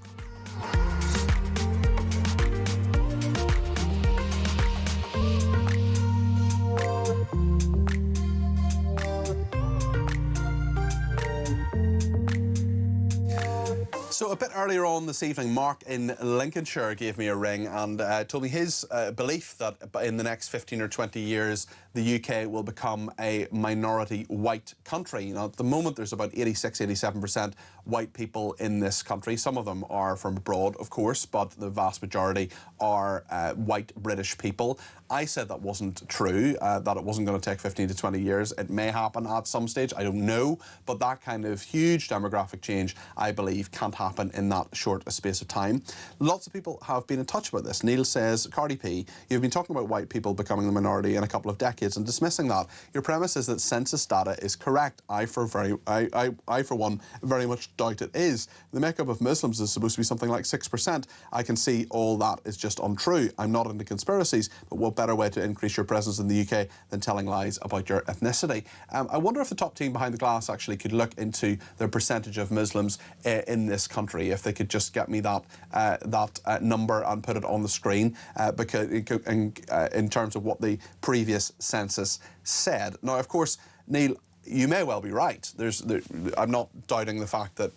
So a bit earlier on this evening, Mark in Lincolnshire gave me a ring and told me his belief that in the next 15 or 20 years, the UK will become a minority white country. You know, at the moment, there's about 86, 87% white people in this country. Some of them are from abroad, of course, but the vast majority are white British people. I said that wasn't true, that it wasn't going to take 15 to 20 years. It may happen at some stage, I don't know, but that kind of huge demographic change, I believe, can't happen in that short a space of time. Lots of people have been in touch about this. Neil says, Cardi P, you've been talking about white people becoming the minority in a couple of decades and dismissing that. Your premise is that census data is correct. I for one, very much doubt it is. The makeup of Muslims is supposed to be something like 6%. I can see all that is just untrue. I'm not into conspiracies, but what better way to increase your presence in the UK than telling lies about your ethnicity? I wonder if the top team behind the glass actually could look into the percentage of Muslims in this country, if they could just get me that number and put it on the screen, because in terms of what the previous census said. Now, of course, Neil, you may well be right. I'm not doubting the fact that,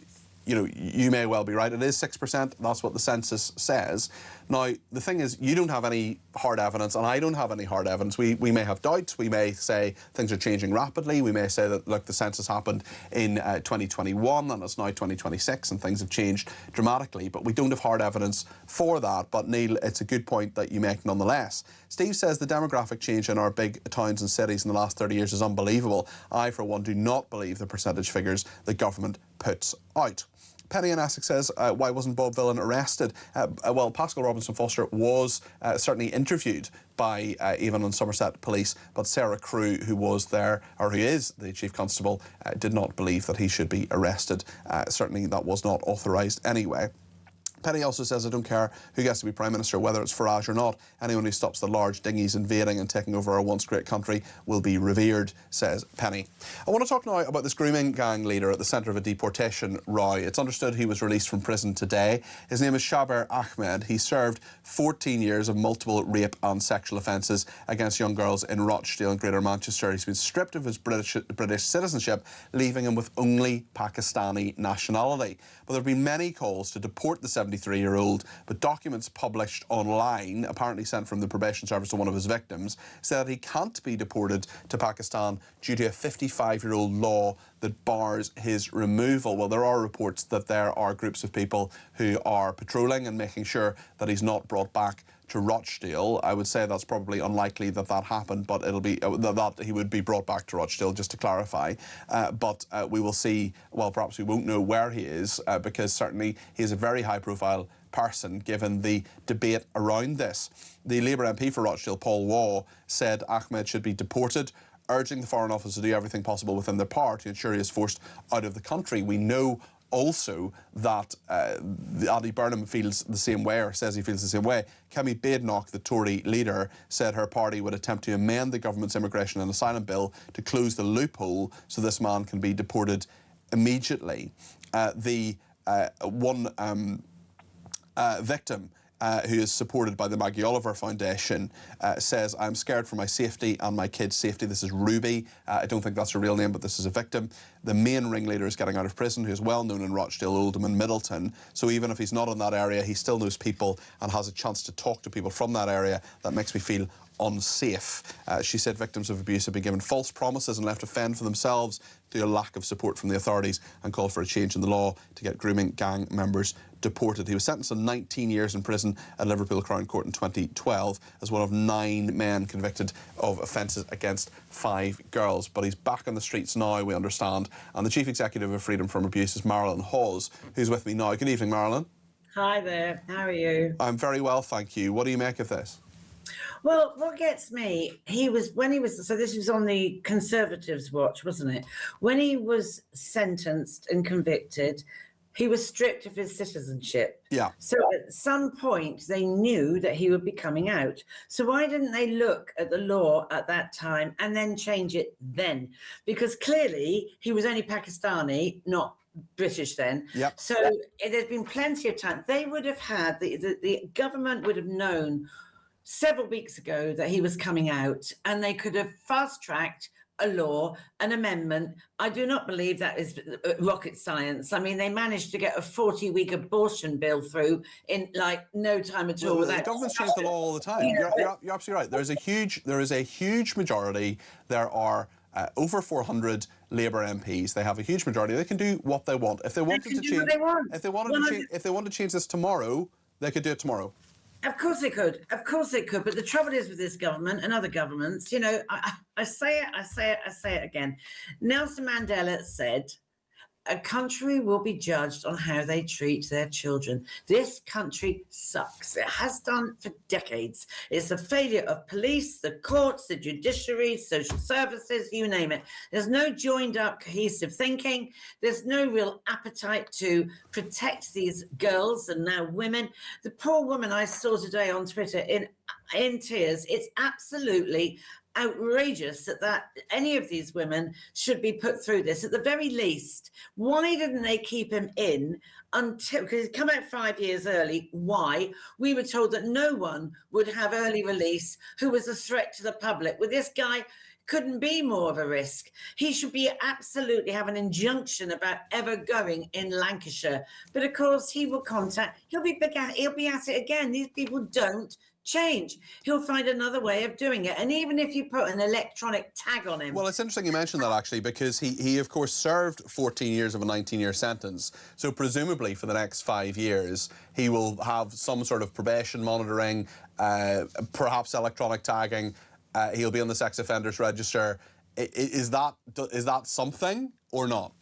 you know, you may well be right. It is 6%. That's what the census says. Now, the thing is, you don't have any hard evidence, and I don't have any hard evidence. We may have doubts. We may say things are changing rapidly. We may say that, look, the census happened in 2021, and it's now 2026, and things have changed dramatically. But we don't have hard evidence for that. But, Neil, it's a good point that you make nonetheless. Steve says the demographic change in our big towns and cities in the last 30 years is unbelievable. I, for one, do not believe the percentage figures the government puts out. Penny in Essex says, why wasn't Bob Villan arrested? Well, Pascal Robinson-Foster was certainly interviewed by Avon and Somerset Police, but Sarah Crew, who was there, or who is the Chief Constable, did not believe that he should be arrested. Certainly that was not authorised anyway. Penny also says, I don't care who gets to be Prime Minister, whether it's Farage or not. Anyone who stops the large dinghies invading and taking over our once great country will be revered, says Penny. I want to talk now about this grooming gang leader at the centre of a deportation row. It's understood he was released from prison today. His name is Shaber Ahmed. He served 14 years of multiple rape and sexual offences against young girls in Rochdale and Greater Manchester. He's been stripped of his British citizenship, leaving him with only Pakistani nationality. But there have been many calls to deport the 73-year-old, but documents published online, apparently sent from the probation service to one of his victims, say that he can't be deported to Pakistan due to a 55-year-old law that bars his removal. Well, there are reports that there are groups of people who are patrolling and making sure that he's not brought back to Rochdale. I would say that's probably unlikely that that happened, but it'll be that he would be brought back to Rochdale, just to clarify. But we will see. Well, perhaps we won't know where he is, because certainly he is a very high-profile person, given the debate around this. The Labour MP for Rochdale, Paul Waugh, said Ahmed should be deported, urging the Foreign Office to do everything possible within their power to ensure he is forced out of the country. We know also that Adi Burnham feels the same way, or says he feels the same way. Kemi Badenoch, the Tory leader, said her party would attempt to amend the government's immigration and asylum bill to close the loophole so this man can be deported immediately. One victim who is supported by the Maggie Oliver Foundation, says, I'm scared for my safety and my kids' safety. This is Ruby. I don't think that's her real name, but this is a victim. The main ringleader is getting out of prison, who is well known in Rochdale, Oldham and Middleton. So even if he's not in that area, he still knows people and has a chance to talk to people from that area. That makes me feel unsafe. She said victims of abuse have been given false promises and left to fend for themselves due to a lack of support from the authorities, and called for a change in the law to get grooming gang members deported. He was sentenced to 19 years in prison at Liverpool Crown Court in 2012 as one of 9 men convicted of offences against 5 girls. But he's back on the streets now, we understand. And the Chief Executive of Freedom from Abuse is Marilyn Hawes, who's with me now. Good evening, Marilyn. Hi there, how are you? I'm very well, thank you. What do you make of this? Well, what gets me, so this was on the Conservatives' watch, wasn't it? When he was sentenced and convicted, he was stripped of his citizenship. Yeah. So at some point, they knew that he would be coming out. So why didn't they look at the law at that time and then change it then? Because clearly he was only Pakistani, not British then. Yep. So there's been plenty of time. They would have had, the government would have known several weeks ago that he was coming out, and they could have fast-tracked a law, an amendment. I do not believe that is rocket science. I mean, they managed to get a 40-week abortion bill through in like no time at all. Well, the government's changed the law all the time. You're absolutely right. There is a huge majority. There are over 400 Labour MPs. They have a huge majority. They can do what they want. If they wanted to change, if they wanted to change this tomorrow, they could do it tomorrow. Of course it could. Of course it could. But the trouble is with this government and other governments, you know, I say it again. Nelson Mandela said, a country will be judged on how they treat their children. This country sucks. It has done for decades. It's a failure of police, the courts, the judiciary, social services, you name it. There's no joined up, cohesive thinking. There's no real appetite to protect these girls and now women. The poor woman I saw today on Twitter in tears, it's absolutely outrageous that any of these women should be put through this. At the very least, why didn't they keep him in until, because he'd come out 5 years early? Why? We were told that no one would have early release who was a threat to the public. Well, this guy couldn't be more of a risk. He should be absolutely have an injunction about ever going in Lancashire. But of course, he will contact, he'll be at it again. These people don't change. He'll find another way of doing it. And even if you put an electronic tag on him. Well, it's interesting you mentioned that, actually, because he of course served 14 years of a 19-year sentence. So presumably for the next 5 years, he will have some sort of probation monitoring, perhaps electronic tagging. He'll be on the sex offenders register. Is that something or not?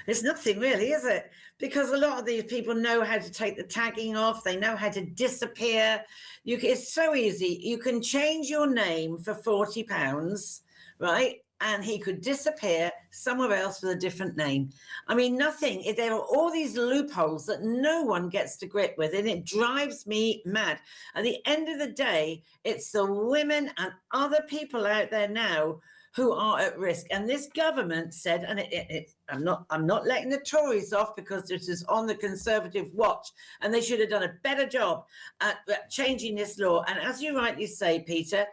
It's nothing really, is it? Because a lot of these people know how to take the tagging off. They know how to disappear. It's so easy. You can change your name for £40, right? And he could disappear somewhere else with a different name. I mean, nothing. There are all these loopholes that no one gets to grip with, and it drives me mad. At the end of the day, it's the women and other people out there now who are at risk. And this government said, and I'm not letting the Tories off because this is on the Conservative watch, and they should have done a better job at changing this law. And as you rightly say, Peter,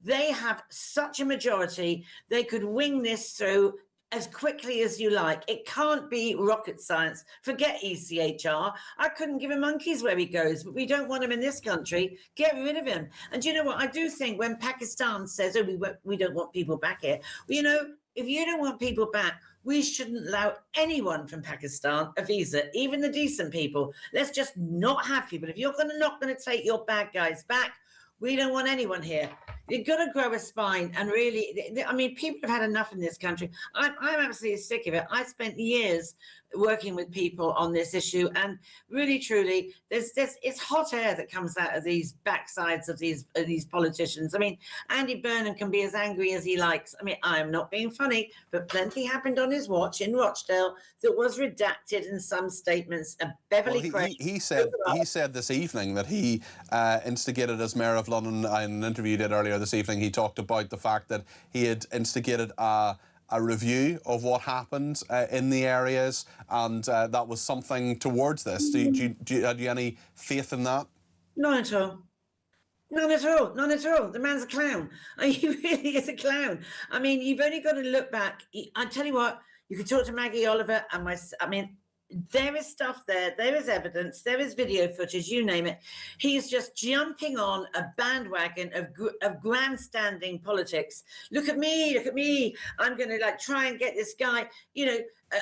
they have such a majority, they could wing this through as quickly as you like. It can't be rocket science. Forget ECHR. I couldn't give a monkey's where he goes, but we don't want him in this country. Get rid of him. And do you know what? I do think when Pakistan says, oh, we don't want people back here, well, you know, if you don't want people back, we shouldn't allow anyone from Pakistan a visa, even the decent people. Let's just not have people. If you're not going to take your bad guys back, we don't want anyone here. You've got to grow a spine and really, I mean, people have had enough in this country. I'm absolutely sick of it. I spent years working with people on this issue, and really, truly, it's hot air that comes out of these backsides of these politicians. I mean, Andy Burnham can be as angry as he likes. I mean, I'm not being funny, but plenty happened on his watch in Rochdale that was redacted in some statements. Beverly Craig. He said this evening that he instigated, as Mayor of London, in an interview he did earlier this evening, he talked about the fact that he had instigated a review of what happened in the areas, and that was something towards this. Do you have any faith in that? None at all. None at all. None at all. The man's a clown. He really is a clown. I mean, you've only got to look back. I tell you what, you can talk to Maggie Oliver and there is stuff there. There is evidence. There is video footage. You name it. He's just jumping on a bandwagon of grandstanding politics. Look at me. Look at me. I'm going to try and get this guy. You know,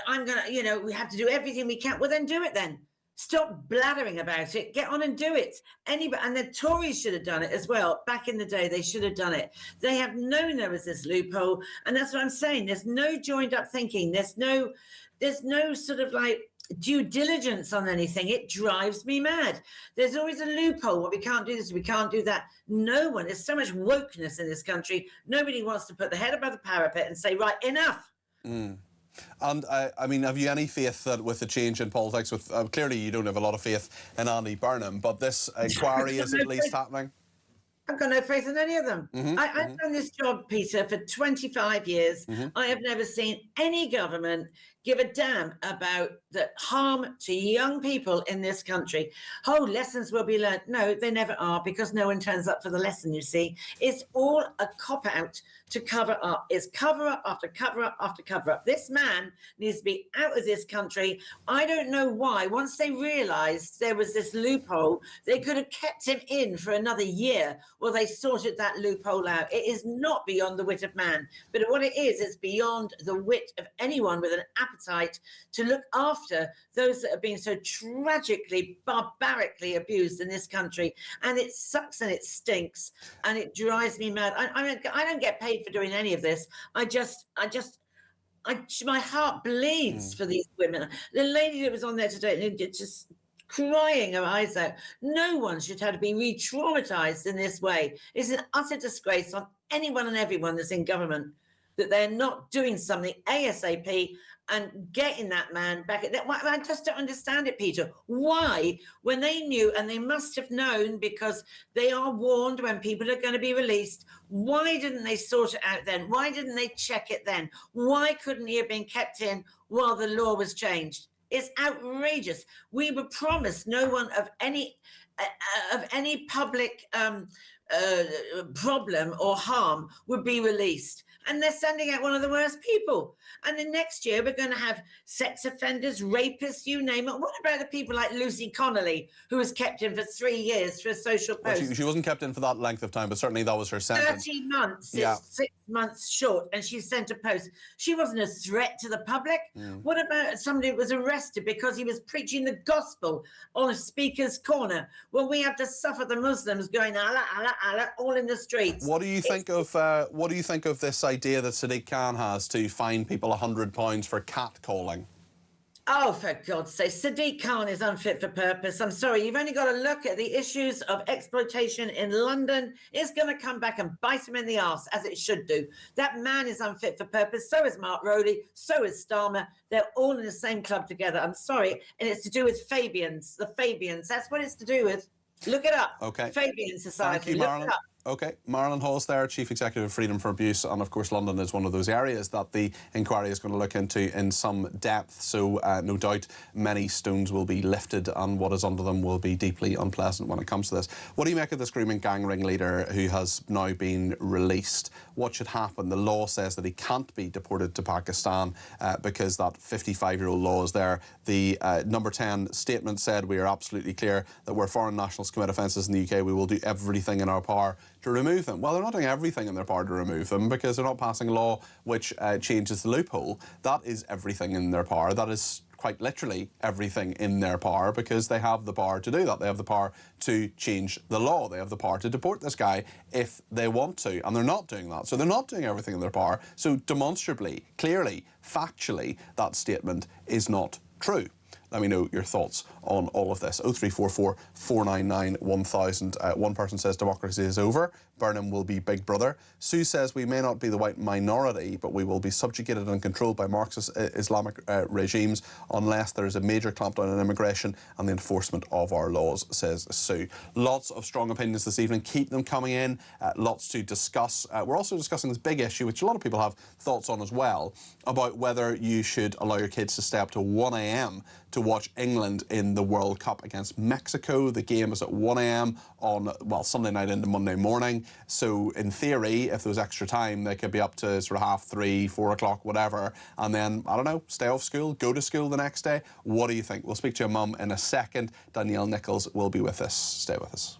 I'm going to. We have to do everything we can. Well, then do it. Then stop blathering about it. Get on and do it. And the Tories should have done it as well. Back in the day, they should have done it. They have known there was this loophole, and that's what I'm saying. There's no joined up thinking. There's no sort of due diligence on anything. It drives me mad. There's always a loophole. Well, we can't do this, we can't do that. No one, there's so much wokeness in this country. Nobody wants to put the head above the parapet and say, right, enough. And I mean, have you any faith that with the change in politics, clearly you don't have a lot of faith in Andy Burnham, but this inquiry is at least happening? I've got no faith in any of them. I've done this job, Peter, for 25 years. I have never seen any government give a damn about the harm to young people in this country. Oh, lessons will be learned. No, they never are, because no one turns up for the lesson, you see. It's all a cop-out to cover up. It's cover up after cover up after cover up. This man needs to be out of this country. I don't know why. Once they realised there was this loophole, they could have kept him in for another year while they sorted that loophole out. It is not beyond the wit of man, but what it is, it's beyond the wit of anyone with an appetite to look after those that have been so tragically, barbarically abused in this country. And it sucks and it stinks and it drives me mad. I don't get paid for doing any of this. My heart bleeds for these women. The lady that was on there today, just crying her eyes out. No one should have to be re-traumatized in this way. It's an utter disgrace on anyone and everyone that's in government that they're not doing something ASAP and getting that man back. I just don't understand it, Peter. Why, when they knew, and they must have known because they are warned when people are going to be released, why didn't they sort it out then? Why didn't they check it then? Why couldn't he have been kept in while the law was changed? It's outrageous. We were promised no one of any public problem or harm would be released. And they're sending out one of the worst people. And then next year, we're going to have sex offenders, rapists, you name it. What about the people like Lucy Connolly, who was kept in for 3 years for a social post? Well, she wasn't kept in for that length of time, but certainly that was her sentence. 30 months. Yeah. It's 6 months short, and she sent a post. She wasn't a threat to the public. What about somebody who was arrested because he was preaching the gospel on a speaker's corner? Well, we have to suffer the Muslims going Allah, Allah, Allah, all in the streets. What do you think of this idea that Sadiq Khan has to fine people £100 for catcalling? Oh, for God's sake, Sadiq Khan is unfit for purpose. I'm sorry, you've only got to look at the issues of exploitation in London. It's going to come back and bite him in the arse, as it should do. That man is unfit for purpose. So is Mark Rowley. So is Starmer. They're all in the same club together. I'm sorry. And it's to do with Fabians, the Fabians. That's what it's to do with. Look it up. Okay. Fabian Society. Thank you, Look Marilyn. it up. OK, Marilyn Hall's there, Chief Executive of Freedom from Abuse, and of course London is one of those areas that the inquiry is going to look into in some depth, so no doubt many stones will be lifted and what is under them will be deeply unpleasant when it comes to this. What do you make of this grooming gang ringleader who has now been released? What should happen? The law says that he can't be deported to Pakistan because that 55-year-old law is there. The number 10 statement said we are absolutely clear that where foreign nationals commit offences in the UK, we will do everything in our power to remove them. Well, they're not doing everything in their power to remove them because they're not passing a law which changes the loophole. That is everything in their power. That is quite literally everything in their power because they have the power to do that. They have the power to change the law. They have the power to deport this guy if they want to, and they're not doing that. So they're not doing everything in their power. So demonstrably, clearly, factually, that statement is not true. Let me know your thoughts on all of this. 0344 499 1000. One person says democracy is over. Burnham will be Big Brother. Sue says we may not be the white minority, but we will be subjugated and controlled by Marxist Islamic regimes unless there is a major clampdown on immigration and the enforcement of our laws, says Sue. Lots of strong opinions this evening. Keep them coming in. Lots to discuss. We're also discussing this big issue, which a lot of people have thoughts on as well, about whether you should allow your kids to stay up to 1 a.m. to watch England in the World Cup against Mexico. The game is at 1 a.m. on, well, Sunday night into Monday morning. So in theory, if there was extra time, they could be up to sort of 3:30, 4 o'clock, whatever. And then, I don't know, stay off school, go to school the next day. What do you think? We'll speak to your mum in a second. Danielle Nichols will be with us. Stay with us.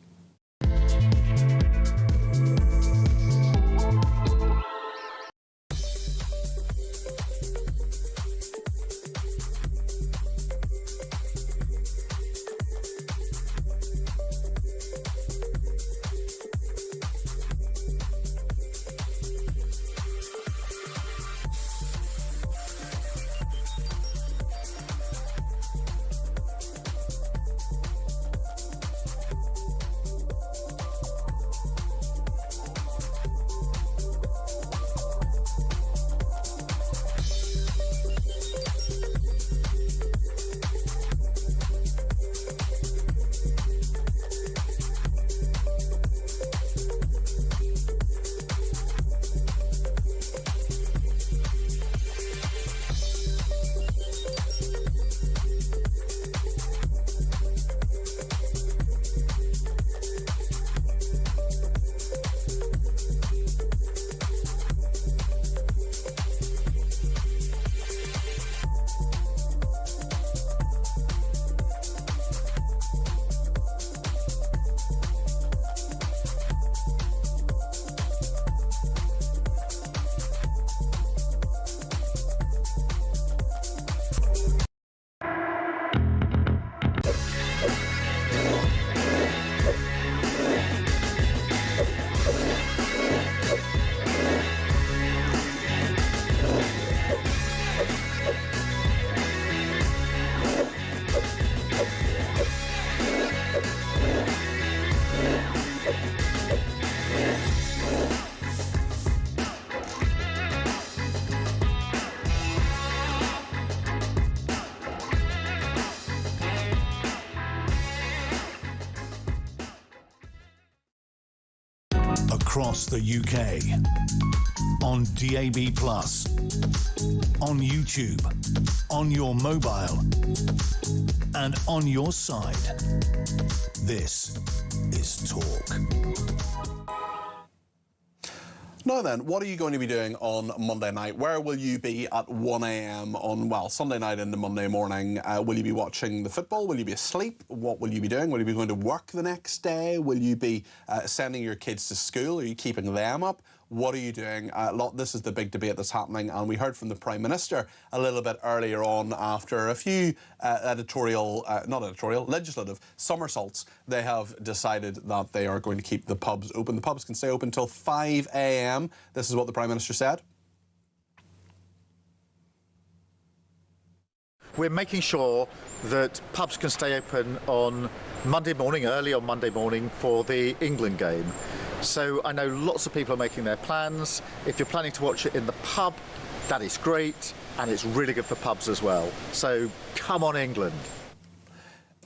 across the UK, on DAB+, on YouTube, on your mobile, and on your side. This is Talk. Now then, what are you going to be doing on Monday night? Where will you be at 1 a.m. on, well, Sunday night into Monday morning? Will you be watching the football? Will you be asleep? What will you be doing? Will you be going to work the next day? Will you be sending your kids to school? Are you keeping them up? What are you doing? This is the big debate that's happening, and we heard from the Prime Minister a little bit earlier on after a few legislative somersaults. They have decided that they are going to keep the pubs open. The pubs can stay open until 5 a.m. This is what the Prime Minister said. We're making sure that pubs can stay open on Monday morning, early on Monday morning for the England game. So I know lots of people are making their plans. If you're planning to watch it in the pub, that is great, and it's really good for pubs as well. So come on, England.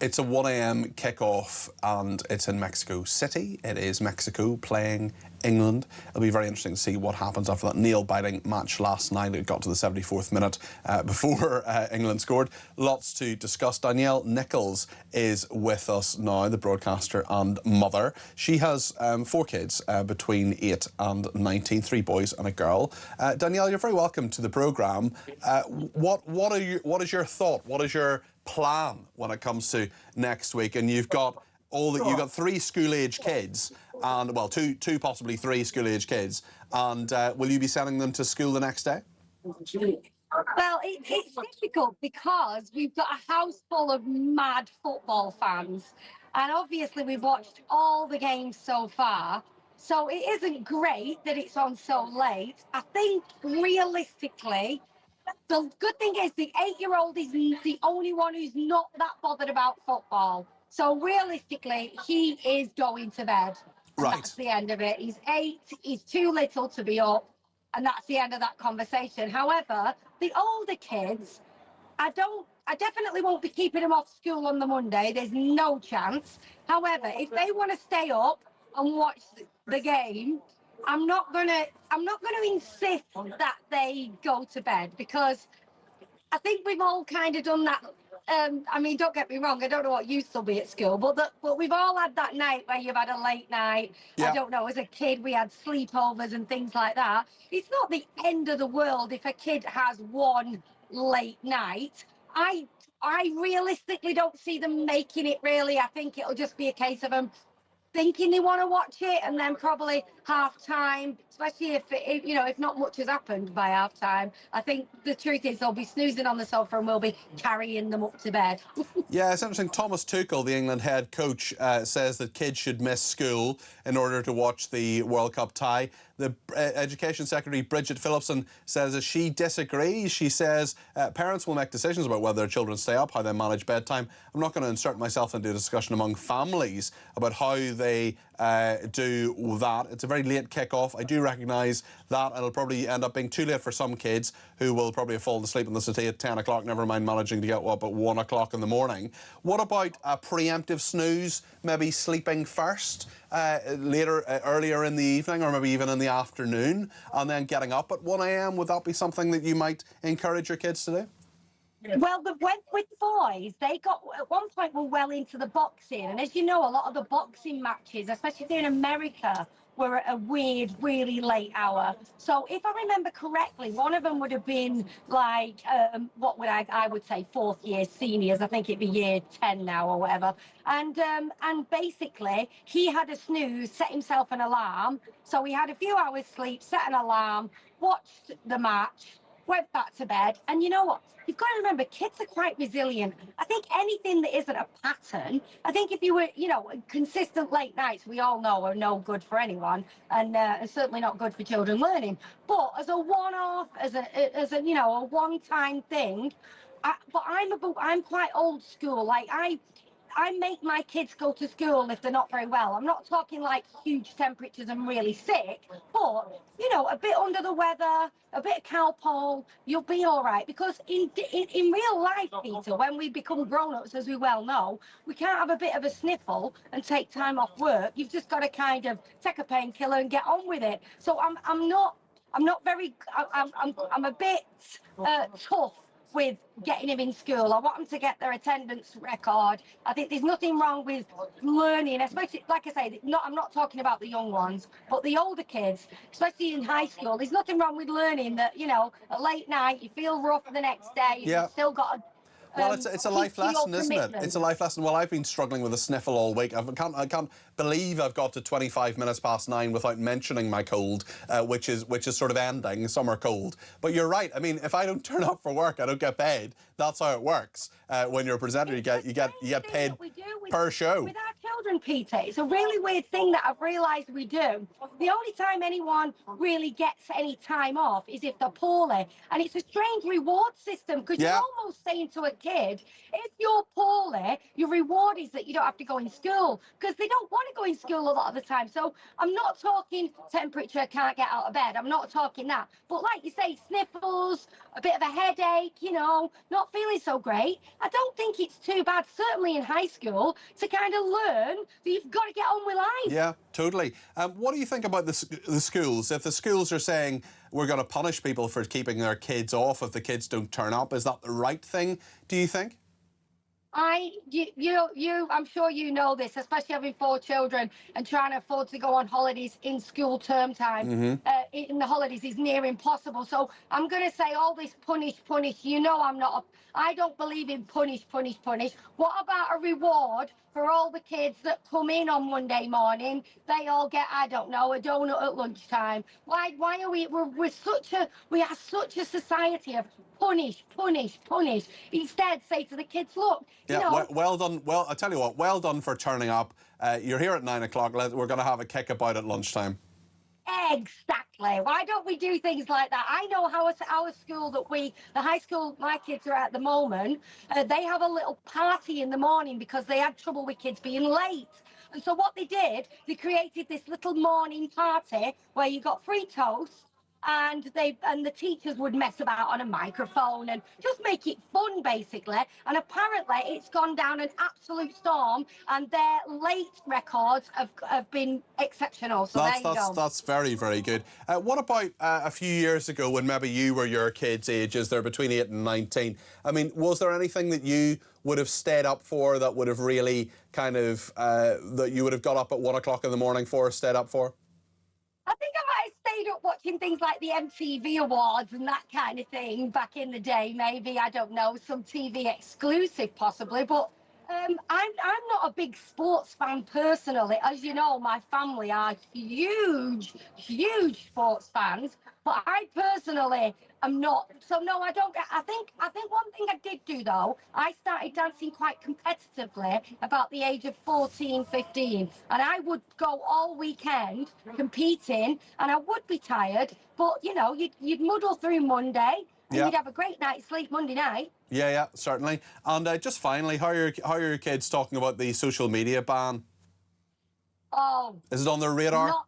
It's a 1 a.m. kickoff, and it's in Mexico City. It is Mexico playing England. It'll be very interesting to see what happens after that nail-biting match last night. It got to the 74th minute before England scored. Lots to discuss. Danielle Nichols is with us now, the broadcaster and mother. She has 4 kids between 8 and 19, 3 boys and a girl. Danielle, you're very welcome to the programme. What is your thought? What is your plan when it comes to next week? And you've got 3 school-age kids, and well, two possibly 3 school-age kids, and will you be sending them to school the next day? Well, it's difficult because we've got a house full of mad football fans, and obviously we've watched all the games so far, so it isn't great that it's on so late. I think realistically, the good thing is the 8-year-old is the only one who's not that bothered about football. So realistically, he is going to bed. Right. That's the end of it. He's 8, he's too little to be up, and that's the end of that conversation. However, the older kids, I definitely won't be keeping them off school on the Monday. There's no chance. However, if they want to stay up and watch the game, I'm not gonna insist that they go to bed, because I think we've all kind of done that. I mean, don't get me wrong, I don't know what used to be at school, but we've all had that night where you've had a late night. Yeah. I don't know, as a kid we had sleepovers and things like that. It's not the end of the world if a kid has one late night. I realistically don't see them making it, really. I think it'll just be a case of them thinking they want to watch it, and then probably half time, especially if not much has happened by half time. I think the truth is they'll be snoozing on the sofa and we'll be carrying them up to bed. Yeah, it's interesting. Thomas Tuchel, the England head coach, says that kids should miss school in order to watch the World Cup tie. The Education Secretary, Bridget Phillipson, says that she disagrees. She says parents will make decisions about whether their children stay up, how they manage bedtime. I'm not going to insert myself into a discussion among families about how they do that. It's a very late kick-off. I do recognise that it'll probably end up being too late for some kids who will probably have fallen asleep in the city at 10 o'clock, never mind managing to get up at 1 o'clock in the morning. What about a preemptive snooze, maybe sleeping first? Earlier in the evening, or maybe even in the afternoon, and then getting up at 1 a.m. Would that be something that you might encourage your kids to do? Well, with boys, they got at one point were well into the boxing, and as you know, a lot of the boxing matches, especially in America, were at a weird, really late hour. So if I remember correctly, one of them would have been like, what would I would say 4th year seniors. I think it'd be year 10 now or whatever. And basically, he had a snooze, set himself an alarm. So he had a few hours sleep, set an alarm, watched the match, went back to bed. And you know what? You've got to remember, kids are quite resilient. I think anything that isn't a pattern, I think if you were, consistent late nights, we all know are no good for anyone, and certainly not good for children learning. But as a one-off, as a one-time thing, I'm quite old school. Like I make my kids go to school if they're not very well. I'm not talking like huge temperatures and really sick, but, you know, a bit under the weather, a bit of cowpole, you'll be all right. Because in real life, Peter, when we become grown-ups, as we well know, we can't have a bit of a sniffle and take time off work. You've just got to kind of take a painkiller and get on with it. So I'm not very, I'm a bit tough with getting him in school. I want them to get their attendance record. I think there's nothing wrong with learning, especially, like I say, I'm not talking about the young ones, but the older kids, especially in high school, there's nothing wrong with learning that, you know, a late night, you feel rough the next day, Yeah. you've still got to well, it's a life lesson, isn't it? It's a life lesson. Well, I've been struggling with a sniffle all week. I can't believe I've got to 25 minutes past 9 without mentioning my cold, which is sort of ending, summer cold. But you're right. I mean, if I don't turn up for work, I don't get paid. That's how it works. When you're a presenter, you get paid per show. With our children, Peter, it's a really weird thing that I've realised we do. The only time anyone really gets any time off is if they're poorly. And it's a strange reward system, because you're almost saying to a kid, if you're poorly, your reward is that you don't have to go in school, because they don't want to go in school a lot of the time. So I'm not talking temperature, can't get out of bed. I'm not talking that. But like you say, sniffles, a bit of a headache, you know, not feeling so great. I don't think it's too bad, certainly in high school, to kind of learn that you've got to get on with life. Yeah, totally. What do you think about the schools? If the schools are saying we're going to punish people for keeping their kids off if the kids don't turn up, is that the right thing, do you think? I'm sure you know this, especially having 4 children and trying to afford to go on holidays in school term time. In the holidays is near impossible. So I'm going to say all this punish. You know, I don't believe in punish. What about a reward for all the kids that come in on Monday morning? They all get, I don't know, a donut at lunchtime. Why are we are such a society of punish. Instead, say to the kids, look, you know. Well done. Well, I tell you what, well done for turning up. You're here at 9 o'clock. We're going to have a kick about at lunchtime. Exactly. Why don't we do things like that? I know how our school the high school my kids are at the moment, they have a little party in the morning because they had trouble with kids being late. And so what they did, they created this little morning party where you got free toast, and the teachers would mess about on a microphone and just make it fun, basically. And apparently it's gone down an absolute storm, and their late records have been exceptional. So there you go. That's very, very good. What about a few years ago when maybe you were your kids' ages? They're between 8 and 19. I mean, was there anything that you would have stayed up for that would have really kind of that you would have got up at 1 o'clock in the morning for, stayed up for? I think I might have stayed up watching things like the MTV Awards and that kind of thing back in the day. Maybe, I don't know, some TV exclusive possibly. But I'm not a big sports fan personally. As you know, my family are huge sports fans. But I personally am not. So no, I don't. I think one thing I did do though, I started dancing quite competitively about the age of 14, 15, and I would go all weekend competing, and I would be tired, but you know, you'd muddle through Monday, and you'd have a great night's sleep Monday night. Yeah, certainly. And just finally, how are your kids talking about the social media ban? Oh, is it on their radar?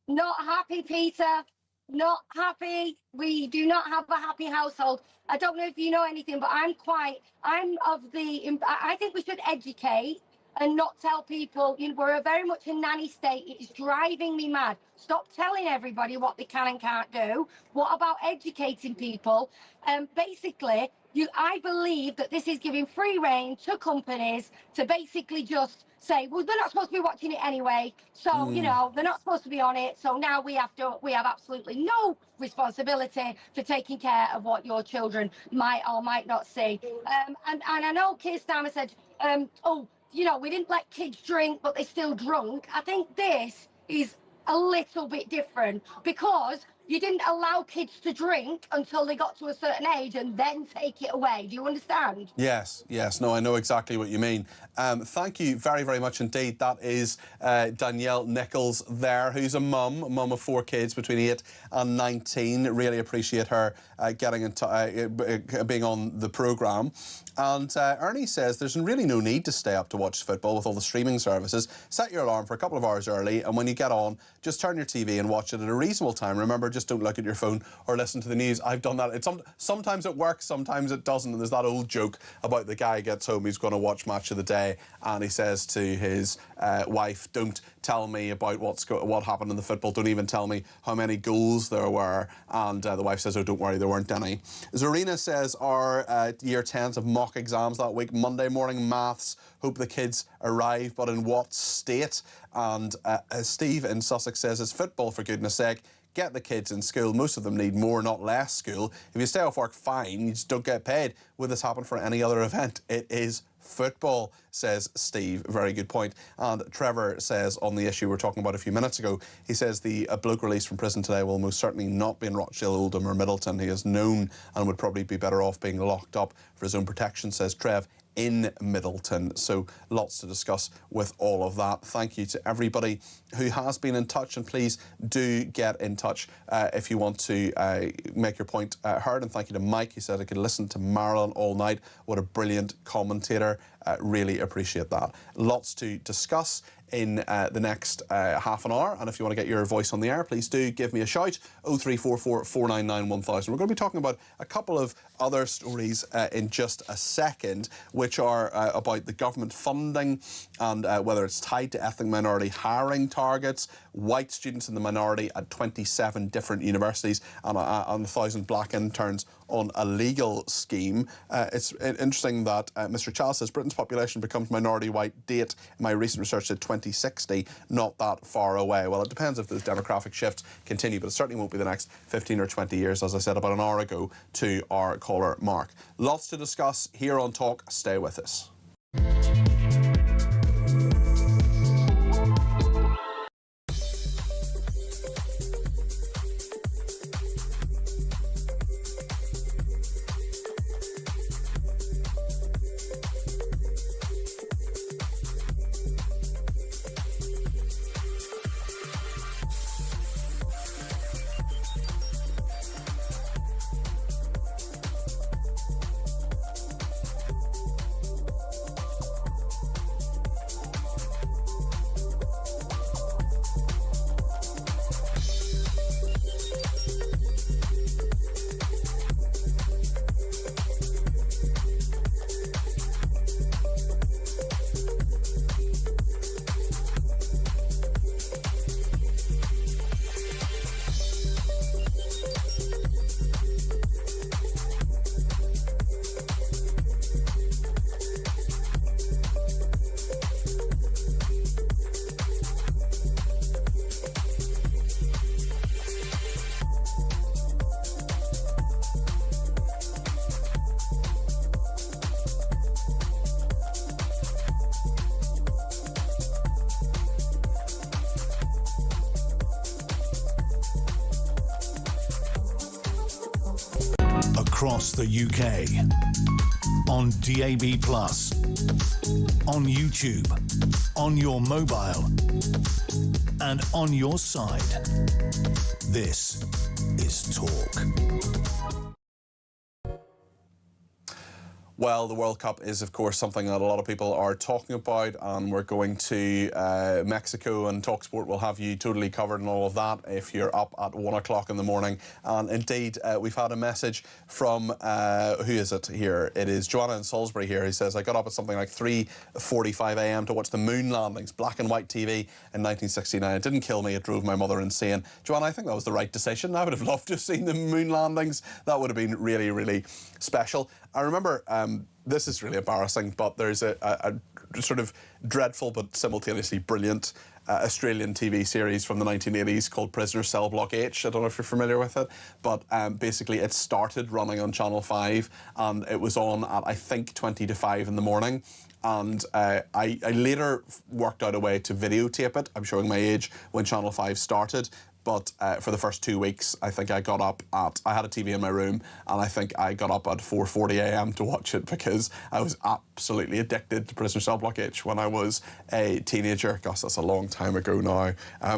Not happy, Peter. Not happy. We do not have a happy household. I don't know if you know anything, but I think we should educate and not tell people. You know, we're very much a nanny state. It's driving me mad. Stop telling everybody what they can and can't do. What about educating people? Basically, I believe that this is giving free rein to companies to basically just say, well, they're not supposed to be watching it anyway, so you know, they're not supposed to be on it, so now we have absolutely no responsibility for taking care of what your children might or might not see. And I know Keir Starmer said, oh, you know, we didn't let kids drink, but they're still drunk. I think this is a little bit different, because you didn't allow kids to drink until they got to a certain age and then take it away. Do you understand? Yes. No, I know exactly what you mean. Thank you very, very much indeed. That is Danielle Nichols there, who's a mum of 4 kids between 8 and 19. Really appreciate her getting being on the programme. And Ernie says there's really no need to stay up to watch football with all the streaming services. Set your alarm for a couple of hours early, and when you get on, just turn your TV and watch it at a reasonable time. Remember, just don't look at your phone or listen to the news. I've done that. Sometimes it works, sometimes it doesn't. And there's that old joke about the guy gets home, he's going to watch Match of the Day, and he says to his wife, don't tell me about what happened in the football, don't even tell me how many goals there were. And the wife says, oh, don't worry, there weren't any. Zorina says our year 10s have mock exams that week. Monday morning maths, hope the kids arrive, but in what state? And Steve in Sussex says, it's football, for goodness sake. Get the kids in school. Most of them need more, not less school. If you stay off work, fine, you just don't get paid. Would this happen for any other event? It is football, says Steve. Very good point. And Trevor says on the issue we were talking about a few minutes ago, he says the bloke released from prison today will most certainly not be in Rochdale, Oldham or Middleton. He is known and would probably be better off being locked up for his own protection, says Trev, in Middleton. So lots to discuss with all of that. Thank you to everybody who has been in touch, and please do get in touch if you want to make your point heard. And thank you to Mike. He said I could listen to Marilyn all night. What a brilliant commentator. Really appreciate that. Lots to discuss in the next half an hour, and if you want to get your voice on the air, please do give me a shout. 0344 499 1000. We're going to be talking about a couple of other stories in just a second, which are about the government funding and whether it's tied to ethnic minority hiring targets, white students in the minority at 27 different universities, and 1,000 black interns on a legal scheme. It's interesting that Mr. Charles says Britain's population becomes minority white date. My recent research said 2060, not that far away. Well, it depends if those demographic shifts continue, but it certainly won't be the next 15 or 20 years, as I said about an hour ago to our caller Mark. Lots to discuss here on Talk. Stay with us. Across the UK, on DAB+, on YouTube, on your mobile, and on your side. This is Talk. Well, the World Cup is, of course, something that a lot of people are talking about, and we're going to Mexico, and TalkSport will have you totally covered and all of that if you're up at 1 o'clock in the morning. And indeed, we've had a message from, who is it here? It is Joanna in Salisbury here, who says, I got up at something like 3:45 a.m. to watch the moon landings, black and white TV in 1969. It didn't kill me, it drove my mother insane. Joanna, I think that was the right decision. I would have loved to have seen the moon landings. That would have been really, really special. I remember, this is really embarrassing, but there's a sort of dreadful but simultaneously brilliant Australian TV series from the 1980s called Prisoner Cell Block H. I don't know if you're familiar with it, but basically it started running on Channel 5 and it was on at, I think, 20 to 5 in the morning. And I later worked out a way to videotape it. I'm showing my age when Channel 5 started. But for the first 2 weeks, I think I got up at, I had a TV in my room, and I think I got up at 4:40 a.m. to watch it because I was absolutely addicted to Prisoner Cell Block H when I was a teenager. Gosh, that's a long time ago now.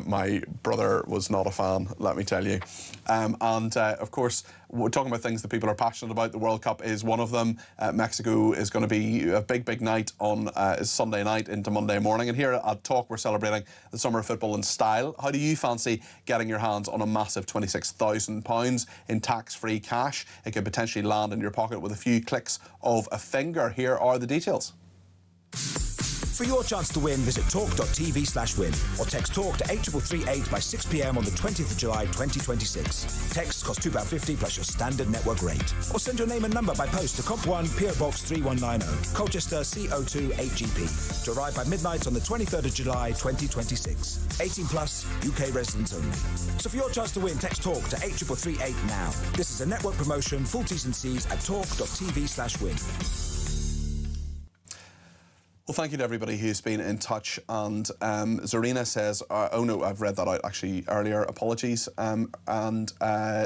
My brother was not a fan, let me tell you. Of course, we're talking about things that people are passionate about. The World Cup is one of them. Mexico is going to be a big night on Sunday night into Monday morning. And here at Talk, we're celebrating the summer of football in style. How do you fancy getting your hands on a massive £26,000 in tax-free cash? It could potentially land in your pocket with a few clicks of a finger. Here are the details. For your chance to win, visit talk.tv/win or text TALK to 83338 by 6 p.m. on the 20th of July 2026. Texts cost £2.50 plus your standard network rate. Or send your name and number by post to Comp 1, PO Box 3190, Colchester CO2 8GP, to arrive by midnight on the 23rd of July 2026. 18 plus, UK residents only. So for your chance to win, text TALK to 83338 now. This is a network promotion. Full T's and C's at talk.tv/win. Well, thank you to everybody who's been in touch. And Zarina says, oh no, I've read that out actually earlier, apologies. And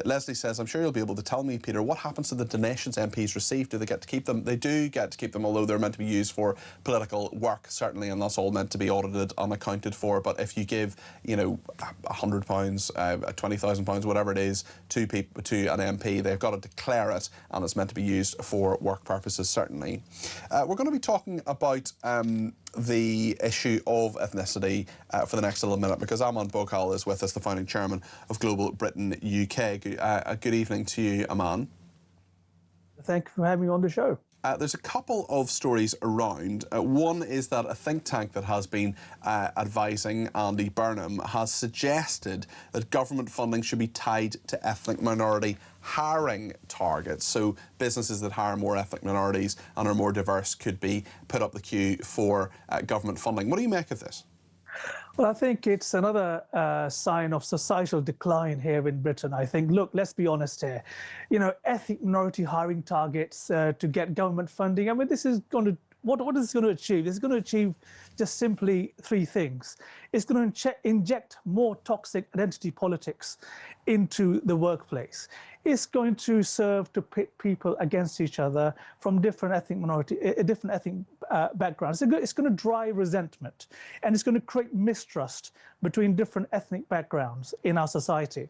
Leslie says, I'm sure you'll be able to tell me, Peter, what happens to the donations MPs receive? Do they get to keep them? They do get to keep them, although they're meant to be used for political work, certainly, and that's all meant to be audited and accounted for. But if you give, you know, £100, £20,000, whatever it is, to an MP, they've got to declare it, and it's meant to be used for work purposes, certainly. We're going to be talking about the issue of ethnicity for the next little minute, because Aman Boghal is with us, the founding chairman of Global Britain UK. Good evening to you, Aman. Thank you for having me on the show. There's a couple of stories around. One is that a think tank that has been advising Andy Burnham has suggested that government funding should be tied to ethnic minority hiring targets. So businesses that hire more ethnic minorities and are more diverse could be put up the queue for government funding. What do you make of this? Well, I think it's another sign of societal decline here in Britain. I think, look, let's be honest here. You know, ethnic minority hiring targets to get government funding. I mean, this is going to, what is this going to achieve? It's going to achieve just simply three things. It's going to inject more toxic identity politics into the workplace. It's going to serve to pit people against each other from different ethnic backgrounds. It's going to drive resentment, and it's going to create mistrust between different ethnic backgrounds in our society.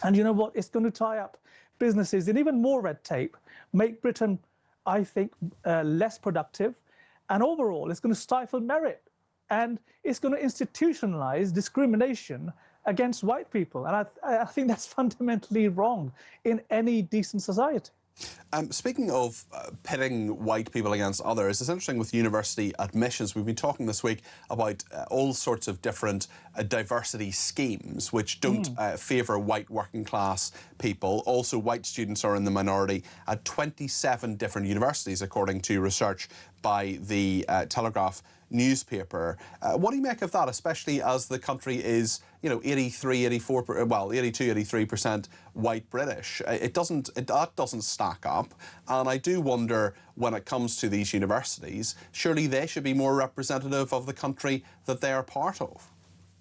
And you know what? It's going to tie up businesses in even more red tape, make Britain, I think, less productive, and overall, it's going to stifle merit, and it's going to institutionalize discrimination against white people. And I think that's fundamentally wrong in any decent society. Speaking of pitting white people against others, it's interesting with university admissions. We've been talking this week about all sorts of different diversity schemes which don't favour white working class people. Also, white students are in the minority at 27 different universities, according to research by the Telegraph newspaper. What do you make of that, especially as the country is, you know, 83% white British? That doesn't stack up. And I do wonder, when it comes to these universities, surely they should be more representative of the country that they are part of.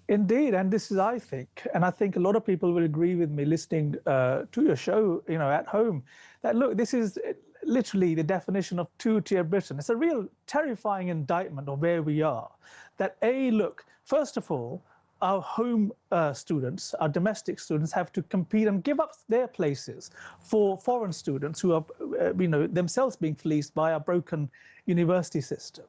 Indeed, and this is, I think, and I think a lot of people will agree with me listening to your show, you know, at home, that look, this is literally the definition of two-tier Britain. It's a real terrifying indictment of where we are. That look, first of all, our home students, our domestic students, have to compete and give up their places for foreign students who are, you know, themselves being fleeced by our broken university system.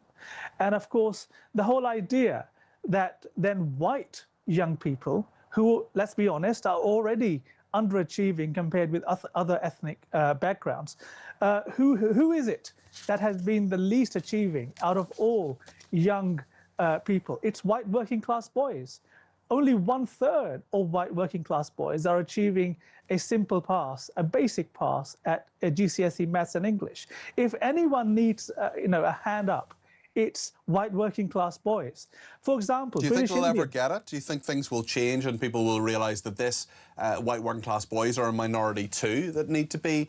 And of course, the whole idea that then white young people who, let's be honest, are already underachieving compared with other ethnic backgrounds. Who is it that has been the least achieving out of all young people? It's white working class boys. Only 1/3 of white working class boys are achieving a simple pass, a basic pass at a GCSE Maths and English. If anyone needs, you know, a hand up, it's white working class boys. For example, do you think we'll ever get it? Do you think things will change and people will realise that this white working class boys are a minority too that need to be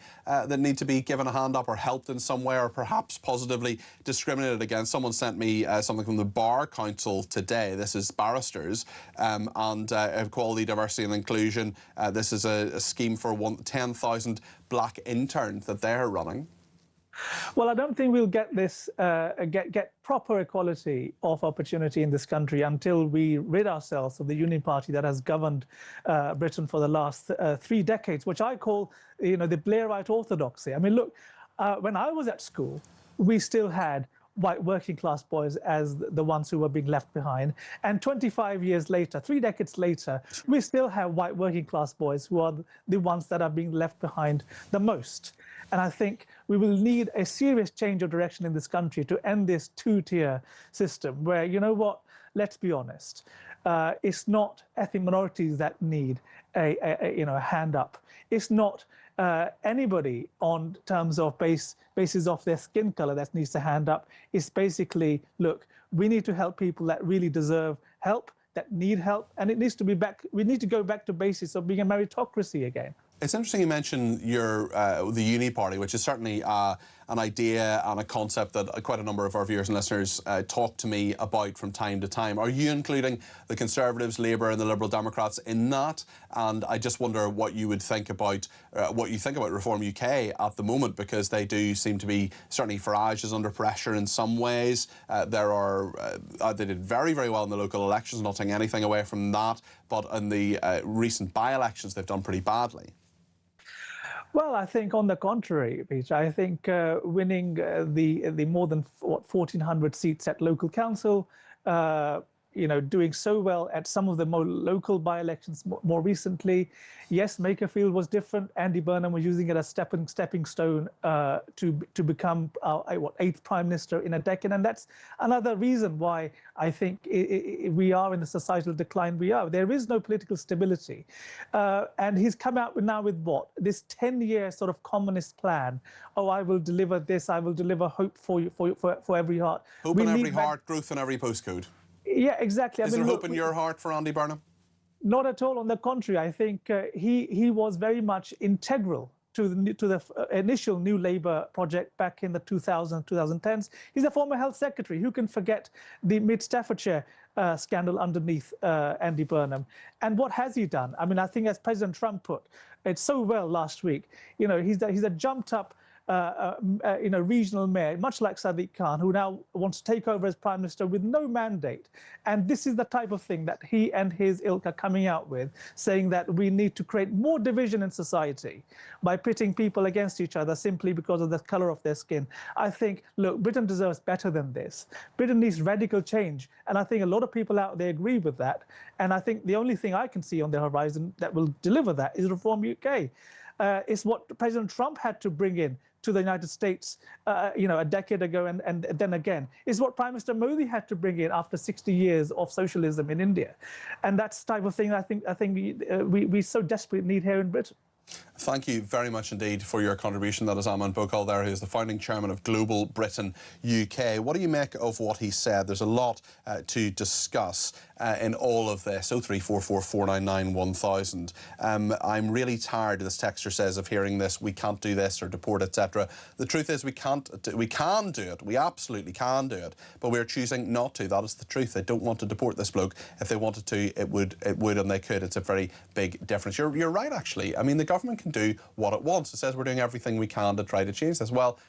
given a hand up or helped in some way, or perhaps positively discriminated against? Someone sent me something from the Bar Council today. This is barristers and equality, diversity and inclusion. This is a scheme for 10,000 black interns that they're running. Well, I don't think we'll get this get proper equality of opportunity in this country until we rid ourselves of the Union Party that has governed Britain for the last 3 decades, which I call, the Blairite orthodoxy. I mean, look, when I was at school, we still had white working class boys as the ones who were being left behind. And 25 years later, 3 decades later, we still have white working class boys who are the ones that are being left behind the most. And I think we will need a serious change of direction in this country to end this 2-tier system where, you know what, let's be honest, it's not ethnic minorities that need a hand up. It's not anybody on terms of basis of their skin color that needs to hand up. It's basically, look, we need to help people that really deserve help, that need help, and it needs to be back. We need to go back to basis of being a meritocracy again. It's interesting you mention the Uni Party, which is certainly an idea and a concept that quite a number of our viewers and listeners talk to me about from time to time. Are you including the Conservatives, Labour and the Liberal Democrats in that? And I just wonder what you would think about Reform UK at the moment, because they do seem to be, certainly Farage is under pressure in some ways. They did very, very well in the local elections, not taking anything away from that, but in the recent by-elections they've done pretty badly. Well, I think on the contrary, Peter, I think winning the more than 1,400 seats at local council, doing so well at some of the more local by-elections more recently. Yes, Makerfield was different. Andy Burnham was using it as stepping stone to become our 8th Prime Minister in a decade. And that's another reason why I think we are in the societal decline we are. There is no political stability. And he's come out now with what? This 10-year sort of communist plan. Oh, I will deliver this. I will deliver hope for every heart. Hope in every heart, growth in every postcode. Yeah, exactly. Is there hope in your heart for Andy Burnham? Not at all. On the contrary, I think he was very much integral to the initial New Labour project back in the 2010s. He's a former health secretary. Who can forget the Mid Staffordshire scandal underneath Andy Burnham? And what has he done? I mean, I think as President Trump put it so well last week, he's a jumped up regional mayor, much like Sadiq Khan, who now wants to take over as Prime Minister with no mandate. And this is the type of thing that he and his ilk are coming out with, saying that we need to create more division in society by pitting people against each other simply because of the colour of their skin. I think, look, Britain deserves better than this. Britain needs radical change. And I think a lot of people out there agree with that. And I think the only thing I can see on the horizon that will deliver that is Reform UK. It's what President Trump had to bring in to the United States, a decade ago, and then again, is what Prime Minister Modi had to bring in after 60 years of socialism in India, and that's the type of thing I think we so desperately need here in Britain. Thank you very much indeed for your contribution. That is Aman Bokal there, who is the founding chairman of Global Britain UK. What do you make of what he said? There's a lot to discuss in all of this. 0344 499 1000. I'm really tired, this texter says, of hearing this, we can't do this or deport, etc. The truth is we can do it. We absolutely can do it. But we're choosing not to. That is the truth. They don't want to deport this bloke. If they wanted to, it would and they could. It's a very big difference. You're right, actually. I mean, the government can do what it wants. It says we're doing everything we can to try to change this. Well,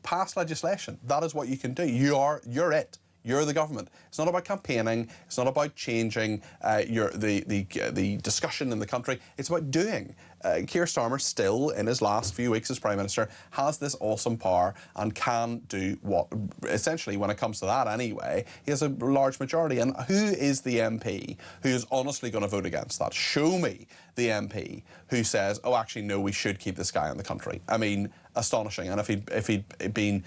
pass legislation. That is what you can do. You're it. You're the government. It's not about campaigning. It's not about changing the discussion in the country. It's about doing. Keir Starmer, still in his last few weeks as Prime Minister, has this awesome power and can do what, essentially, when it comes to that anyway, he has a large majority. And who is the MP who is honestly going to vote against that? Show me the MP who says, oh, actually, no, we should keep this guy in the country. I mean, astonishing. And if he'd been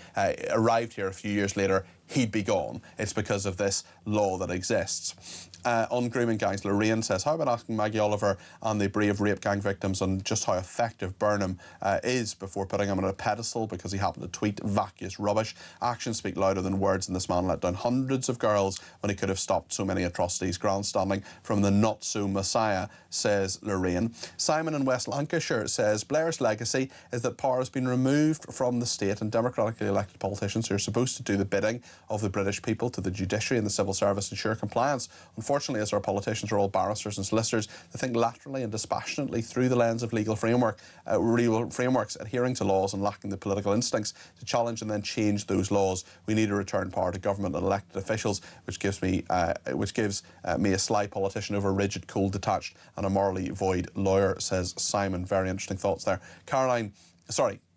arrived here a few years later, he'd be gone. It's because of this law that exists. On grooming gangs, Lorraine says, how about asking Maggie Oliver and the brave rape gang victims on just how effective Burnham is before putting him on a pedestal because he happened to tweet vacuous rubbish? Actions speak louder than words, and this man let down hundreds of girls when he could have stopped so many atrocities. Grandstanding from the not-so-messiah, says Lorraine. Simon in West Lancashire says, Blair's legacy is that power has been removed from the state and democratically elected politicians who are supposed to do the bidding of the British people to the judiciary and the civil service ensure compliance. Unfortunately, as our politicians are all barristers and solicitors, they think laterally and dispassionately through the lens of legal frameworks, adhering to laws and lacking the political instincts to challenge and then change those laws. We need to return power to government and elected officials, which gives me a sly politician over a rigid, cold, detached and a morally void lawyer, says Simon. Very interesting thoughts there.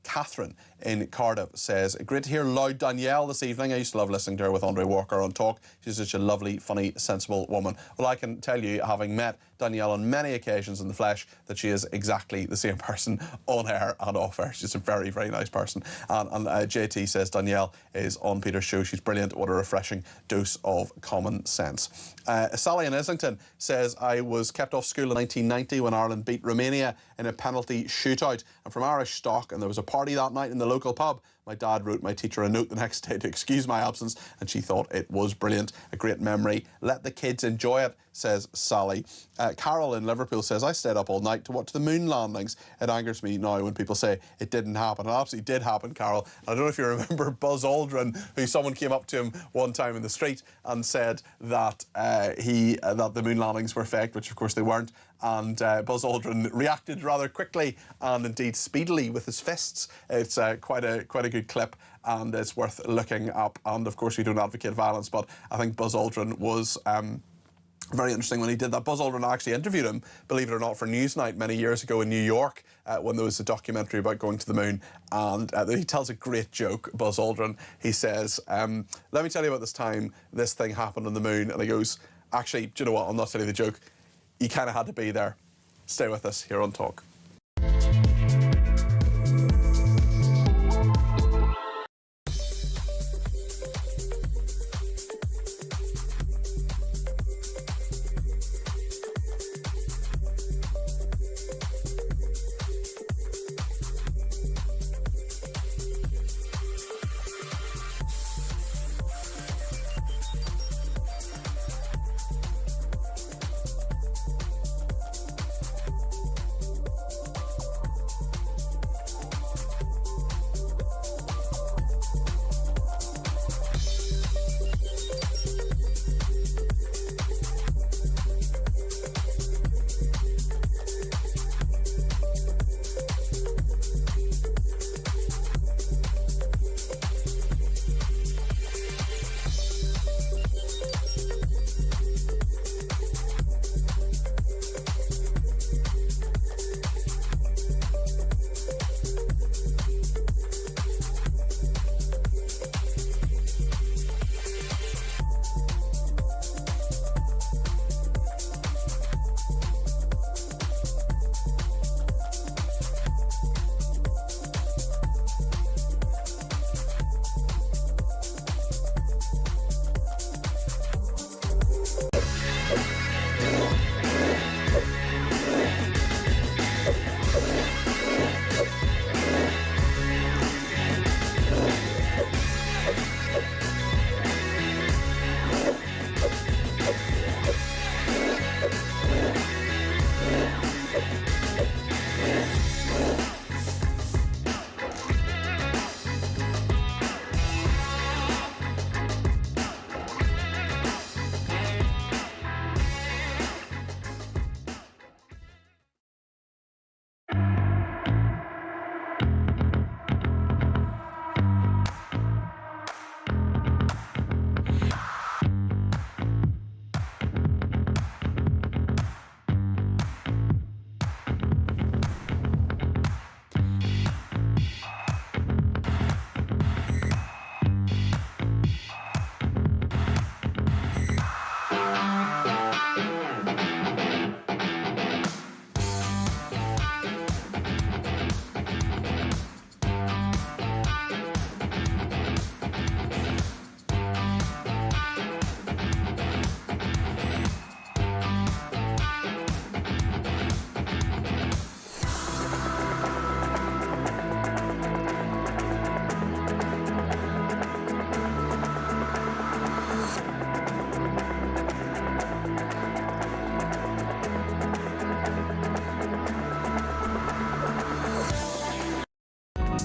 Catherine in Cardiff says, great to hear loud Danielle this evening. I used to love listening to her with Andre Walker on Talk. She's such a lovely, funny, sensible woman. Well, I can tell you, having met Danielle on many occasions in the flesh, that she is exactly the same person on air and off air. She's a very, very nice person. And JT says Danielle is on Peter's show. She's brilliant. What a refreshing dose of common sense. Sally in Islington says, I was kept off school in 1990 when Ireland beat Romania in a penalty shootout. I'm from Irish stock, and there was a party that night in the local pub. My dad wrote my teacher a note the next day to excuse my absence, and she thought it was brilliant. A great memory. Let the kids enjoy it, says Sally. Carol in Liverpool says, I stayed up all night to watch the moon landings. It angers me now when people say it didn't happen. It absolutely did happen, Carol. I don't know if you remember Buzz Aldrin, who someone came up to him one time in the street and said that that the moon landings were fake, which of course they weren't. And Buzz Aldrin reacted rather quickly and indeed speedily with his fists. It's quite a good clip, and it's worth looking up. And of course we don't advocate violence, but I think Buzz Aldrin was very interesting when he did that. Buzz Aldrin actually interviewed him, believe it or not, for Newsnight many years ago in New York when there was a documentary about going to the moon. And he tells a great joke, Buzz Aldrin. He says, let me tell you about this time this thing happened on the moon. And he goes, actually, do you know what? I'll not tell you the joke. You kind of had to be there. Stay with us here on Talk.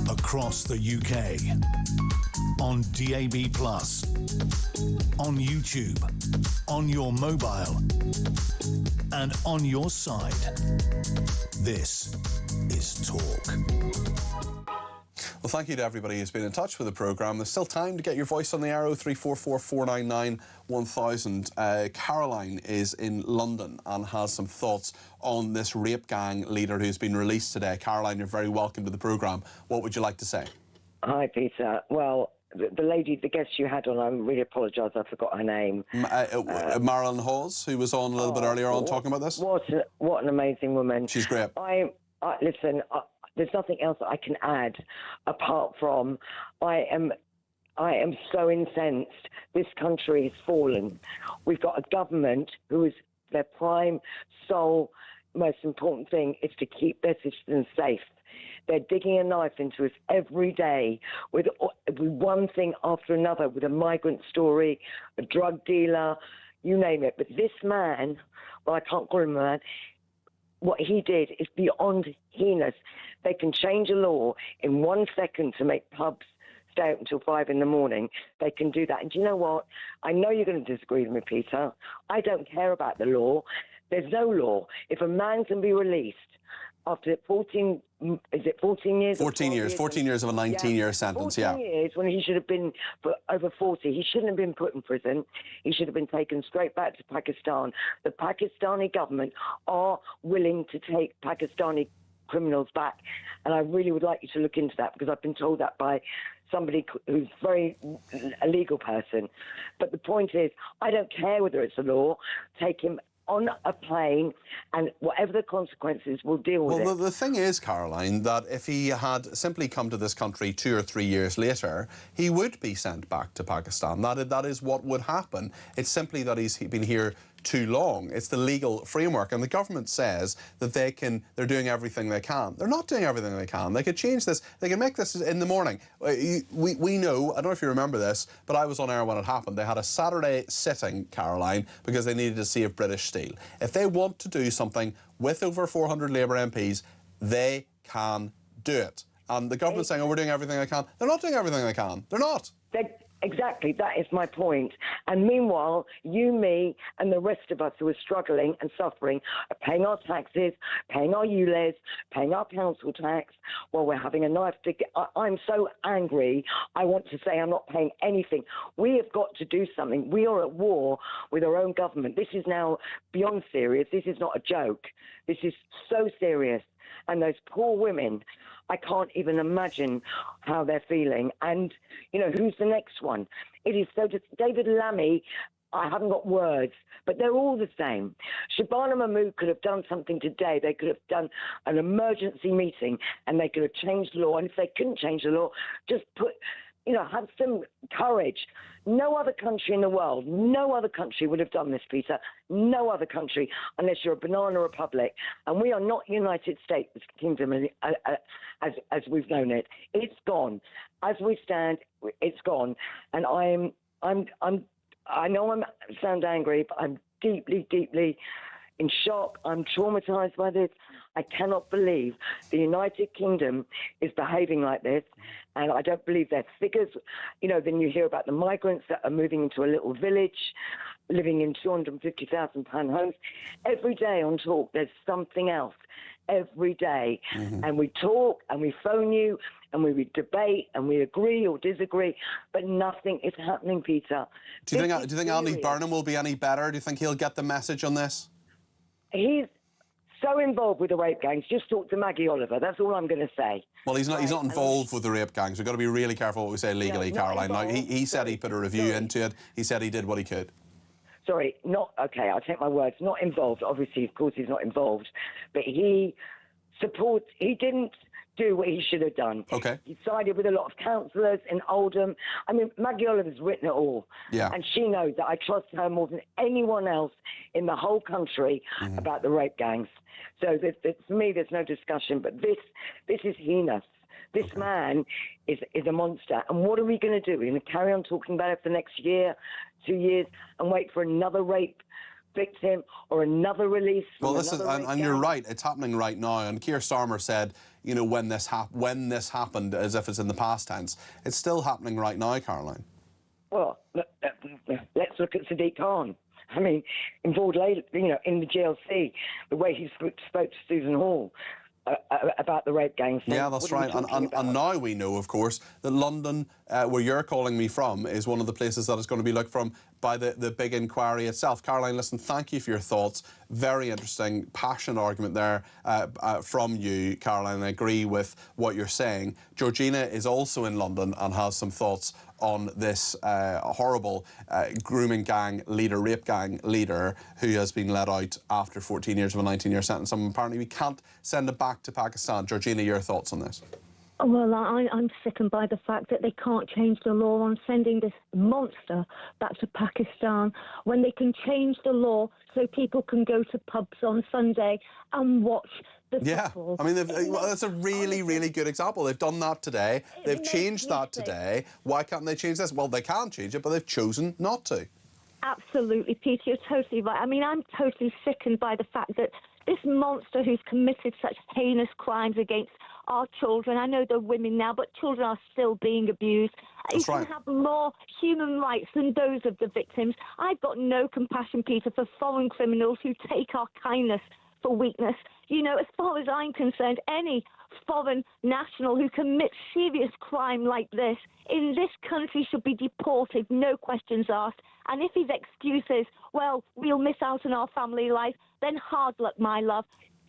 across the UK. On DAB+, on YouTube, on your mobile, and on your side. This is Talk. Well, thank you to everybody who's been in touch with the programme. There's still time to get your voice on the air, 0344 499 1000. Caroline is in London and has some thoughts on this rape gang leader who's been released today. Caroline, you're very welcome to the programme. What would you like to say? Hi, Peter. Well, the lady, the guest you had on, I really apologise, I forgot her name. Marilyn Hawes, who was on a little bit earlier on talking about this. What an amazing woman. She's great. Listen, there's nothing else I can add apart from I am so incensed. This country has fallen. We've got a government who is their prime, sole, most important thing is to keep their citizens safe. They're digging a knife into us every day with one thing after another, with a migrant story, a drug dealer, you name it. But this man, well, I can't call him a man, what he did is beyond heinous. They can change a law in 1 second to make pubs stay open until 5 in the morning. They can do that. And do you know what? I know you're going to disagree with me, Peter. I don't care about the law. There's no law. If a man can be released after 14 years? 14 years. 14 years of a 19-year sentence, 14 years when he should have been for over 40. He shouldn't have been put in prison. He should have been taken straight back to Pakistan. The Pakistani government are willing to take Pakistani criminals back. And I really would like you to look into that, because I've been told that by somebody who's a legal person. But the point is, I don't care whether it's a law. Take him on a plane, and whatever the consequences, we'll deal with it. Well, the thing is, Caroline, that if he had simply come to this country 2 or 3 years later, he would be sent back to Pakistan. That is what would happen. It's simply that he's been here too long. It's the legal framework, and the government says that they're doing everything they can. They're not doing everything they can. They could change this. They can make this in the morning. We know, I don't know if you remember this, but I was on air when it happened. They had a Saturday sitting, Caroline, because they needed to save British Steel. If they want to do something with over 400 Labour MPs, they can do it. And the government's saying, oh, we're doing everything they can. They're not doing everything they can. They're not. Exactly, that is my point. And meanwhile, you, me, and the rest of us who are struggling and suffering are paying our taxes, paying our ULEZ, paying our council tax, while we're having a knife to get... I'm so angry, I want to say I'm not paying anything. We have got to do something. We are at war with our own government. This is now beyond serious. This is not a joke. This is so serious. And those poor women, I can't even imagine how they're feeling. And, you know, who's the next one? It is so... David Lammy, I haven't got words, but they're all the same. Shabana Mahmood could have done something today. They could have done an emergency meeting and they could have changed the law. And if they couldn't change the law, just have some courage. No other country in the world, no other country would have done this, Peter. No other country, unless you're a banana republic. And we are not United States Kingdom as we've known it. It's gone. As we stand, it's gone. And I know I sound angry, but I'm deeply, deeply in shock. I'm traumatized by this. I cannot believe the United Kingdom is behaving like this, and I don't believe their figures. You know, then you hear about the migrants that are moving into a little village, living in £250,000 homes. Every day on Talk, there's something else. Every day. Mm-hmm. And we talk, and we phone you, and we debate, and we agree or disagree, but nothing is happening, Peter. Do you think Andy Burnham will be any better? Do you think he'll get the message on this? He's so involved with the rape gangs. Just talk to Maggie Oliver. That's all I'm going to say. Well, he's not involved with the rape gangs. We've got to be really careful what we say legally, Caroline. Now, he said he put a review into it. He said he did what he could. Okay, I'll take my words. Not involved. Obviously, of course, he's not involved. But he didn't do what he should have done. Okay. He sided with a lot of councillors in Oldham. I mean, Maggie Oliver's written it all. Yeah. And she knows that I trust her more than anyone else in the whole country about the rape gangs. So for me, there's no discussion. But this is heinous. This man is a monster. And what are we going to do? We're going to carry on talking about it for the next year, 2 years, and wait for another rape victim or another release. Well, this is, and you're right, it's happening right now. And Keir Starmer said, you know, when this happened, as if it's in the past tense. It's still happening right now, Caroline. Well, let's look at Sadiq Khan. I mean, involved later, you know, in the GLC, the way he spoke to Susan Hall about the rape gangs. Yeah, that's right. And now we know, of course, that London, where you're calling me from, is one of the places that is going to be looked from by the big inquiry itself. Caroline, listen, thank you for your thoughts. Very interesting, passionate argument there from you, Caroline. I agree with what you're saying. Georgina is also in London and has some thoughts on this horrible grooming gang leader, rape gang leader, who has been let out after 14 years of a 19-year sentence. And apparently we can't send him back to Pakistan. Georgina, your thoughts on this? Well, I'm sickened by the fact that they can't change the law on sending this monster back to Pakistan when they can change the law so people can go to pubs on Sunday and watch the football. I mean, that's a really, really good example. They've done that today. They've changed that today. Why can't they change this? Well, they can change it, but they've chosen not to. Absolutely, Peter, you're totally right. I mean, I'm totally sickened by the fact that this monster who's committed such heinous crimes against our children, I know they're women now, but children are still being abused. He can have more human rights than those of the victims. I've got no compassion, Peter, for foreign criminals who take our kindness for weakness. You know, as far as I'm concerned, any foreign national who commits serious crime like this in this country should be deported, no questions asked. And if his excuse is, well, we'll miss out on our family life, then hard luck, my love.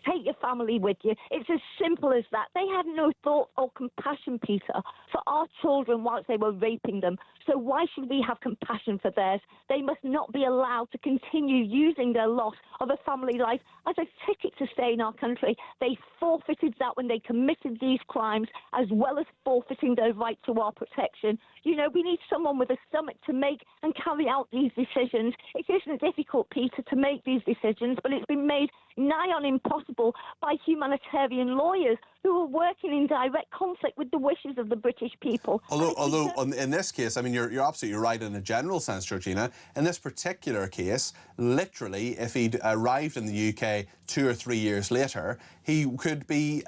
Take your family with you. It's as simple as that. They had no thought or compassion, Peter, for our children whilst they were raping them. So why should we have compassion for theirs? They must not be allowed to continue using their loss of a family life as a ticket to stay in our country. They forfeited that when they committed these crimes, as well as forfeiting their right to our protection. You know, we need someone with a stomach to make and carry out these decisions. It isn't difficult, Peter, to make these decisions, but it's been made nigh on impossible by humanitarian lawyers who are working in direct conflict with the wishes of the British people. Although in this case, I mean, you're absolutely right in a general sense, Georgina. In this particular case, literally, if he'd arrived in the UK 2 or 3 years later, he could be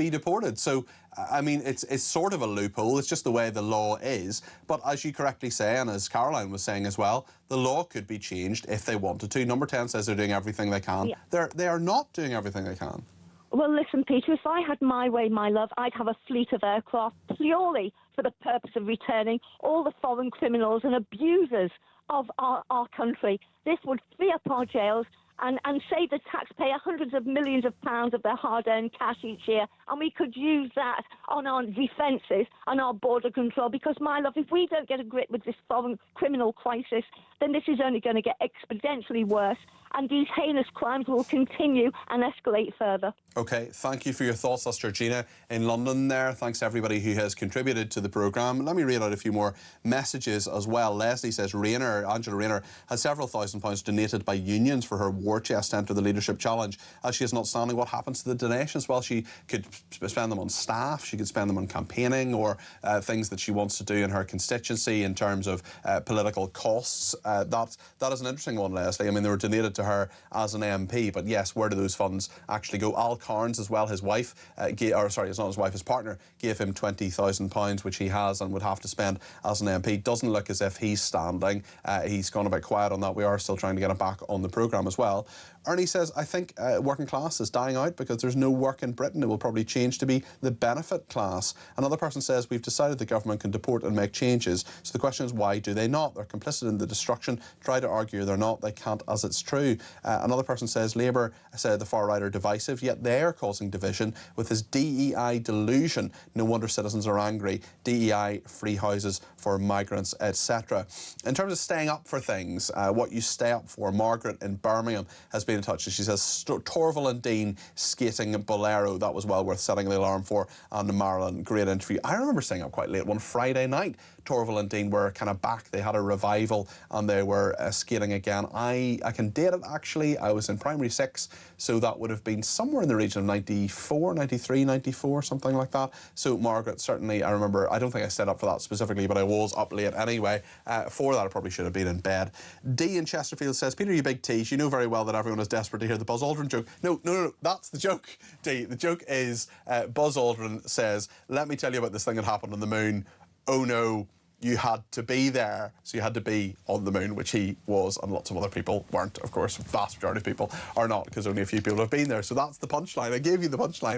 deported. So, I mean, it's sort of a loophole. It's just the way the law is. But as you correctly say, and as Caroline was saying as well, the law could be changed if they wanted to. Number 10 says they're doing everything they can. Yeah. They are not doing everything they can. Well, listen, Peter, if I had my way, my love, I'd have a fleet of aircraft purely for the purpose of returning all the foreign criminals and abusers of our country. This would free up our jails and save the taxpayer hundreds of millions of pounds of their hard-earned cash each year, and we could use that on our defences and our border control, because, my love, if we don't get a grip with this foreign criminal crisis, then this is only going to get exponentially worse, and these heinous crimes will continue and escalate further. OK, thank you for your thoughts. That's Georgina in London there. Thanks to everybody who has contributed to the programme. Let me read out a few more messages as well. Leslie says Angela Rayner has several £1,000s donated by unions for her war chest to enter the leadership challenge. As she is not standing, what happens to the donations? Well, she could spend them on staff, she could spend them on campaigning, or things that she wants to do in her constituency in terms of political costs. That is an interesting one, Leslie. I mean, they were donated to her as an MP, but yes, where do those funds actually go? Al Carnes as well, his wife, it's not his wife, his partner, gave him £20,000, which he has and would have to spend as an MP. Doesn't look as if he's standing. He's gone a bit quiet on that. We are still trying to get him back on the programme as well. Ernie says, I think working class is dying out because there's no work in Britain. It will probably change to be the benefit class. Another person says, we've decided the government can deport and make changes. So the question is, why do they not? They're complicit in the destruction. Try to argue they're not. They can't, as it's true. Another person says, Labour said the far right are divisive, yet they are causing division with this DEI delusion. No wonder citizens are angry. DEI, free houses for migrants, etc. In terms of staying up for things, what you stay up for, Margaret in Birmingham has been in touch. She says, Torval and Dean skating Bolero, that was well worth setting the alarm for. And Marilyn, great interview. I remember staying up quite late one Friday night Torval and Dean were kind of back. They had a revival and they were skating again. I can date it, actually. I was in primary 6, so that would have been somewhere in the region of 94, 93, 94, something like that. So Margaret, certainly, I remember, I don't think I stayed up for that specifically, but I was up late anyway. For that, I probably should have been in bed. Dee in Chesterfield says, Peter, you big tease, you know very well that everyone is desperate to hear the Buzz Aldrin joke. No, that's the joke, Dee. The joke is Buzz Aldrin says, let me tell you about this thing that happened on the moon. Oh no, you had to be there, so you had to be on the moon, which he was, and lots of other people weren't, of course. Vast majority of people are not, because only a few people have been there. So that's the punchline. I gave you the punchline.